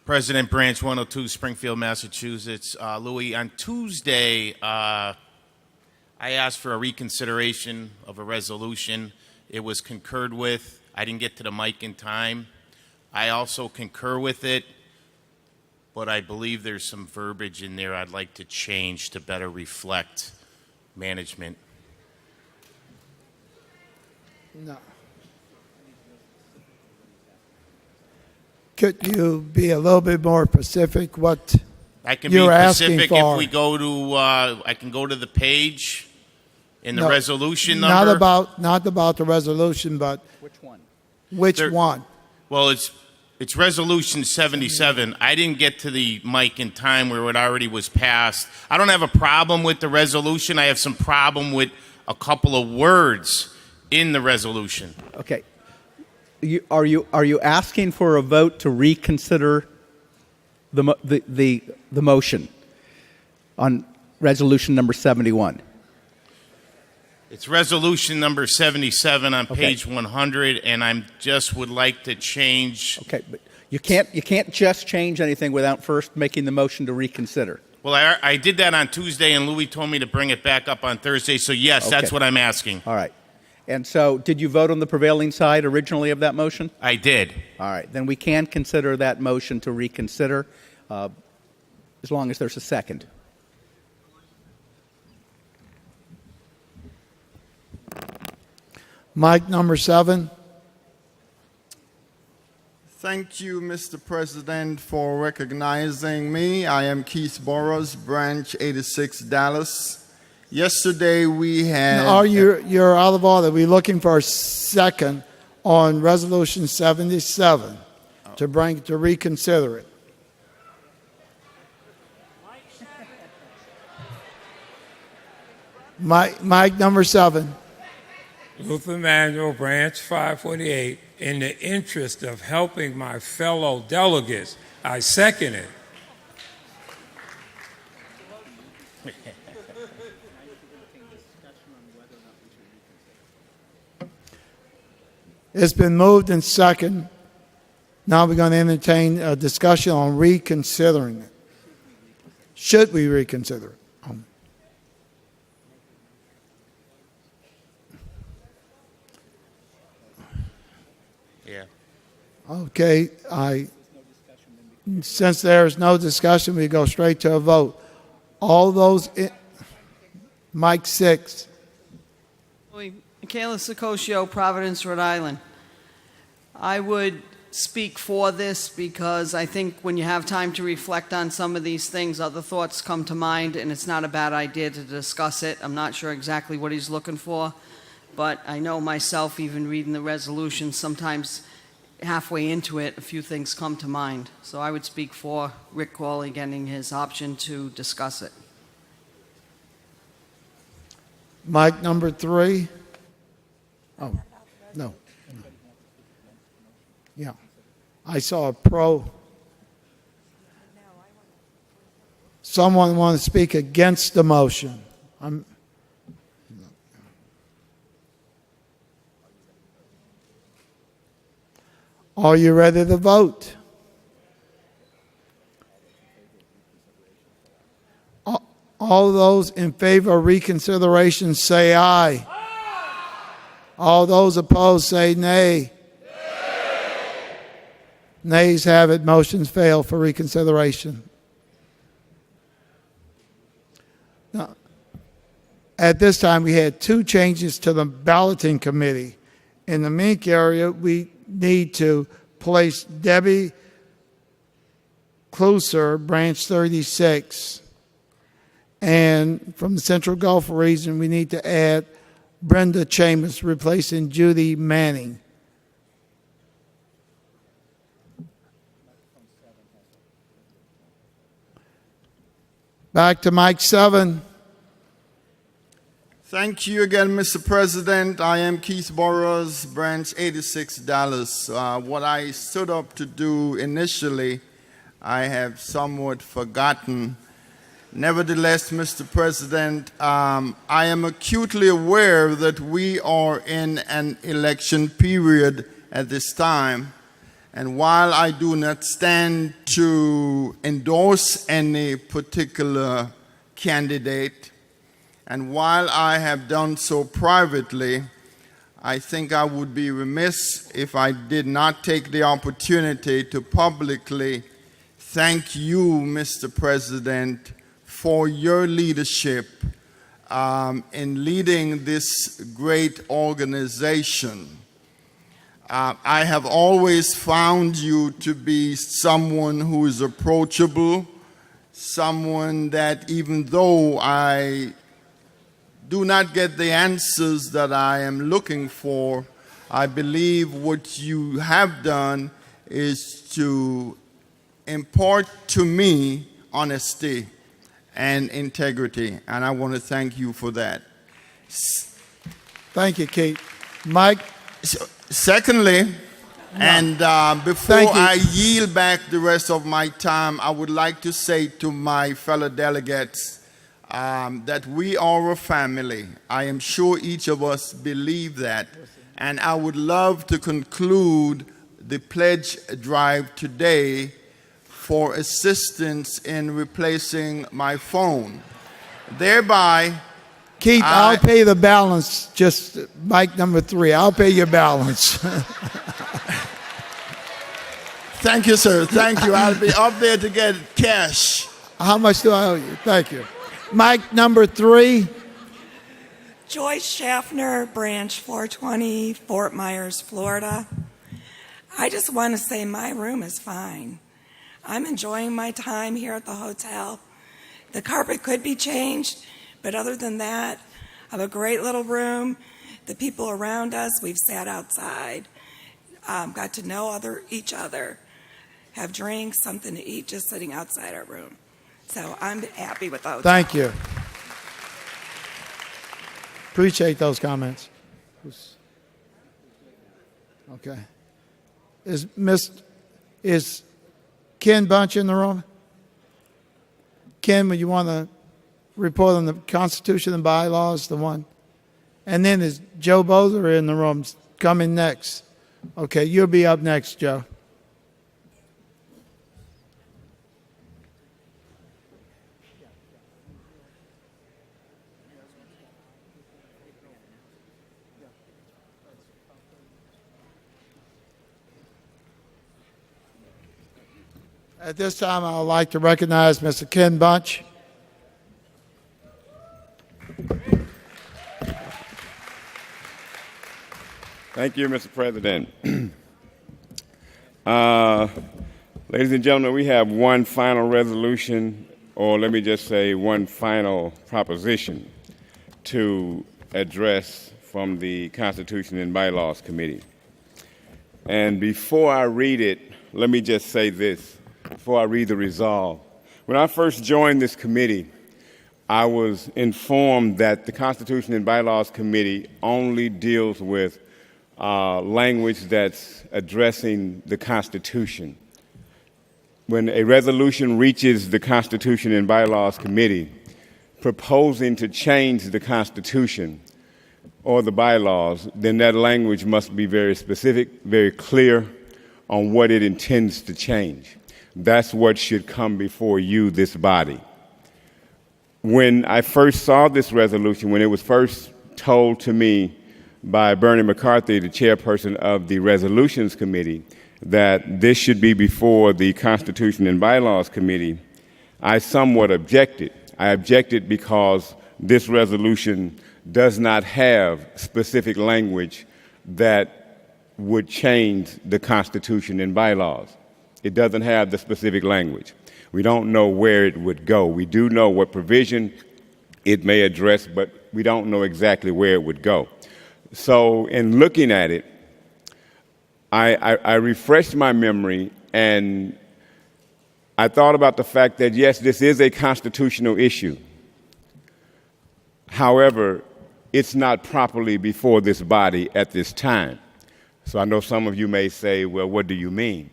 President, Branch 102, Springfield, Massachusetts. Louis, on Tuesday, I asked for a reconsideration of a resolution. It was concurred with. I didn't get to the mic in time. I also concur with it, but I believe there's some verbiage in there I'd like to change to better reflect management. No. Could you be a little bit more specific what I can be you're asking specific for? if we go to, I can go to the page in the No, resolution number. Not about the resolution, but which one? Which one? Well, it's resolution 77. I didn't get to the mic in time where it already was passed. I don't have a problem with the resolution. I have some problem with a couple of words in the resolution. Okay. Are you asking for a vote to reconsider the motion on resolution number 71? It's resolution number 77 on page 100, and I just would like to change. Okay, but you can't just change anything without first making the motion to reconsider. Well, I did that on Tuesday, and Louis told me to bring it back up on Thursday. So yes, Okay. that's what I'm asking. All right. And so, did you vote on the prevailing side originally of that motion? I did. All right. Then we can consider that motion to reconsider, as long as there's a second. Mike number 7. Thank you, Mr. President, for recognizing me. I am Keith Burrows, Branch 86, Dallas. Yesterday we had... Now, you're out of order. We're looking for a second on resolution 77 to reconsider it. Mike number 7. Luther Manuel, Branch 548. In the interest of helping my fellow delegates, I second it. It's been moved and second. Now we're going to entertain a discussion on reconsidering it. Should we reconsider it? Yeah. Okay. Since there is no discussion, we go straight to a vote. All those... Mike 6. Michaela Sicosio, Providence, Rhode Island. I would speak for this because I think when you have time to reflect on some of these things, other thoughts come to mind, and it's not a bad idea to discuss it. I'm not sure exactly what he's looking for, but I know myself, even reading the resolution, sometimes halfway into it, a few things come to mind. So I would speak for Rick Cawley getting his option to discuss it. Mike number 3. Oh, no. Yeah. I saw a pro. Someone want to speak against the motion? Are you ready to vote? All those in favor of reconsideration say aye. All those opposed say nay. Nays have it. Motions fail for reconsideration. Now, at this time, we had two changes to the balloting committee. In the Mink area, we need to place Debbie Closer, Branch 36. And from the Central Gulf region, we need to add Brenda Chambers, replacing Judy Manning. Back to Mike 7. Thank you again, Mr. President. I am Keith Burrows, Branch 86, Dallas. What I stood up to do initially, I have somewhat forgotten. Nevertheless, Mr. President, I am acutely aware that we are in an election period at this time. And while I do not stand to endorse any particular candidate, and while I have done so privately, I think I would be remiss if I did not take the opportunity to publicly thank you, Mr. President, for your leadership in leading this great organization. I have always found you to be someone who is approachable, someone that even though I do not get the answers that I am looking for, I believe what you have done is to impart to me honesty and integrity, and I want to thank you for that. Thank you, Keith. Mike? Secondly, and before I yield back the rest of my time, I would like to say to my fellow delegates that we are a family. I am sure each of us believe that. And I would love to conclude the pledge drive today for assistance in replacing my phone. Thereby, Keith, I'll pay the balance. Just Mike number 3. I'll pay your balance. Thank you, sir. Thank you. I'll be up there to get cash. How much do I owe you? Thank you. Mike number 3. Joyce Schaffner, Branch 420, Fort Myers, Florida. I just want to say my room is fine. I'm enjoying my time here at the hotel. The carpet could be changed, but other than that, I have a great little room. The people around us, we've sat outside, got to know each other, have drinks, something to eat, just sitting outside our room. So I'm happy with the hotel. Thank you. Appreciate those comments. Okay. Is Ken Bunch in the room? Ken, would you want to report on the Constitution and bylaws, the one? And then is Joe Bozer in the room coming next? Okay, you'll be up next, Joe. At this time, I would like to recognize Mr. Ken Bunch. Thank you, Mr. President. Ladies and gentlemen, we have one final resolution, or let me just say one final proposition to address from the Constitution and Bylaws Committee. And before I read it, let me just say this, before I read the resolve. When I first joined this committee, I was informed that the Constitution and Bylaws Committee only deals with language that's addressing the Constitution. When a resolution reaches the Constitution and Bylaws Committee proposing to change the Constitution or the bylaws, then that language must be very specific, very clear on what it intends to change. That's what should come before you, this body. when I first saw this resolution, when it was first told to me by Bernie McCarthy, the chairperson of the Resolutions Committee, that this should be before the Constitution and Bylaws Committee, I somewhat objected. I objected because this resolution does not have specific language that would change the Constitution and bylaws. It doesn't have the specific language. We don't know where it would go. We do know what provision it may address, but we don't know exactly where it would go. So in looking at it, I refreshed my memory, and I thought about the fact that, yes, this is a constitutional issue. However, it's not properly before this body at this time. So I know some of you may say, well, what do you mean?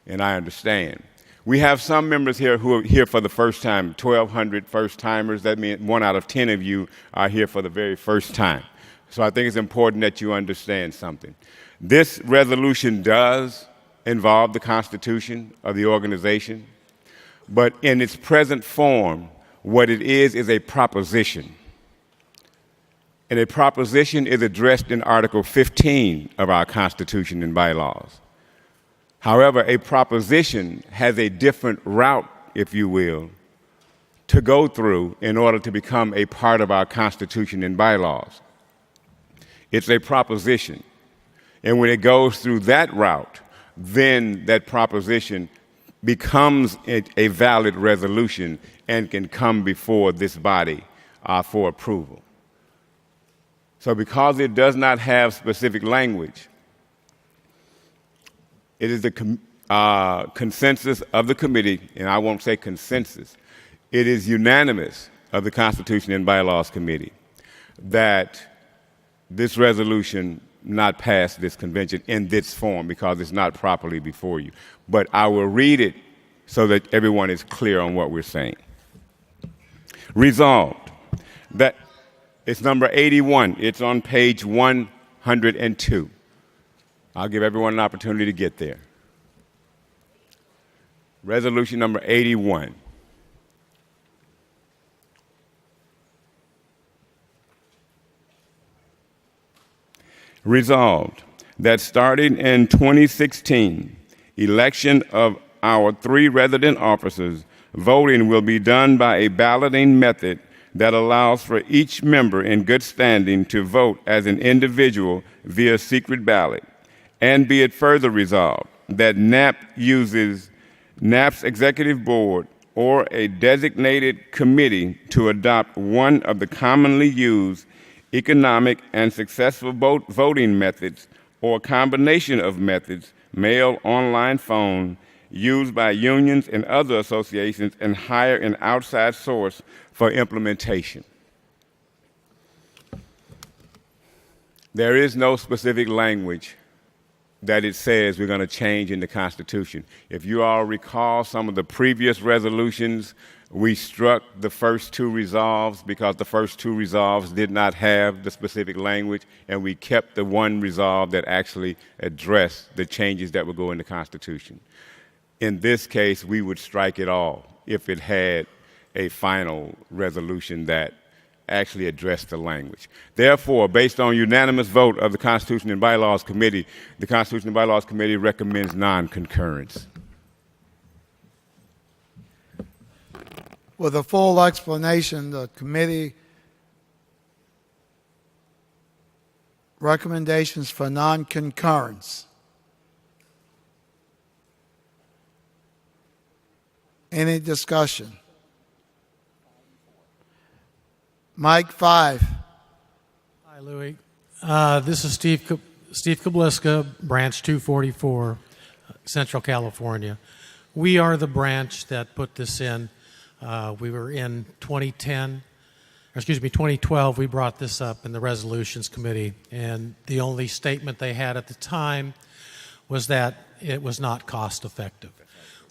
And I understand. We have some members here who are here for the first time, 1,200 first-timers. That means 1 out of 10 of you are here for the very first time. So I think it's important that you understand something. This resolution does involve the Constitution of the organization, but in its present form, what it is a proposition. And a proposition is addressed in Article 15 of our Constitution and bylaws. However, a proposition has a different route, if you will, to go through in order to become a part of our Constitution and bylaws. It's a proposition. And when it goes through that route, then that proposition becomes a valid resolution and can come before this body for approval. So because it does not have specific language, it is the consensus of the committee, and I won't say consensus, it is unanimous of the Constitution and Bylaws Committee that this resolution not pass this convention in this form because it's not properly before you. But I will read it so that everyone is clear on what we're saying. Resolved that it's number 81. It's on page 102. I'll give everyone an opportunity to get there. Resolution number 81. Resolved that starting in 2016, election of our 3 resident officers, voting will be done by a balloting method that allows for each member in good standing to vote as an individual via secret ballot. And be it further resolved that NAP's executive board or a designated committee to adopt one of the commonly used economic and successful voting methods or a combination of methods, mail, online, phone, used by unions and other associations, and hire an outside source for implementation. There is no specific language that it says we're going to change in the Constitution. If you all recall some of the previous resolutions, we struck the first 2 resolves because the first 2 resolves did not have the specific language, and we kept the one resolve that actually addressed the changes that would go in the Constitution. In this case, we would strike it all if it had a final resolution that actually addressed the language. Therefore, based on unanimous vote of the Constitution and Bylaws Committee, the Constitution and Bylaws Committee recommends non-concurrence. With a full explanation, the committee recommendations for non-concurrence. Any discussion? Mike, 5. Hi, Louis. This is Steve Kabliska, Branch 244, Central California. We are the branch that put this in. We were in 2012, we brought this up in the Resolutions Committee, and the only statement they had at the time was that it was not cost effective.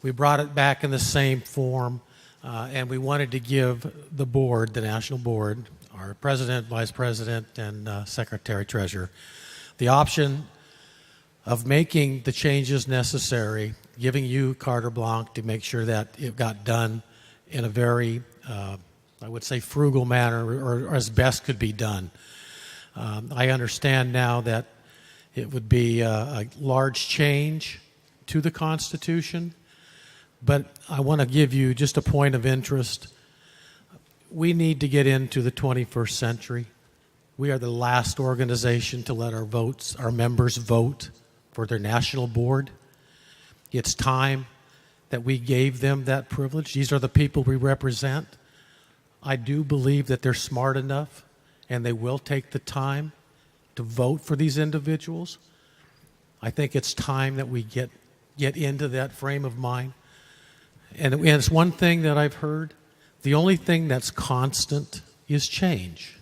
We brought it back in the same form, and we wanted to give the board, the national board, our president, vice president, and secretary treasurer, the option of making the changes necessary, giving you carte blanche to make sure that it got done in a very I would say, frugal manner, or as best could be done. I understand now that it would be a large change to the Constitution, but I want to give you just a point of interest. We need to get into the 21st century. We are the last organization to let our members vote for their national board. It's time that we gave them that privilege. These are the people we represent. I do believe that they're smart enough and they will take the time to vote for these individuals. I think it's time that we get into that frame of mind. And it's one thing that I've heard, the only thing that's constant is change.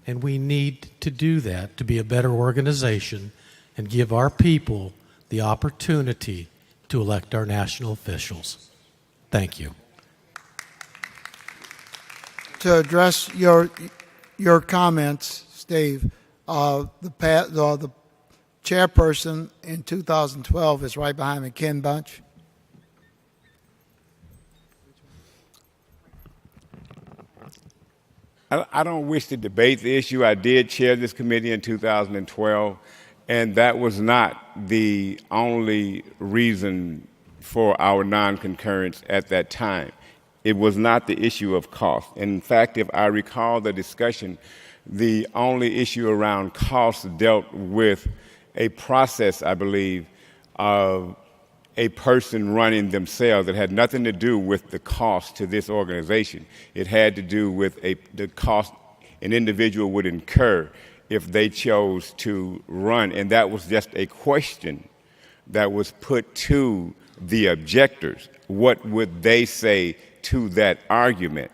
And we need to do that to be a better organization and give our people the opportunity to elect our national officials. Thank you. To address your comments, Steve, the chairperson in 2012 is right behind me, Ken Bunch. I don't wish to debate the issue. I did chair this committee in 2012, and that was not the only reason for our non-concurrence at that time. It was not the issue of cost. In fact, if I recall the discussion, the only issue around cost dealt with a process, I believe, of a person running themselves that had nothing to do with the cost to this organization. It had to do with the cost an individual would incur if they chose to run. And that was just a question that was put to the objectors. What would they say to that argument?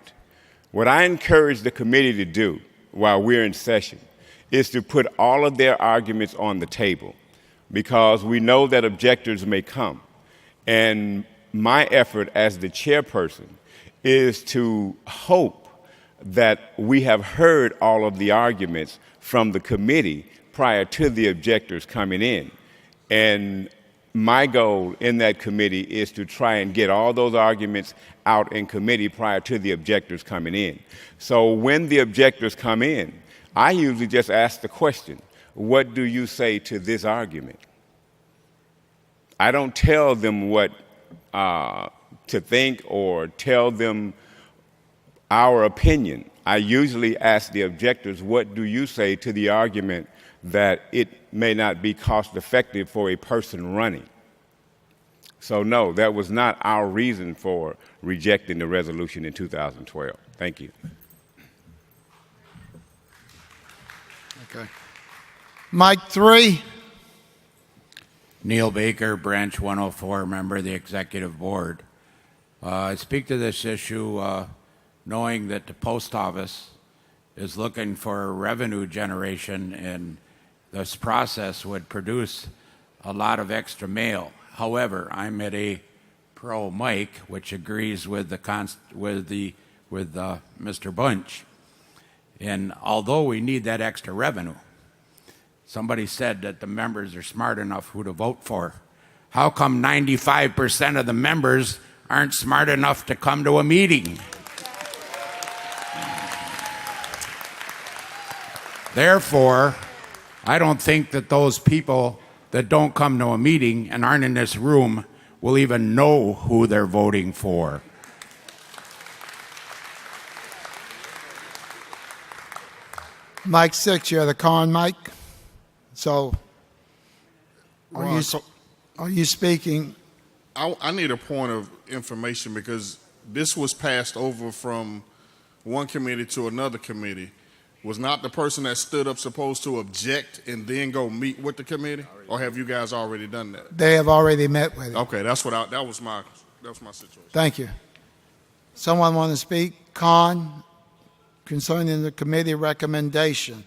What I encourage the committee to do while we're in session is to put all of their arguments on the table, because we know that objectors may come. And my effort as the chairperson is to hope that we have heard all of the arguments from the committee prior to the objectors coming in. And my goal in that committee is to try and get all those arguments out in committee prior to the objectors coming in. So when the objectors come in, I usually just ask the question, what do you say to this argument? I don't tell them what to think or tell them our opinion. I usually ask the objectors, what do you say to the argument that it may not be cost effective for a person running? So no, that was not our reason for rejecting the resolution in 2012. Thank you. Okay. Mike 3. Neil Baker, Branch 104, member of the Executive Board. I speak to this issue knowing that the post office is looking for revenue generation, and this process would produce a lot of extra mail. However, I'm at a pro Mike, which agrees with Mr. Bunch. And although we need that extra revenue, somebody said that the members are smart enough who to vote for. How come 95% of the members aren't smart enough to come to a meeting? Therefore, I don't think that those people that don't come to a meeting and aren't in this room will even know who they're voting for. Mike 6, you're the con Mike. So, are you speaking? I need a point of information, because this was passed over from one committee to another committee. Was not the person that stood up supposed to object and then go meet with the committee, or have you guys already done that? They have already met with it. Okay, that was my situation. Thank you. Someone want to speak? Con, concerning the committee recommendation.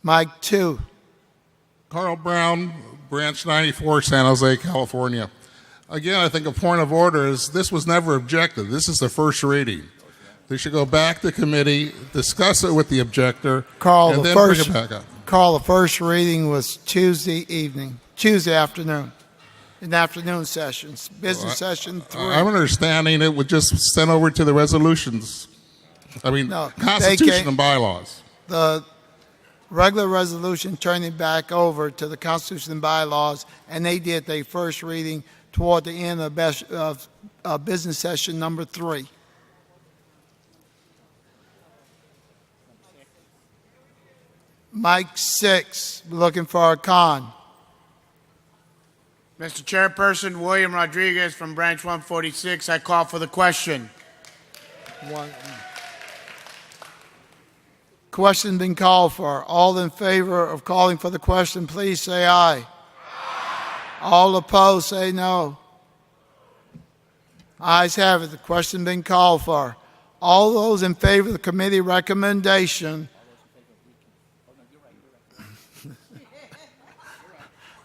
Mike 2. Carl Brown, Branch 94, San Jose, California. Again, I think a point of order is this was never objected. This is the first reading. They should go back to committee, discuss it with the objector, and then bring it back up. Carl, the first reading was Tuesday afternoon, in afternoon sessions, business session 3. I'm understanding it would just send over to the resolutions I mean, No, they Constitution can't- and bylaws. The regular resolution turning back over to the Constitution and bylaws, and they did their first reading toward the end of business session number 3. Mike 6, looking for a con. Mr. Chairperson, William Rodriguez from Branch 146. I call for the question. Question been called for. All in favor of calling for the question, please say aye. All opposed, say no. Ayes have it. The question been called for. All those in favor of the committee recommendation.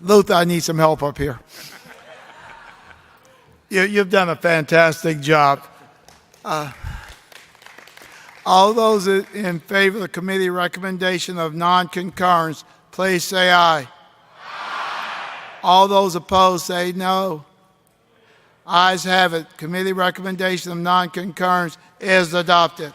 Luther, I need some help up here. You've done a fantastic job. All those in favor of the committee recommendation of non-concurrence, please say aye. All those opposed, say no. Ayes have it. Committee recommendation of non-concurrence is adopted.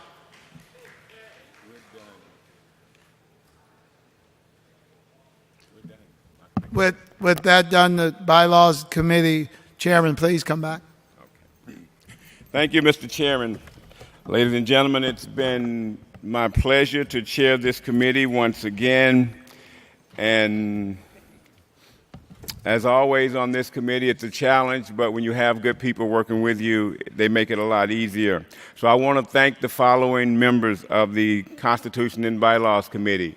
With that done, the Bylaws Committee Chairman, please come back. Thank you, Mr. Chairman. Ladies and gentlemen, it's been my pleasure to chair this committee once again. And as always on this committee, it's a challenge, but when you have good people working with you, they make it a lot easier. So I want to thank the following members of the Constitution and Bylaws Committee.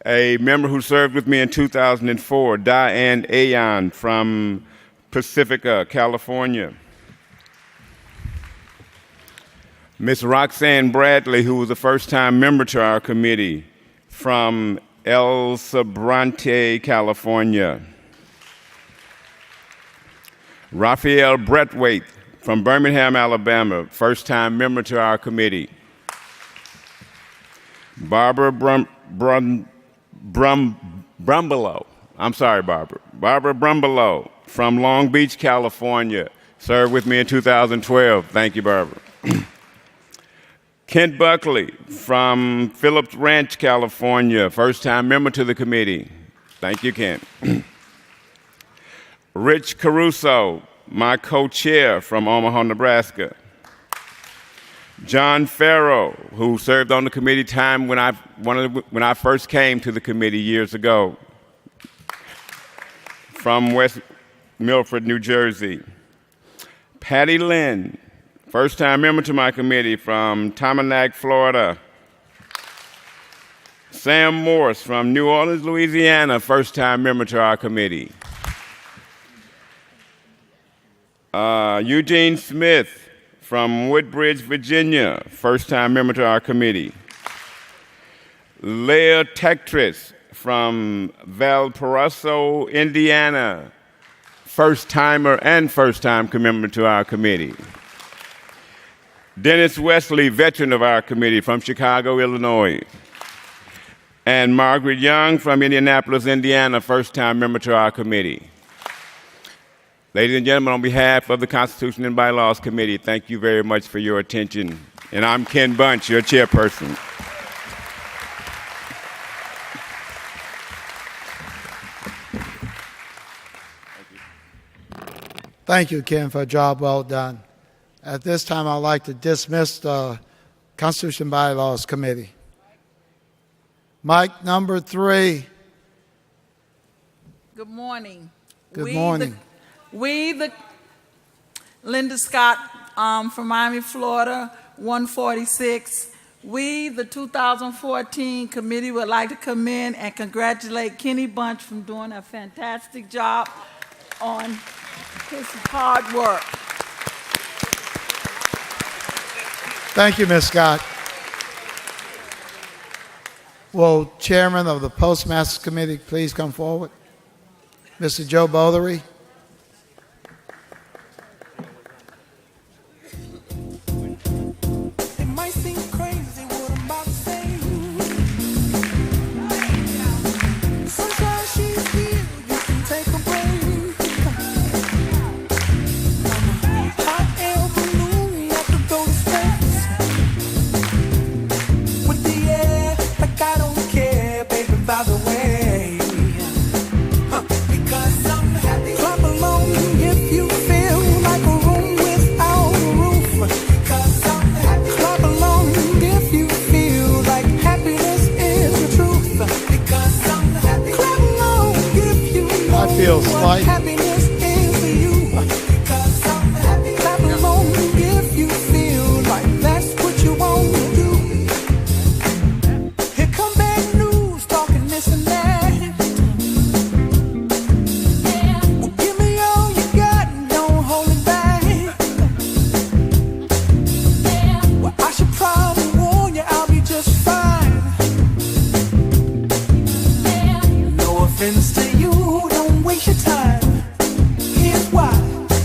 A member who served with me in 2004, Diane Ayon from Pacifica, California. Ms. Roxanne Bradley, who was a first-time member to our committee from El Sobrante, California. Raphael Brettwaite from Birmingham, Alabama, first-time member to our committee. Barbara Brumbelow. I'm sorry, Barbara. Barbara Brumbelow from Long Beach, California, served with me in 2012. Thank you, Barbara. Kent Buckley from Phillips Ranch, California, first-time member to the committee. Thank you, Kent. Rich Caruso, my co-chair from Omaha, Nebraska. John Farrow, who served on the committee time when I first came to the committee years ago, from West Milford, New Jersey. Patty Lynn, first-time member to my committee from Tamanac, Florida. Sam Morse from New Orleans, Louisiana, first-time member to our committee. Eugene Smith from Woodbridge, Virginia, first-time member to our committee. Leah Tectris from Valparaiso, Indiana, first-timer and first-time member to our committee. Dennis Wesley, veteran of our committee from Chicago, Illinois. And Margaret Young from Indianapolis, Indiana, first-time member to our committee. Ladies and gentlemen, on behalf of the Constitution and Bylaws Committee, thank you very much for your attention. And I'm Ken Bunch, your chairperson. Thank you, Ken, for a job well done. At this time, I'd like to dismiss the Constitution and Bylaws Committee. Mic number 3. Good morning. Good morning. Linda Scott from Miami, Florida, 146. We, the 2014 committee, would like to come in and congratulate Kenny Bunch for doing a fantastic job on his hard work. Thank you, Ms. Scott. Will Chairman of the Postmasters Committee please come forward? Mr. Joe Bothery. feels like. Happiness is to you. Clap along if you feel like that's what you want to do. Here come bad news, talking this and that. Well, give me all you got and don't hold it back. Well, I should probably warn you, I'll be just fine. No offense to you, don't waste your time. Here's why.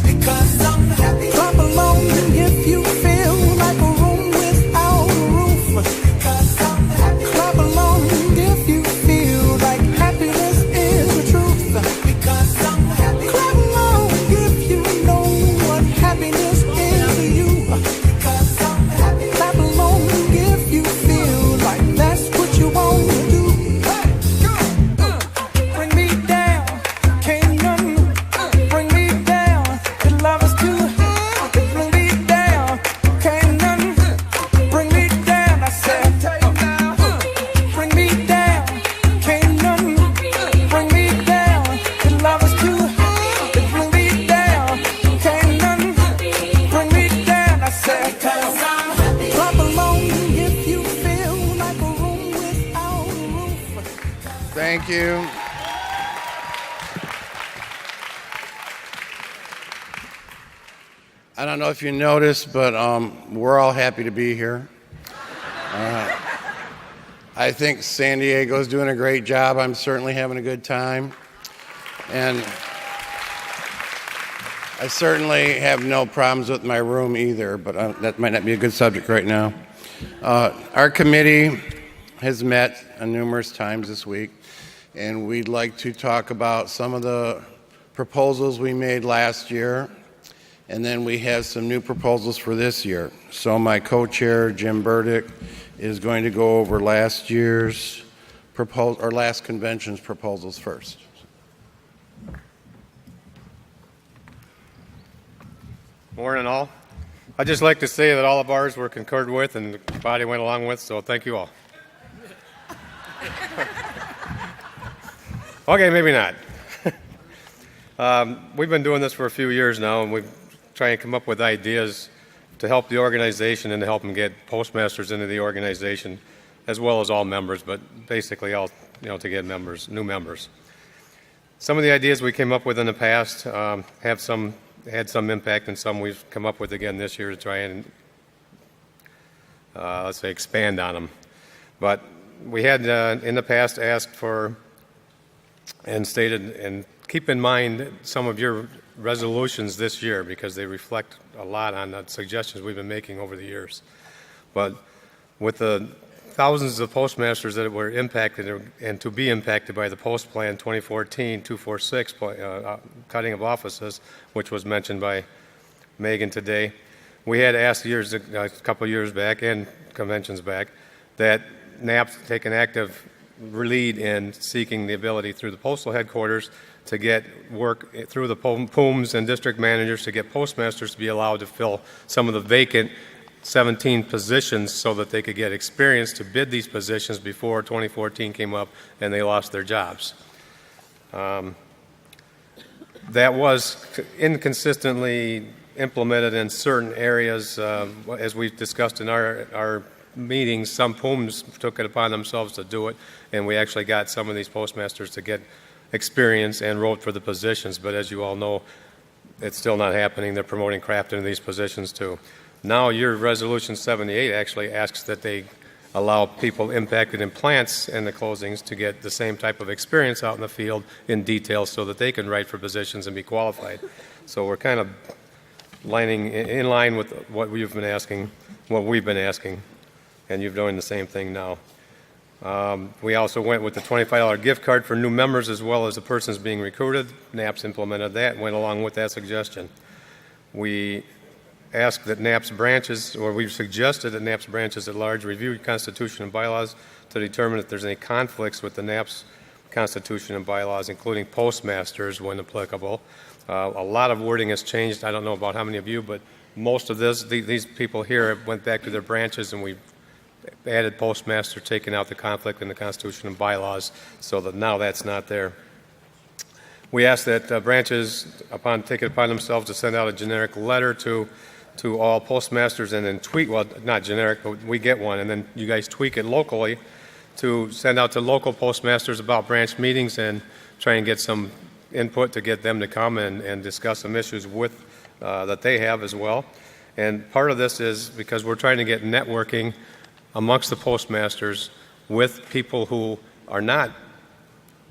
Because I'm happy. Clap along if you feel like a room without a roof. Because I'm happy. Clap along if you feel like happiness is the truth. Because I'm happy. Clap along if you know what happiness is to you. Because I'm happy. Clap along if you feel like that's what you want to do. Bring me down, can't none bring me down. The love is too high. Bring me down, can't none bring me down. I said, bring me down, can't none bring me down. The love is too high. Bring me down, can't none bring me down. I said, clap along if you feel like a room without a roof. Thank you. I don't know if you noticed, but we're all happy to be here. I think San Diego's doing a great job. I'm certainly having a good time. And I certainly have no problems with my room either, but that might not be a good subject right now. Our committee has met numerous times this week, and we'd like to talk about some of the proposals we made last year, and then we have some new proposals for this year. So my co-chair, Jim Burdick, is going to go over last year's last convention's proposals first. Morning, all. I'd just like to say that all of ours were concurred with and the body went along with, so thank you all. Okay, maybe not. We've been doing this for a few years now, and we've tried to come up with ideas to help the organization and to help them get postmasters into the organization, as well as all members, but basically all, to get members, new members. Some of the ideas we came up with in the past had some impact, and some we've come up with again this year to try and, let's say, expand on them. But we had in the past asked for and stated, and keep in mind some of your resolutions this year because they reflect a lot on the suggestions we've been making over the years. But with the thousands of postmasters that were impacted and to be impacted by the Post Plan 2014-246 cutting of offices, which was mentioned by Megan today, we had asked a couple of years back and conventions back that NAPS take an active lead in seeking the ability through the postal headquarters to get work through the POOMs and district managers to get postmasters to be allowed to fill some of the vacant 17 positions so that they could get experience to bid these positions before 2014 came up and they lost their jobs. That was inconsistently implemented in certain areas. As we've discussed in our meetings, some POOMs took it upon themselves to do it, and we actually got some of these postmasters to get experience and wrote for the positions. But as you all know, it's still not happening. They're promoting craft into these positions too. Now your Resolution 78 actually asks that they allow people impacted in plants and the closings to get the same type of experience out in the field in detail so that they can write for positions and be qualified. So we're kind of in line with what we've been asking, and you're doing the same thing now. We also went with the $25 gift card for new members as well as the persons being recruited. NAPS implemented that and went along with that suggestion. We asked that NAPS branches, or we've suggested that NAPS branches at large review Constitution and bylaws to determine if there's any conflicts with the NAPS Constitution and bylaws, including postmasters when applicable. A lot of wording has changed. I don't know about how many of you, but most of these people here went back to their branches, and we added postmaster, taking out the conflict in the Constitution and bylaws, so that now that's not there. We ask that branches, upon taking it upon themselves to send out a generic letter to all postmasters and then tweak, well, not generic, but we get one, and then you guys tweak it locally to send out to local postmasters about branch meetings and try and get some input to get them to come and discuss some issues with that they have as well. And part of this is because we're trying to get networking amongst the postmasters with people who are not,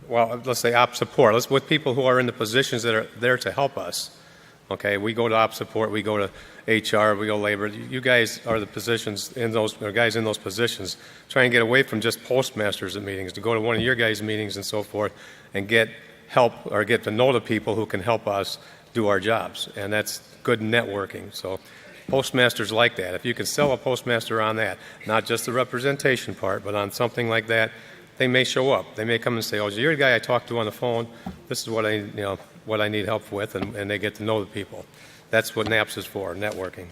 well, let's say op support, with people who are in the positions that are there to help us. Okay, we go to op support, we go to HR, we go labor. You guys are the positions in those, or guys in those positions. Try and get away from just postmasters at meetings, to go to one of your guys' meetings and so forth, and get help or get to know the people who can help us do our jobs. And that's good networking. So postmasters like that. If you can sell a postmaster on that, not just the representation part, but on something like that, they may show up. They may come and say, "Oh, you're the guy I talked to on the phone. This is what I need help with," and they get to know the people. That's what NAPS is for, networking.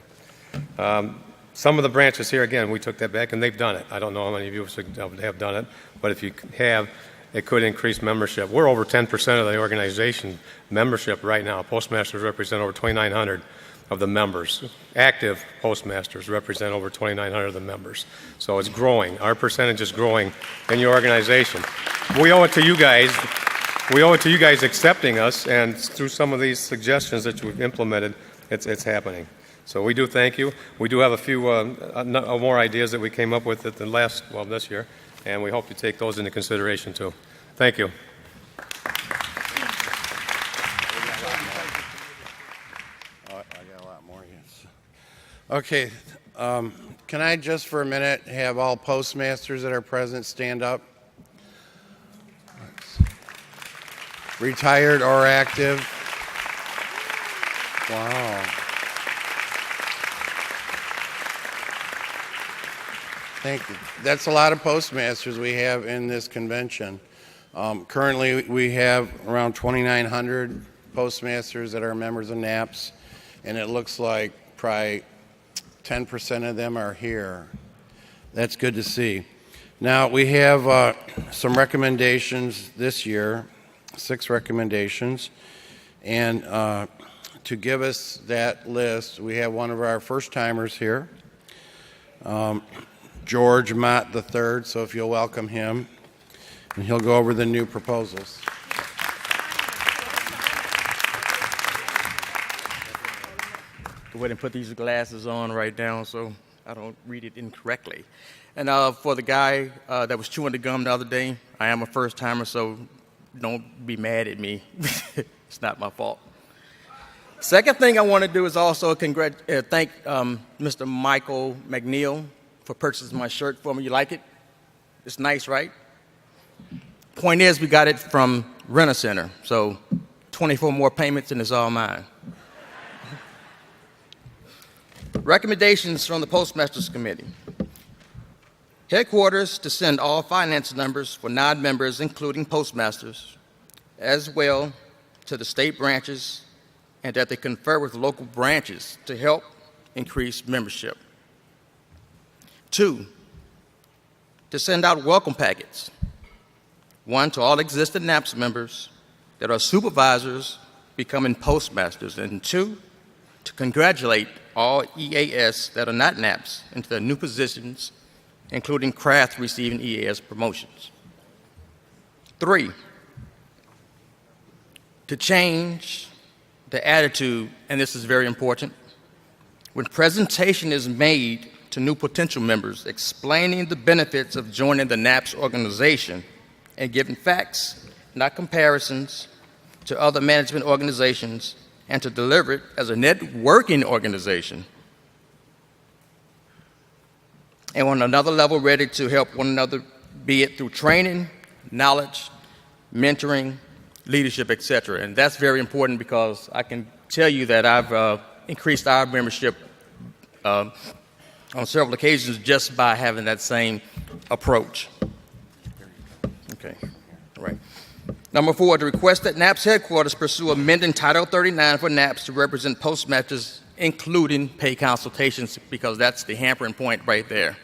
Some of the branches here, again, we took that back, and they've done it. I don't know how many of you have done it, but if you have, it could increase membership. We're over 10% of the organization membership right now. Postmasters represent over 2,900 of the members. Active postmasters represent over 2,900 of the members. So it's growing. Our percentage is growing in your organization. We owe it to you guys. We owe it to you guys accepting us, and through some of these suggestions that you've implemented, it's happening. So we do thank you. We do have a few more ideas that we came up with at the this year, and we hope you take those into consideration too. Thank you. Okay, can I just for a minute have all postmasters that are present stand up? Retired or active? Wow. Thank you. That's a lot of postmasters we have in this convention. Currently, we have around 2,900 postmasters that are members of NAPS, and it looks like probably 10% of them are here. That's good to see. Now, we have some recommendations this year, 6 recommendations. And to give us that list, we have one of our first-timers here, George Mott III, so if you'll welcome him, and he'll go over the new proposals. Go ahead and put these glasses on right now so I don't read it incorrectly. And for the guy that was chewing the gum the other day, I am a first-timer, so don't be mad at me. It's not my fault. Second thing I want to do is also thank Mr. Michael McNeil for purchasing my shirt for me. You like it? It's nice, right? Point is, we got it from Rent-A-Center, so 24 more payments and it's all mine. Recommendations from the Postmasters Committee. Headquarters to send all finance numbers for non-members, including postmasters, as well to the state branches, and that they confer with local branches to help increase membership. 2, to send out welcome packets. 1, to all existing NAPS members that are supervisors becoming postmasters, and 2, to congratulate all EAS that are not NAPS into their new positions, including craft receiving EAS promotions. 3, to change the attitude, and this is very important, when presentation is made to new potential members explaining the benefits of joining the NAPS organization and giving facts, not comparisons, to other management organizations, and to deliver it as a networking organization. And on another level, ready to help one another, be it through training, knowledge, mentoring, leadership, etc. And that's very important because I can tell you that I've increased our membership on several occasions just by having that same approach. Okay, all right. Number 4, to request that NAPS headquarters pursue amending Title 39 for NAPS to represent postmasters, including pay consultations, because that's the hampering point right there.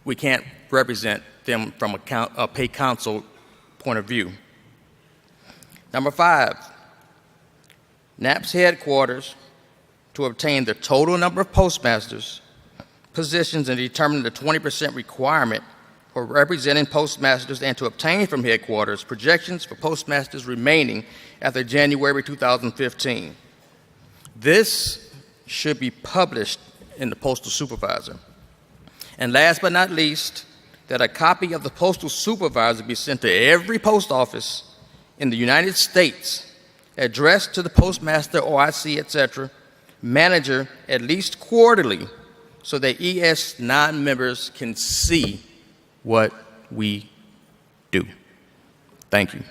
We can't represent them from a pay council point of view. Number 5, NAPS headquarters to obtain the total number of postmasters positions and determine the 20% requirement for representing postmasters, and to obtain from headquarters projections for postmasters remaining after January 2015. This should be published in the Postal Supervisor. And last but not least, that a copy of the Postal Supervisor be sent to every post office in the United States, addressed to the postmaster, OIC, etc., manager at least quarterly, so that ES non-members can see what we do. Thank you.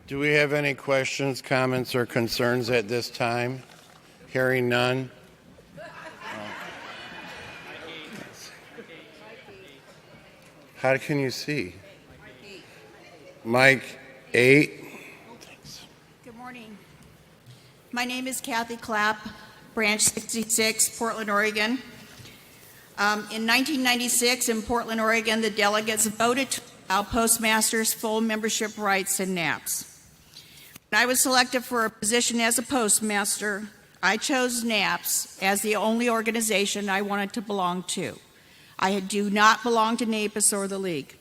Do we have any questions, comments, or concerns at this time? Hearing none. How can you see? Mike 8. Good morning. My name is Kathy Clapp, Branch 66, Portland, Oregon. In 1996, in Portland, Oregon, the delegates voted to allow postmasters full membership rights in NAPS. When I was selected for a position as a postmaster, I chose NAPS as the only organization I wanted to belong to. I do not belong to NAPS or the League.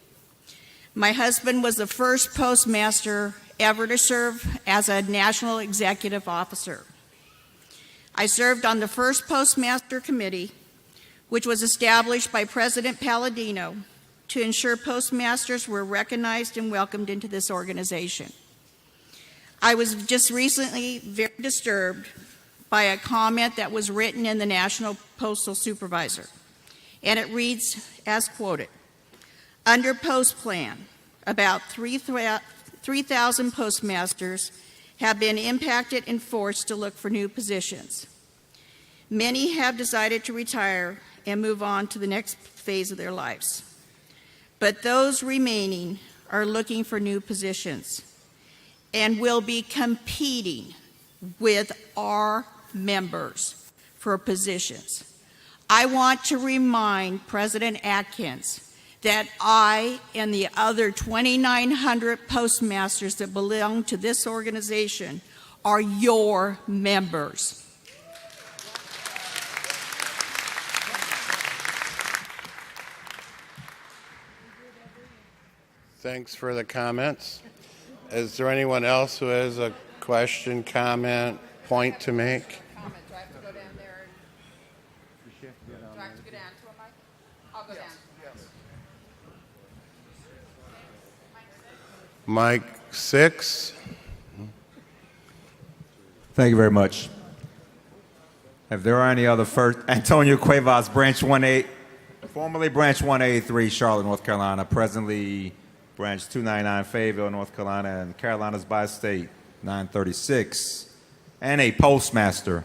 My husband was the first postmaster ever to serve as a national executive officer. I served on the first postmaster committee, which was established by President Palladino to ensure postmasters were recognized and welcomed into this organization. I was just recently very disturbed by a comment that was written in the National Postal Supervisor, and it reads as quoted: under post plan, about 3,000 postmasters have been impacted and forced to look for new positions. Many have decided to retire and move on to the next phase of their lives. But those remaining are looking for new positions and will be competing with our members for positions. I want to remind President Atkins that I and the other 2,900 postmasters that belong to this organization are your members. Thanks for the comments. Is there anyone else who has a question, comment, point to make? Do I have to go down there? Do I have to go down to a mic? I'll go down. Mike 6. Thank you very much. If there are any other first, Antonio Cuevas, Branch 1A, formerly Branch 183, Charlotte, North Carolina, presently Branch 299, Fayetteville, North Carolina, and Carolinas by State, 936, and a postmaster.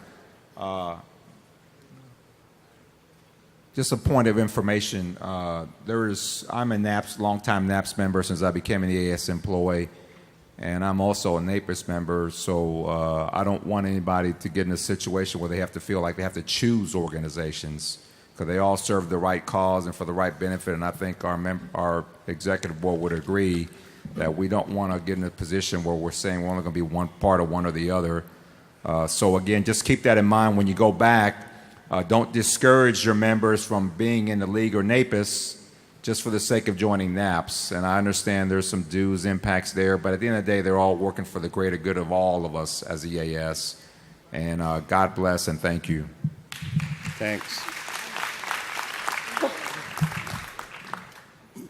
Just a point of information. I'm a NAPS, longtime NAPS member since I became an EAS employee, and I'm also a NAPS member, so I don't want anybody to get in a situation where they have to feel like they have to choose organizations, because they all serve the right cause and for the right benefit, and I think our executive board would agree that we don't want to get in a position where we're saying we're only going to be one part of one or the other. So again, just keep that in mind when you go back. Don't discourage your members from being in the League or NAPIS just for the sake of joining NAPS. And I understand there's some dues impacts there, but at the end of the day, they're all working for the greater good of all of us as EAS. And God bless and thank you. Thanks.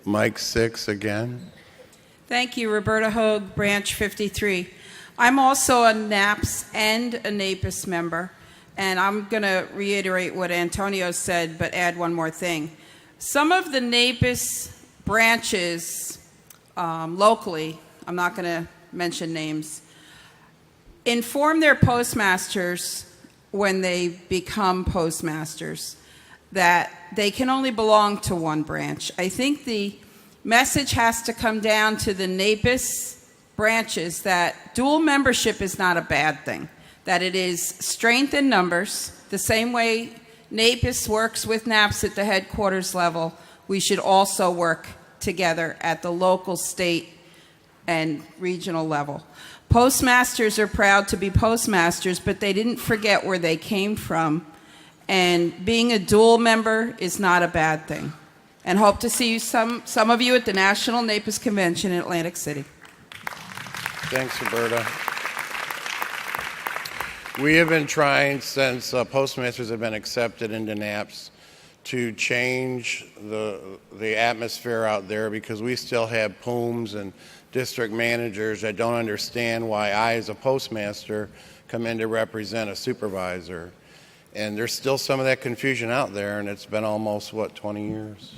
Mike 6 again. Thank you, Roberta Hogue, Branch 53. I'm also a NAPS and a NAPIS member, and I'm going to reiterate what Antonio said, but add one more thing. Some of the NAPIS branches locally, I'm not going to mention names, inform their postmasters when they become postmasters that they can only belong to one branch. I think the message has to come down to the NAPIS branches that dual membership is not a bad thing, that it is strength in numbers. The same way NAPIS works with NAPS at the headquarters level, we should also work together at the local, state, and regional level. Postmasters are proud to be postmasters, but they didn't forget where they came from. And being a dual member is not a bad thing. And hope to see you, some of you at the National NAPIS Convention in Atlantic City. Thanks, Roberta. We have been trying since postmasters have been accepted into NAPS to change the atmosphere out there, because we still have POOMs and district managers that don't understand why I, as a postmaster, come in to represent a supervisor. And there's still some of that confusion out there, and it's been almost, 20 years?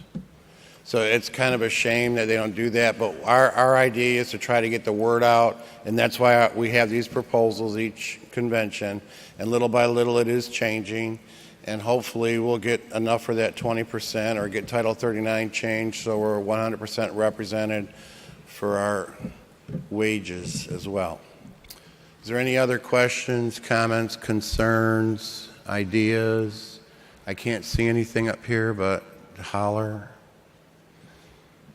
So it's kind of a shame that they don't do that, but our idea is to try to get the word out, and that's why we have these proposals each convention, and little by little it is changing, and hopefully we'll get enough for that 20% or get Title 39 changed so we're 100% represented for our wages as well. Is there any other questions, comments, concerns, ideas? I can't see anything up here, but holler.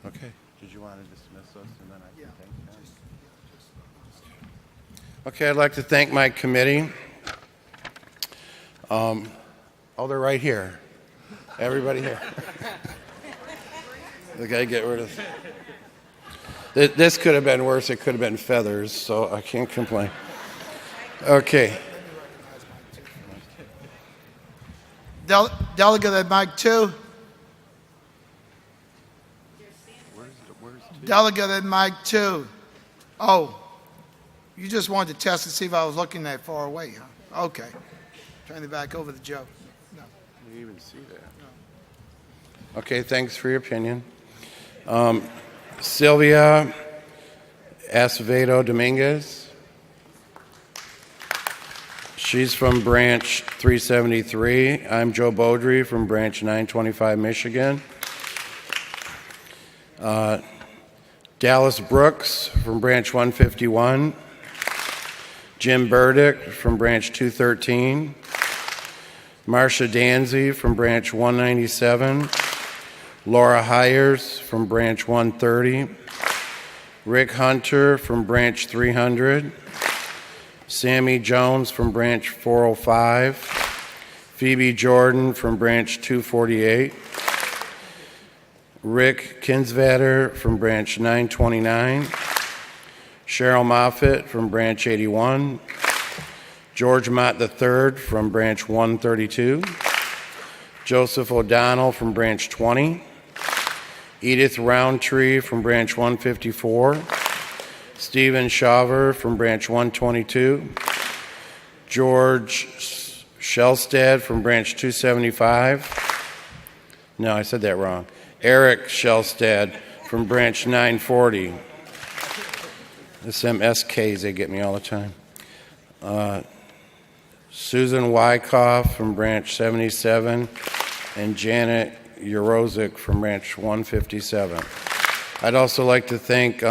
Okay. Did you want to dismiss us and then I can thank them? Okay, I'd like to thank my committee. Oh, they're right here. Everybody here. Okay, get rid of this. Could have been worse. It could have been feathers, so I can't complain. Okay. Delegate at mic 2. Delegate at mic 2. Oh, you just wanted to test to see if I was looking that far away, huh? Okay. Turn it back over to Joe. No. You even see that? No. Okay, thanks for your opinion. Sylvia Acevedo Dominguez. She's from Branch 373. I'm Joe Beaudry from Branch 925, Michigan. Dallas Brooks from Branch 151. Jim Burdick from Branch 213. Marcia Danzy from Branch 197. Laura Hires from Branch 130. Rick Hunter from Branch 300. Sammy Jones from Branch 405. Phoebe Jordan from Branch 248. Rick Kinsvatter from Branch 929. Cheryl Moffitt from Branch 81. George Mott III from Branch 132. Joseph O'Donnell from Branch 20. Edith Roundtree from Branch 154. Stephen Shaver from Branch 122. George Shellstad from Branch 275. No, I said that wrong. Eric Shellstad from Branch 940. It's them SKs, they get me all the time. Susan Wyckoff from Branch 77, and Janet Urozik from Branch 157. I'd also like to thank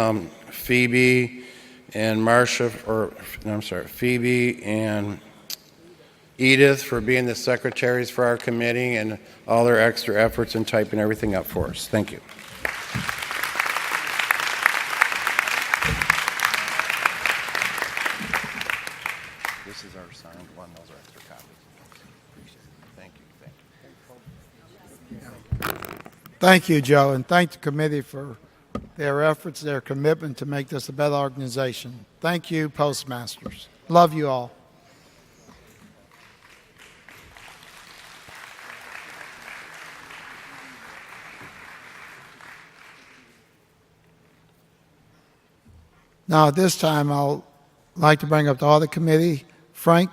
Phoebe and Phoebe and Edith for being the secretaries for our committee and all their extra efforts in typing everything up for us. Thank you. This is our signed one. Those are extra copies. Thank you. Thank you, Joe, and thank the committee for their efforts, their commitment to make this a better organization. Thank you, Postmasters. Love you all. Now, at this time, I'll like to bring up the audit committee. Frank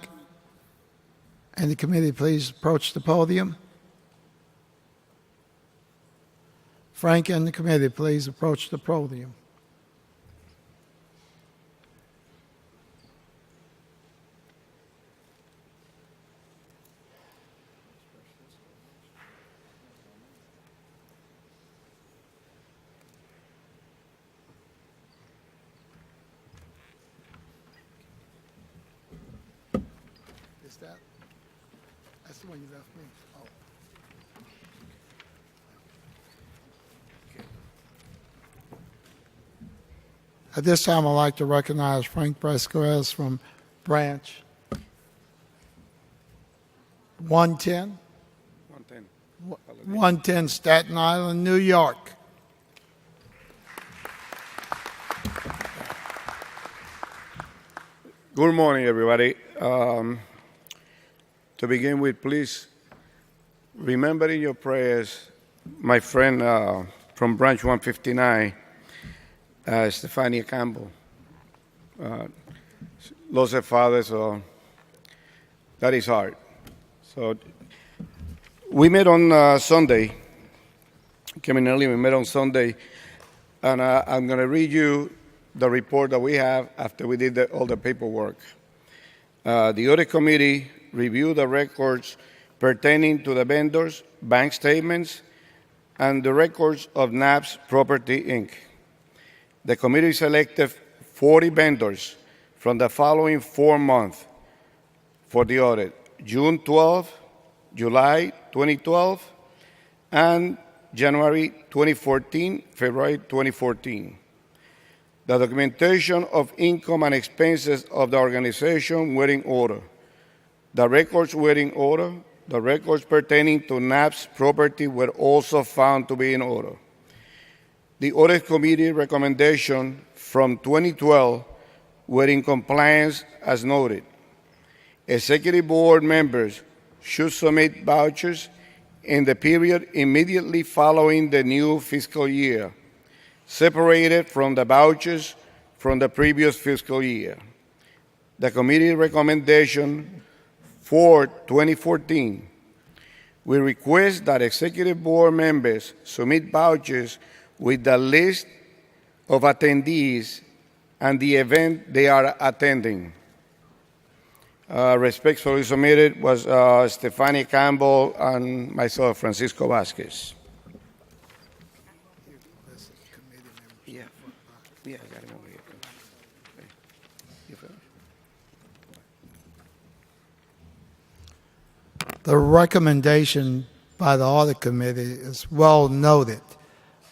and the committee, please approach the podium. Frank and the committee, please approach the podium. That's the one you left me. Oh. At this time, I'd like to recognize Frank Vasquez from Branch 110. 110 Staten Island, New York. Good morning, everybody. To begin with, please remember in your prayers my friend from Branch 159, Stephania Campbell. Lost her father, so that is hard. So we met on Sunday. Came in early, we met on Sunday, and I'm going to read you the report that we have after we did all the paperwork. The audit committee reviewed the records pertaining to the vendors, bank statements, and the records of NAPS Property, Inc. The committee selected 40 vendors from the following 4 months for the audit: June 12, July 2012, and January 2014, February 2014. The documentation of income and expenses of the organization were in order. The records were in order. The records pertaining to NAPS property were also found to be in order. The audit committee recommendation from 2012 were in compliance as noted. Executive board members should submit vouchers in the period immediately following the new fiscal year, separated from the vouchers from the previous fiscal year. The committee recommendation for 2014, we request that executive board members submit vouchers with the list of attendees and the event they are attending. Respectfully submitted was Stephanie Campbell and myself, Francisco Vasquez. Yeah, I got him over here. The recommendation by the audit committee is well noted.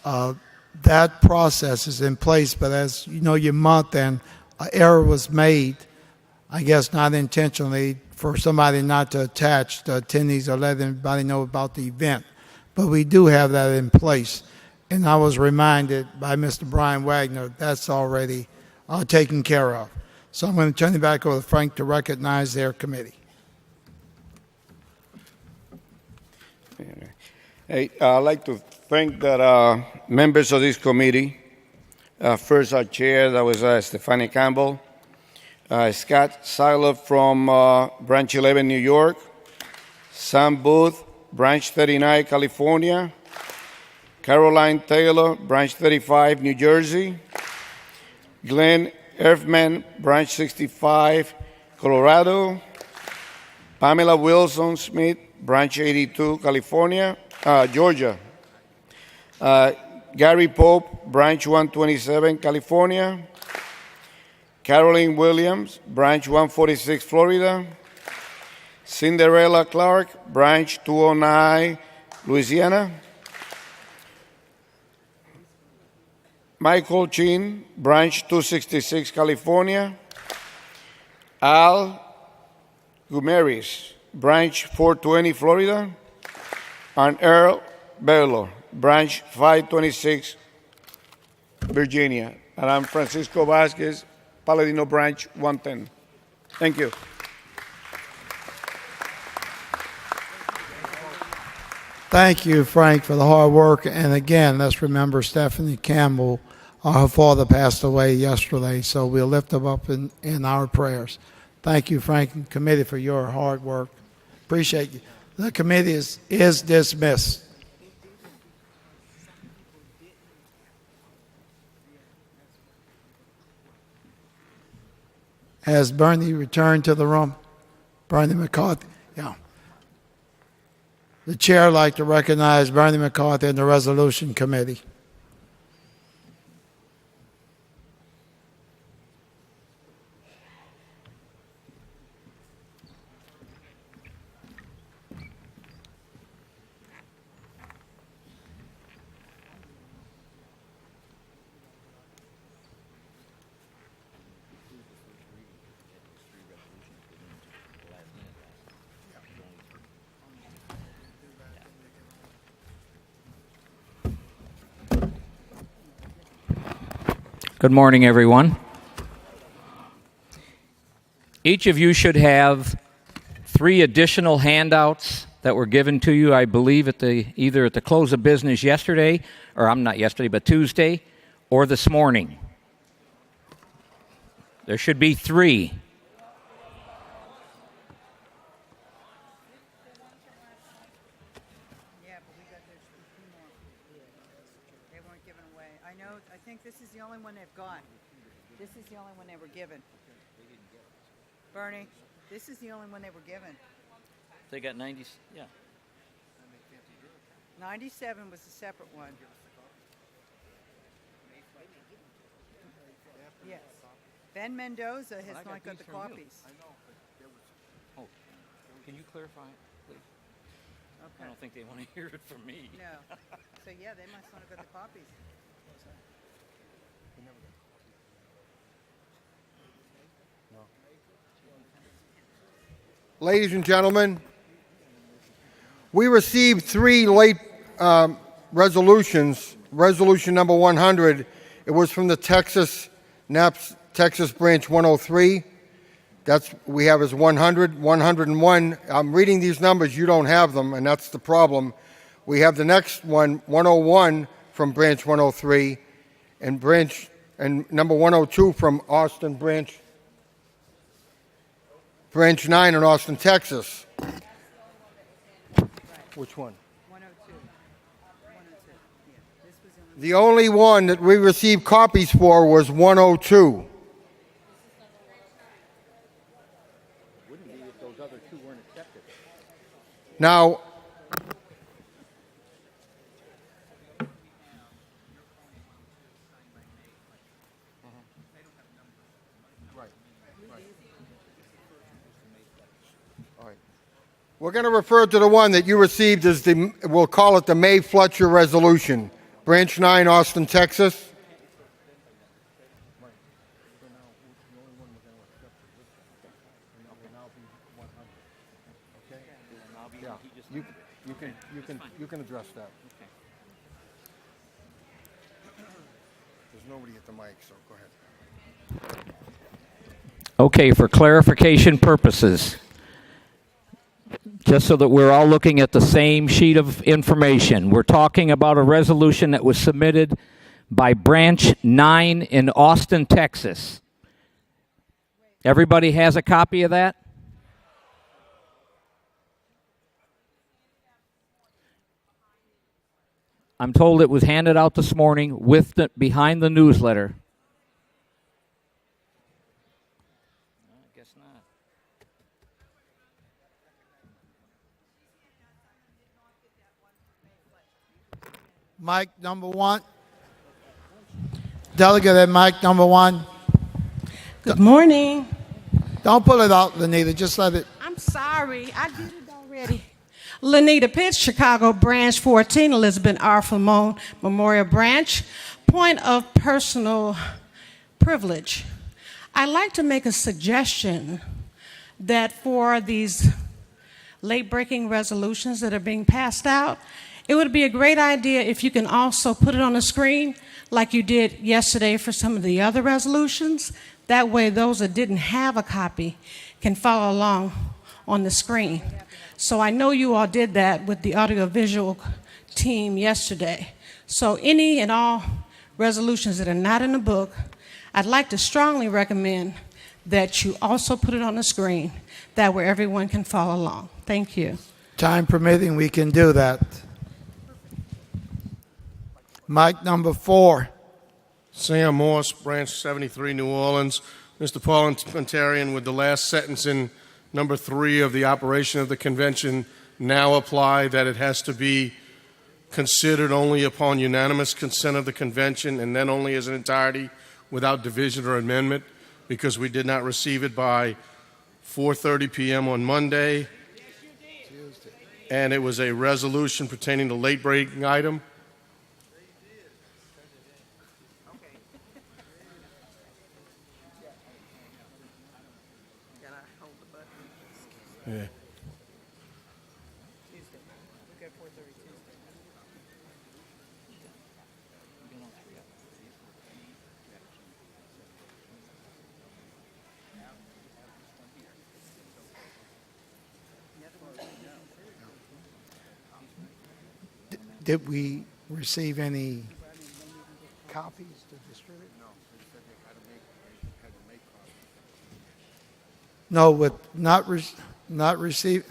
That process is in place, but as you know, your month and an error was made, I guess not intentionally, for somebody not to attach the attendees or let anybody know about the event. But we do have that in place. And I was reminded by Mr. Brian Wagner that's already taken care of. So I'm going to turn it back over to Frank to recognize their committee. Hey, I'd like to thank the members of this committee. First, our chair, that was Stephanie Campbell. Scott Seiler from Branch 11, New York. Sam Booth, Branch 39, California. Caroline Taylor, Branch 35, New Jersey. Glenn Erfman, Branch 65, Colorado. Pamela Wilson Smith, Branch 82, Georgia. Gary Pope, Branch 127, California. Carolyn Williams, Branch 146, Florida. Cinderella Clark, Branch 209, Louisiana. Michael Chin, Branch 266, California. Al Gumeris, Branch 420, Florida. And Earl Baylor, Branch 526, Virginia. And I'm Francisco Vasquez, Palladino Branch 110. Thank you. Thank you, Frank, for the hard work. And again, let's remember Stephanie Campbell. Her father passed away yesterday, so we'll lift him up in our prayers. Thank you, Frank and committee, for your hard work. Appreciate you. The committee is dismissed. Has Bernie returned to the room? Bernie McCarthy? Yeah. The chair would like to recognize Bernie McCarthy and the Resolution Committee. Good morning, everyone. Each of you should have 3 additional handouts that were given to you, I believe, either at the close of business yesterday, or not yesterday, but Tuesday, or this morning. There should be 3. I think this is the only one they've got. This is the only one they were given. Bernie, this is the only one they were given. They got 90, yeah. 97 was a separate one. Yes. Ben Mendoza has not got the copies. Oh, can you clarify it, please? Okay. I don't think they want to hear it from me. No. So yeah, they must not have got the copies. Ladies and gentlemen, we received 3 late resolutions. Resolution number 100, it was from the NAPS Texas Branch 103. We have as 100, 101. I'm reading these numbers, you don't have them, and that's the problem. We have the next one, 101 from Branch 103, and number 102 from Austin Branch 9 in Austin, Texas. Which one? 102. 102. Yeah, this was in The only one that we received copies for was 102. Wouldn't be if those other 2 weren't accepted. Now, we're going to refer to the one that you received as we'll call it the May Fletcher Resolution, Branch 9, Austin, Texas. You can address that. There's nobody at the mic, so go ahead. Okay, for clarification purposes, just so that we're all looking at the same sheet of information, we're talking about a resolution that was submitted by Branch 9 in Austin, Texas. Everybody has a copy of that? I'm told it was handed out this morning behind the newsletter. I guess not. Mic number 1. Delegate at mic number 1. Good morning. Don't pull it out, Lenita. Just let it. I'm sorry. I did it already. Lenita Pitts, Chicago Branch 14, Elizabeth R. Flamone Memorial Branch. Point of personal privilege. I'd like to make a suggestion that for these late-breaking resolutions that are being passed out, it would be a great idea if you can also put it on the screen like you did yesterday for some of the other resolutions. That way those that didn't have a copy can follow along on the screen. So I know you all did that with the audiovisual team yesterday. So any and all resolutions that are not in the book, I'd like to strongly recommend that you also put it on the screen. That way everyone can follow along. Thank you. Time permitting, we can do that. Mic number 4. Sam Morse, Branch 73, New Orleans. Mr. Parliamentarian, with the last sentence in number 3 of the operation of the convention now apply that it has to be considered only upon unanimous consent of the convention and then only as an entirety without division or amendment, because we did not receive it by 4:30 p.m. on Monday. And it was a resolution pertaining to late breaking item. Yeah. did we receive any copies to distribute? No, with not receive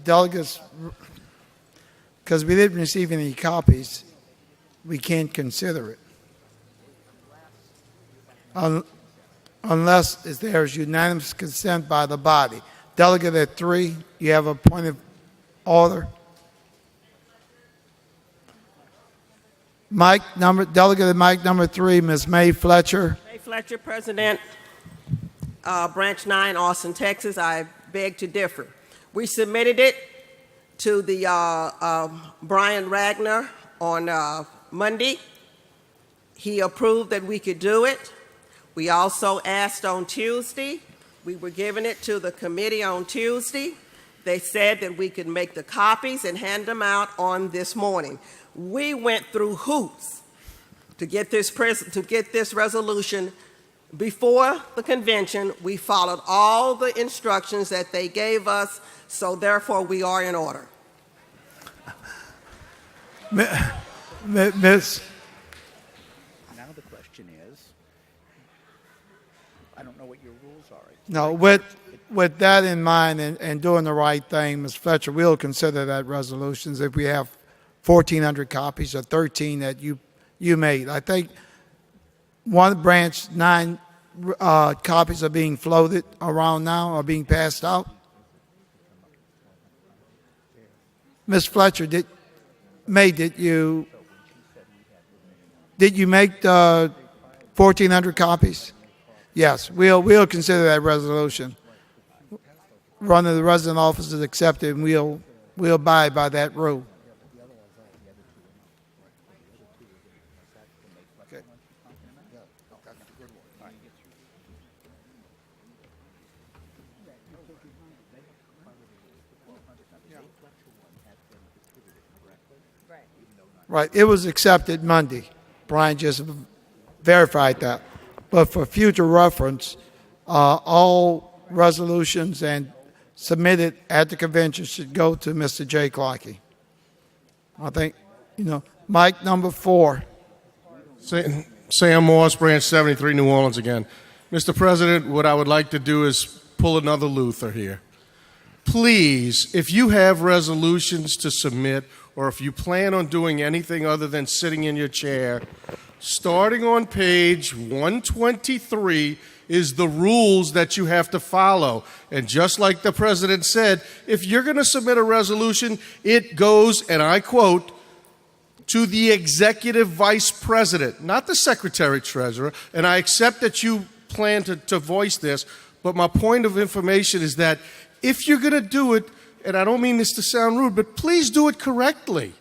delegates, because we didn't receive any copies, we can't consider it. Unless there's unanimous consent by the body. Delegate at 3, you have a point of order. Delegate at mic number 3, Ms. May Fletcher. May Fletcher, President, Branch 9, Austin, Texas. I beg to differ. We submitted it to the Brian Ragnar on Monday. He approved that we could do it. We also asked on Tuesday. We were giving it to the committee on Tuesday. They said that we could make the copies and hand them out on this morning. We went through hoops to get this resolution before the convention. We followed all the instructions that they gave us, so therefore we are in order. Miss. Now the question is, I don't know what your rules are. No, with that in mind and doing the right thing, Ms. Fletcher, we'll consider that resolutions if we have 1,400 copies or 13 that you made. I think one branch 9 copies are being floated around now, are being passed out. Ms. Fletcher, did you make the 1,400 copies? Yes, we'll consider that resolution. One of the resident officers accepted, and we'll abide by that rule. Okay. Right, it was accepted Monday. Brian just verified that. But for future reference, all resolutions and submitted at the convention should go to Mr. J. Clarkey. I think, mic number 4. Sam Morse, Branch 73, New Orleans again. Mr. President, what I would like to do is pull another Luther here. Please, if you have resolutions to submit, or if you plan on doing anything other than sitting in your chair, starting on page 123 is the rules that you have to follow. And just like the President said, if you're going to submit a resolution, it goes, and I quote, to the Executive Vice President, not the Secretary Treasurer. And I accept that you plan to voice this, but my point of information is that if you're going to do it, and I don't mean this to sound rude, but please do it correctly.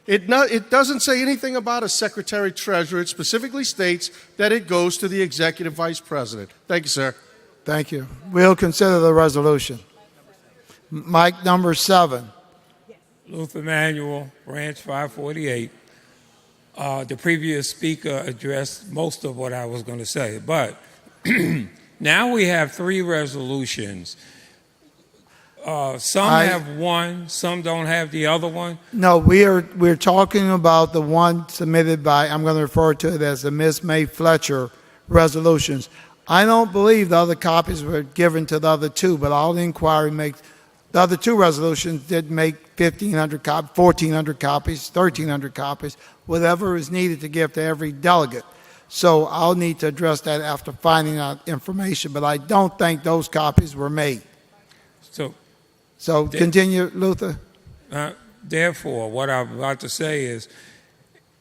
It doesn't say anything about a Secretary Treasurer. It specifically states that it goes to the Executive Vice President. Thank you, sir. Thank you. We'll consider the resolution. Mic number 7. Luther Manuel, Branch 548. The previous speaker addressed most of what I was going to say, but now we have 3 resolutions. Some have one, some don't have the other one. No, we're talking about the one submitted by, I'm going to refer to it as the Ms. May Fletcher resolutions. I don't believe the other copies were given to the other 2, but all the inquiry makes, the other 2 resolutions did make 1,500 copies, 1,400 copies, 1,300 copies, whatever is needed to give to every delegate. So I'll need to address that after finding out information, but I don't think those copies were made. So continue, Luther. Therefore, what I'm about to say is,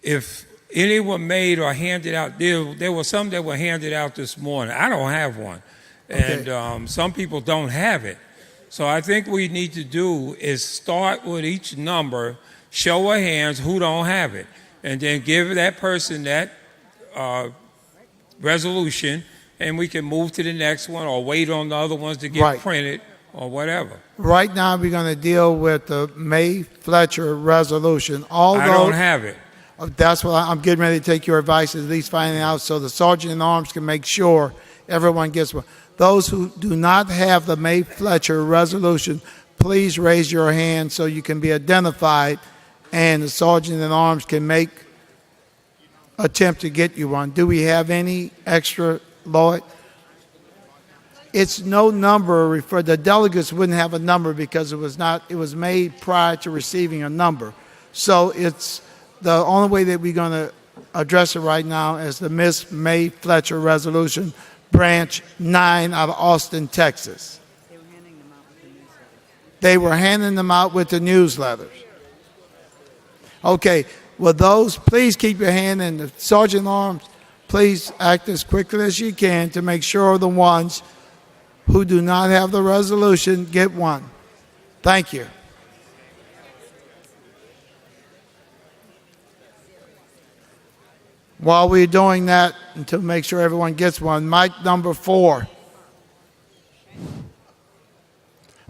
if any were made or handed out, there were some that were handed out this morning. I don't have one. Okay. And some people don't have it. So I think what we need to do is start with each number, show of hands who don't have it, and then give that person that resolution, and we can move to the next one or wait on the other ones to get printed or whatever. Right now, we're going to deal with the May Fletcher resolution. Although, I don't have it. That's why I'm getting ready to take your advice, at least finding out so the Sergeant at Arms can make sure everyone gets one. Those who do not have the May Fletcher resolution, please raise your hand so you can be identified and the sergeant at arms can make attempt to get you one. Do we have any extra, Lloyd? It's no number. For the delegates wouldn't have a number because it was made prior to receiving a number. So it's the only way that we're going to address it right now is the Miss May Fletcher resolution, branch 9 out of Austin, Texas. They were handing them out with the newsletters. Okay, well, those, please keep your hand in the sergeant at arms. Please act as quickly as you can to make sure the ones who do not have the resolution get one. Thank you. While we're doing that, and to make sure everyone gets one, mic number 4.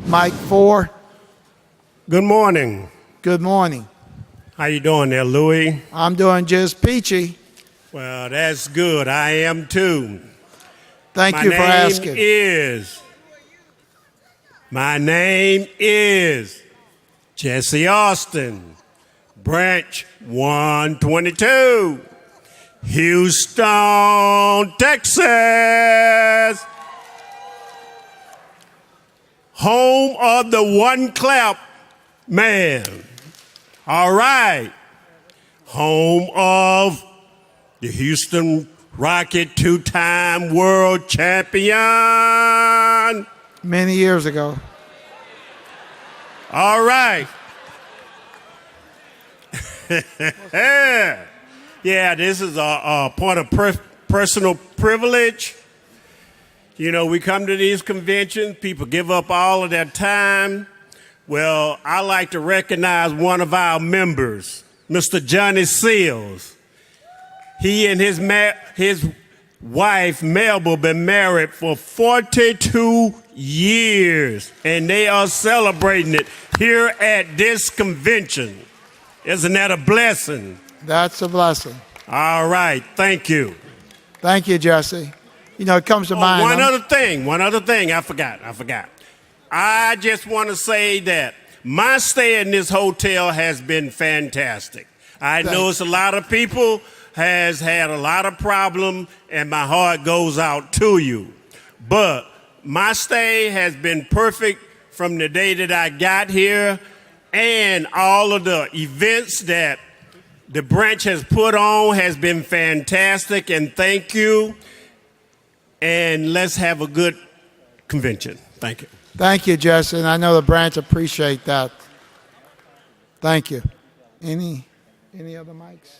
Mic 4. Good morning. Good morning. How you doing there, Louis? I'm doing just peachy. Well, that's good. I am too. Thank you for asking. My name is Jesse Austin, branch 122, Houston, Texas. Home of the one clap man. All right. Home of the Houston Rocket 2-time world champion. Many years ago. All right. Yeah, this is a point of personal privilege. You know, we come to these conventions, people give up all of their time. Well, I like to recognize one of our members, Mr. Johnny Seals. He and his wife, Melba, been married for 42 years, and they are celebrating it here at this convention. Isn't that a blessing? That's a blessing. All right, thank you. Thank you, Jesse. You know, it comes to mind. One other thing, I forgot. I just want to say that my stay in this hotel has been fantastic. I know it's a lot of people has had a lot of problem, and my heart goes out to you. But my stay has been perfect from the day that I got here, and all of the events that the branch has put on has been fantastic, and thank you. And let's have a good convention. Thank you. Thank you, Jesse, and I know the branch appreciate that. Thank you. Any other mics?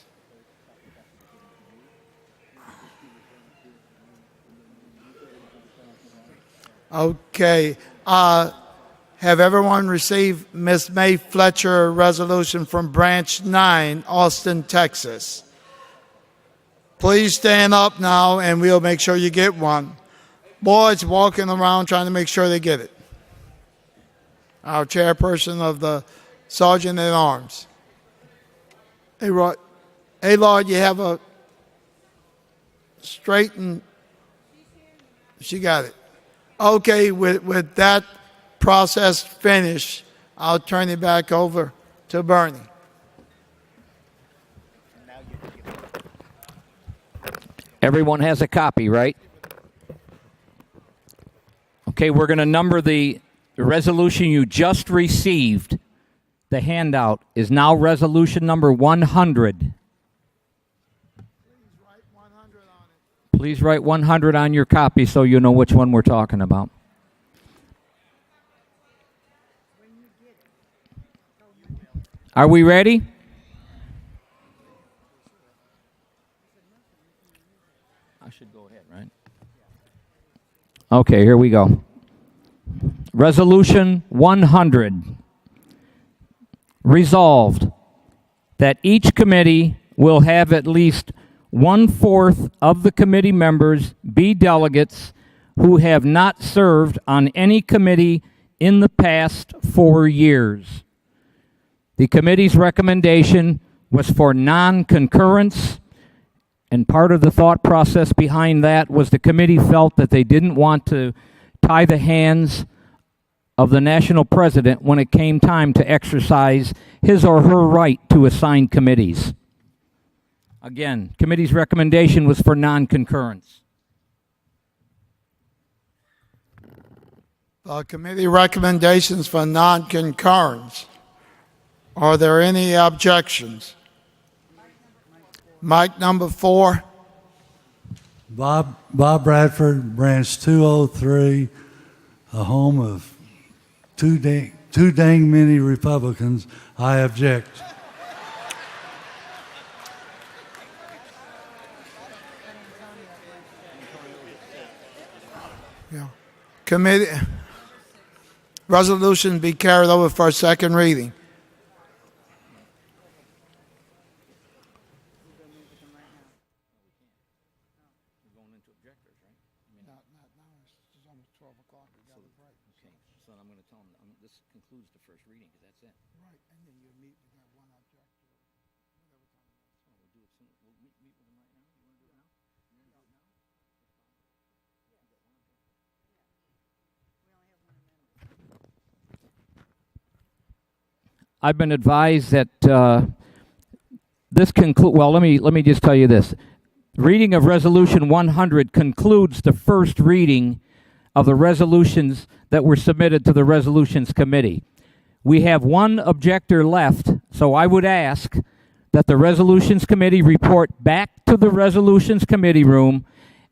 Okay. Have everyone received Miss May Fletcher resolution from Branch 9, Austin, Texas? Please stand up now, and we'll make sure you get one. Boys walking around trying to make sure they get it. Our chairperson of the Sergeant at Arms. Hey, Lord, you have a straight and she got it. Okay, with that process finished, I'll turn it back over to Bernie. Everyone has a copy, right? Okay, we're going to number the resolution you just received. The handout is now resolution number 100. Please write 100 on your copy so you know which one we're talking about. Are we ready? I should go ahead, right? Okay, here we go. Resolution 100. Resolved that each committee will have at least 1/4 of the committee members be delegates who have not served on any committee in the past 4 years. The committee's recommendation was for non-concurrence, and part of the thought process behind that was the committee felt that they didn't want to tie the hands of the national president when it came time to exercise his or her right to assign committees. Again, committee's recommendation was for non-concurrence. Committee recommendations for non-concurrence. Are there any objections? Mic number 4. Bob Bradford, Branch 203, a home of too dang many Republicans. I object. Yeah. Committee resolution be carried over for a second reading. I've been advised that this conclude. Well, let me just tell you this: reading of Resolution 100 concludes the first reading of the resolutions that were submitted to the Resolutions Committee. We have one objector left, so I would ask that the Resolutions Committee report back to the Resolutions Committee room,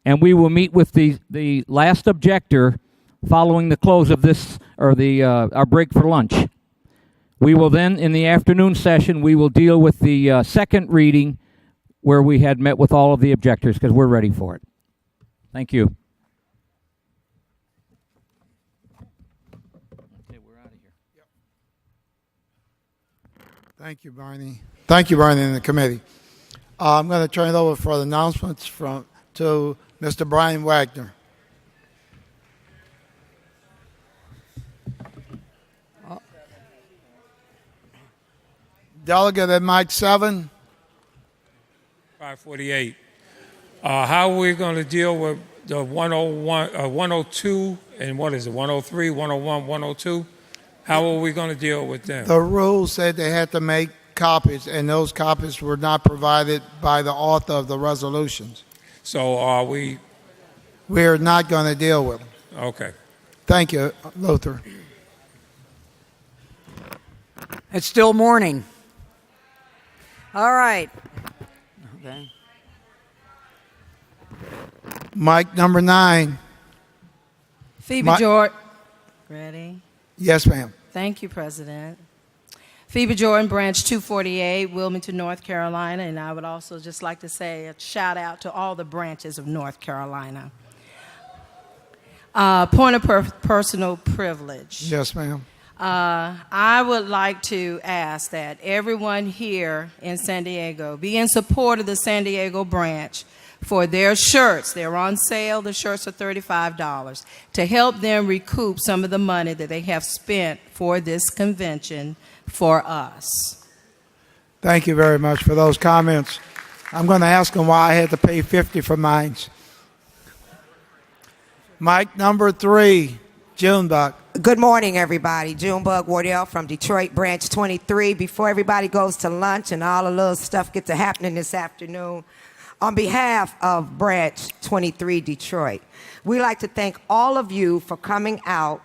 and we will meet with the last objector following the close of this or our break for lunch. We will then, in the afternoon session, we will deal with the second reading where we had met with all of the objectors because we're ready for it. Thank you. Okay, we're out of here. Thank you, Barney. Thank you, Barney, and the committee. I'm going to turn it over for the announcements to Mr. Brian Wagner. Delegate at mic 7. 548. How are we going to deal with the 101, 102, and what is it, 103, 101, 102? How are we going to deal with them? The rules said they had to make copies, and those copies were not provided by the author of the resolutions. So are we? We're not going to deal with them. Okay. Thank you, Luther. It's still morning. All right. Okay. Mic number 9. Phoebe Jordan. Ready? Yes, ma'am. Thank you, President. Phoebe Jordan, Branch 248, Wilmington, North Carolina. And I would also just like to say a shout out to all the branches of North Carolina. Point of personal privilege. Yes, ma'am. I would like to ask that everyone here in San Diego be in support of the San Diego branch for their shirts. They're on sale. The shirts are $35 to help them recoup some of the money that they have spent for this convention for us. Thank you very much for those comments. I'm going to ask them why I had to pay $50 for mine. Mic number 3, Junebug. Good morning, everybody. Junebug Wardell from Detroit, Branch 23. Before everybody goes to lunch and all the little stuff gets to happening this afternoon, on behalf of Branch 23 Detroit, we'd like to thank all of you for coming out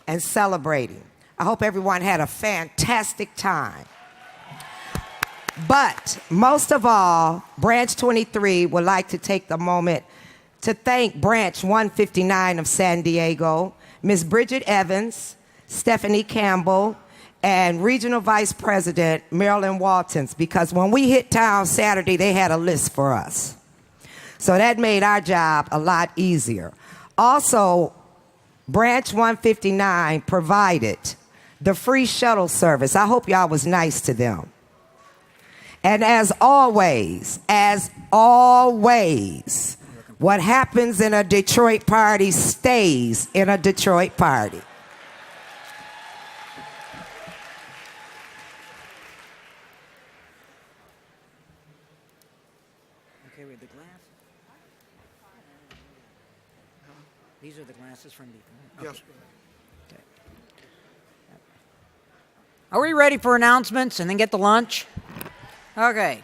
and celebrating. I hope everyone had a fantastic time. But most of all, Branch 23 would like to take the moment to thank Branch 159 of San Diego, Ms. Bridget Evans, Stephanie Campbell, and Regional Vice President Marilyn Waltons, because when we hit town Saturday, they had a list for us. So that made our job a lot easier. Also, Branch 159 provided the free shuttle service. I hope y'all was nice to them. And as always, what happens in a Detroit party stays in a Detroit party. Okay, with the glass. These are the glasses from before. Yes. Okay. Are we ready for announcements and then get to lunch? Okay.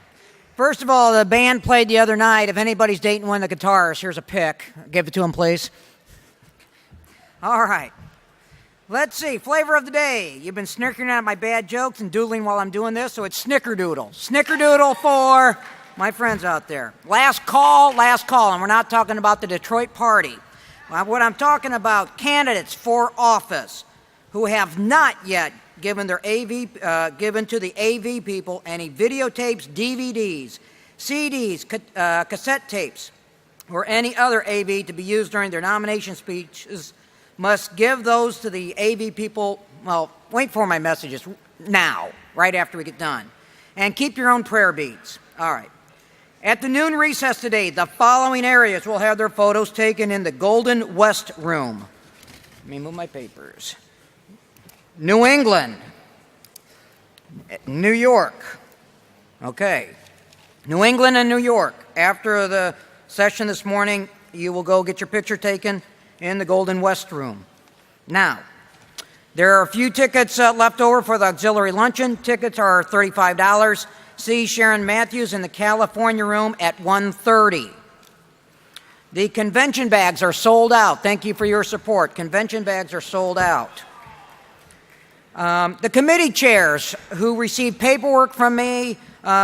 First of all, the band played the other night. If anybody's dating one of the guitarists, here's a pic. Give it to him, please. All right. Let's see. Flavor of the day. You've been snickering at my bad jokes and doodling while I'm doing this, so it's snickerdoodle. Snickerdoodle for my friends out there. Last call, and we're not talking about the Detroit party. What I'm talking about, candidates for office who have not yet given to the AV people any videotapes, DVDs, CDs, cassette tapes, or any other AV to be used during their nomination speeches must give those to the AV people, well, wait for my messages now, right after we get done. And keep your own prayer beads. All right. At the noon recess today, the following areas will have their photos taken in the Golden West Room. Let me move my papers. New England. New York. Okay. New England and New York. After the session this morning, you will go get your picture taken in the Golden West Room. Now, there are a few tickets left over for the auxiliary luncheon. Tickets are $35. See Sharon Matthews in the California Room at 1:30. The convention bags are sold out. Thank you for your support. Convention bags are sold out. The committee chairs who received paperwork from me,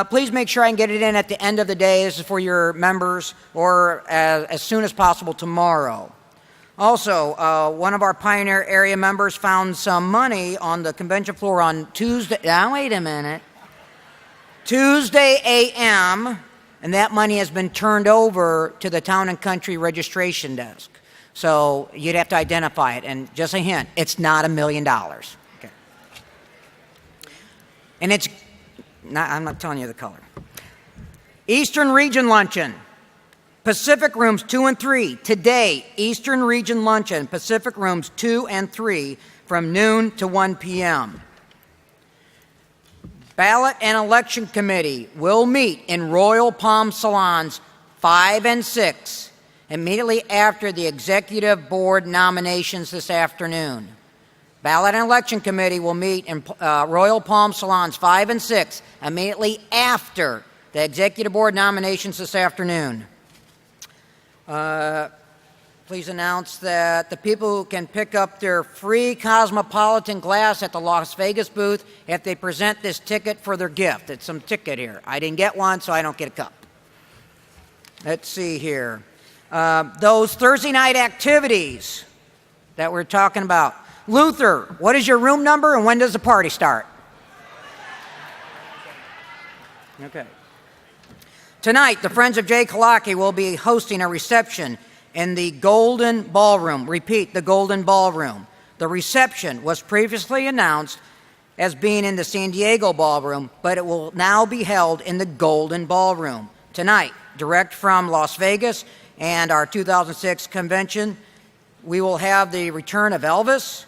please make sure I can get it in at the end of the day. This is for your members, or as soon as possible tomorrow. Also, one of our Pioneer area members found some money on the convention floor on Tuesday. Now, wait a minute. Tuesday a.m., and that money has been turned over to the Town and Country registration desk. So you'd have to identify it. And just a hint, it's not $1 million. Okay. And it's not, I'm not telling you the color. Eastern Region Luncheon. Pacific Rooms 2 and 3. Today, Eastern Region Luncheon, Pacific Rooms 2 and 3 from noon to 1 p.m. Ballot and Election Committee will meet in Royal Palm Salons 5 and 6 immediately after the Executive Board nominations this afternoon. Ballot and Election Committee will meet in Royal Palm Salons 5 and 6 immediately after the Executive Board nominations this afternoon. Please announce that the people who can pick up their free Cosmopolitan glass at the Las Vegas booth if they present this ticket for their gift. It's some ticket here. I didn't get one, so I don't get a cup. Let's see here. Those Thursday night activities that we're talking about. Luther, what is your room number and when does the party start? Okay. Tonight, the Friends of Jay Kalaki will be hosting a reception in the Golden Ballroom. Repeat, the Golden Ballroom. The reception was previously announced as being in the San Diego Ballroom, but it will now be held in the Golden Ballroom. Tonight, direct from Las Vegas and our 2006 convention, we will have the return of Elvis.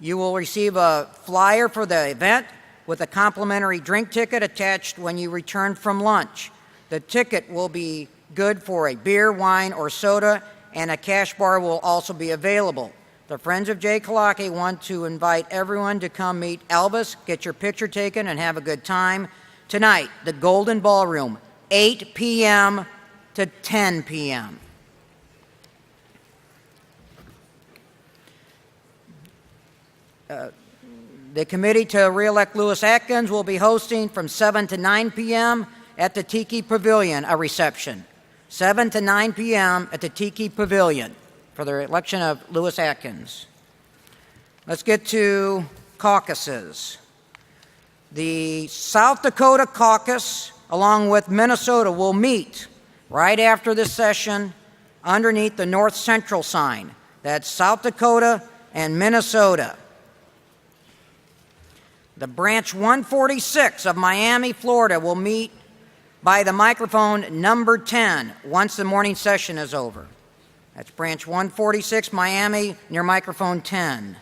You will receive a flyer for the event with a complimentary drink ticket attached when you return from lunch. The ticket will be good for a beer, wine, or soda, and a cash bar will also be available. The Friends of Jay Kalaki want to invite everyone to come meet Elvis, get your picture taken, and have a good time. Tonight, the Golden Ballroom, 8 p.m. to 10 p.m. The committee to re-elect Lewis Atkins will be hosting from 7 to 9 p.m. at the Tiki Pavilion, a reception. 7 to 9 p.m. at the Tiki Pavilion for the election of Lewis Atkins. Let's get to caucuses. The South Dakota caucus, along with Minnesota, will meet right after this session underneath the North Central sign. That's South Dakota and Minnesota. The Branch 146 of Miami, Florida will meet by the microphone number 10 once the morning session is over. That's Branch 146, Miami, near microphone 10.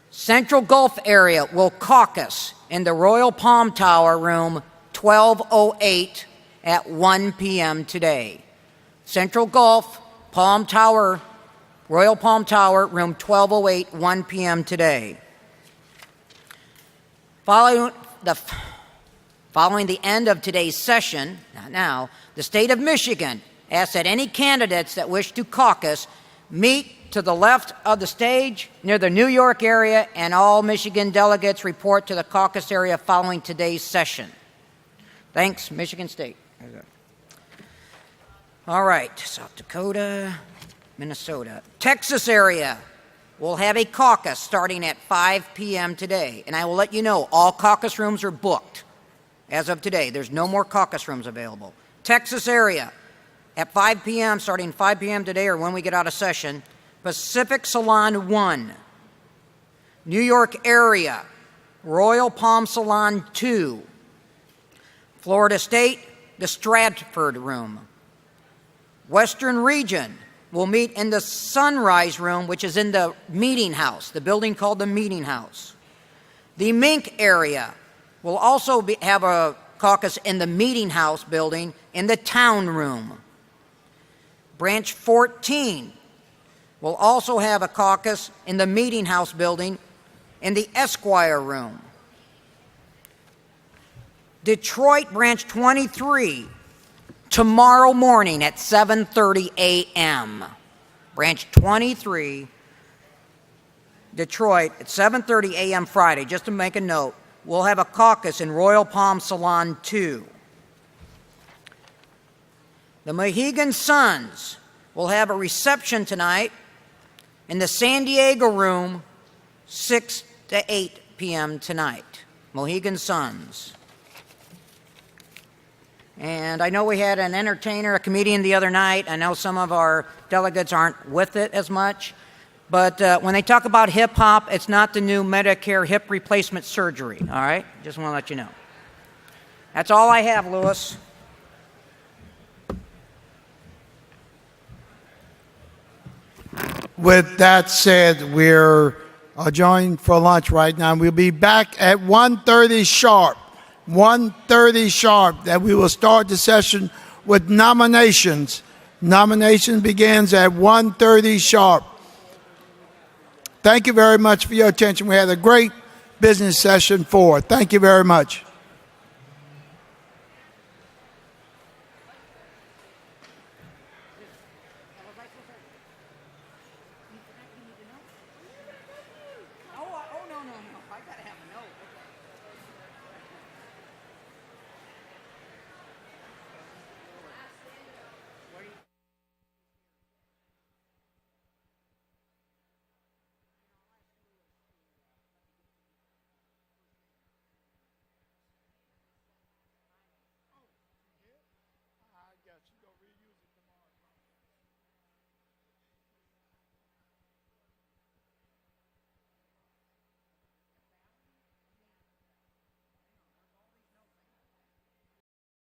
Central Gulf area will caucus in the Royal Palm Tower, room 1208 at 1 p.m. today. Central Gulf, Palm Tower, Royal Palm Tower, room 1208, 1 p.m. today. Following the end of today's session, now, the state of Michigan asks that any candidates that wish to caucus meet to the left of the stage near the New York area, and all Michigan delegates report to the caucus area following today's session. Thanks, Michigan State. All right, South Dakota, Minnesota. Texas area will have a caucus starting at 5 p.m. today, and I will let you know all caucus rooms are booked as of today. There's no more caucus rooms available. Texas area at 5 p.m., starting 5 p.m. today or when we get out of session. Pacific Salon 1. New York area, Royal Palm Salon 2. Florida State, the Stratford Room. Western Region will meet in the Sunrise Room, which is in the Meeting House, the building called the Meeting House. The Mink area will also have a caucus in the Meeting House building in the Town Room. Branch 14 will also have a caucus in the Meeting House building in the Esquire Room. Detroit Branch 23, tomorrow morning at 7:30 a.m. Branch 23, Detroit, at 7:30 a.m. Friday, just to make a note, we'll have a caucus in Royal Palm Salon 2. The Mohegan Suns will have a reception tonight in the San Diego Room, 6 to 8 p.m. tonight. Mohegan Suns. And I know we had an entertainer, a comedian the other night. I know some of our delegates aren't with it as much. But when they talk about hip-hop, it's not the new Medicare hip replacement surgery, all right? Just want to let you know. That's all I have, Louis. With that said, we're adjourned for lunch right now. We'll be back at 1:30 sharp. 1:30 sharp, that we will start the session with nominations. Nomination begins at 1:30 sharp. Thank you very much for your attention. We had a great business session 4. Thank you very much.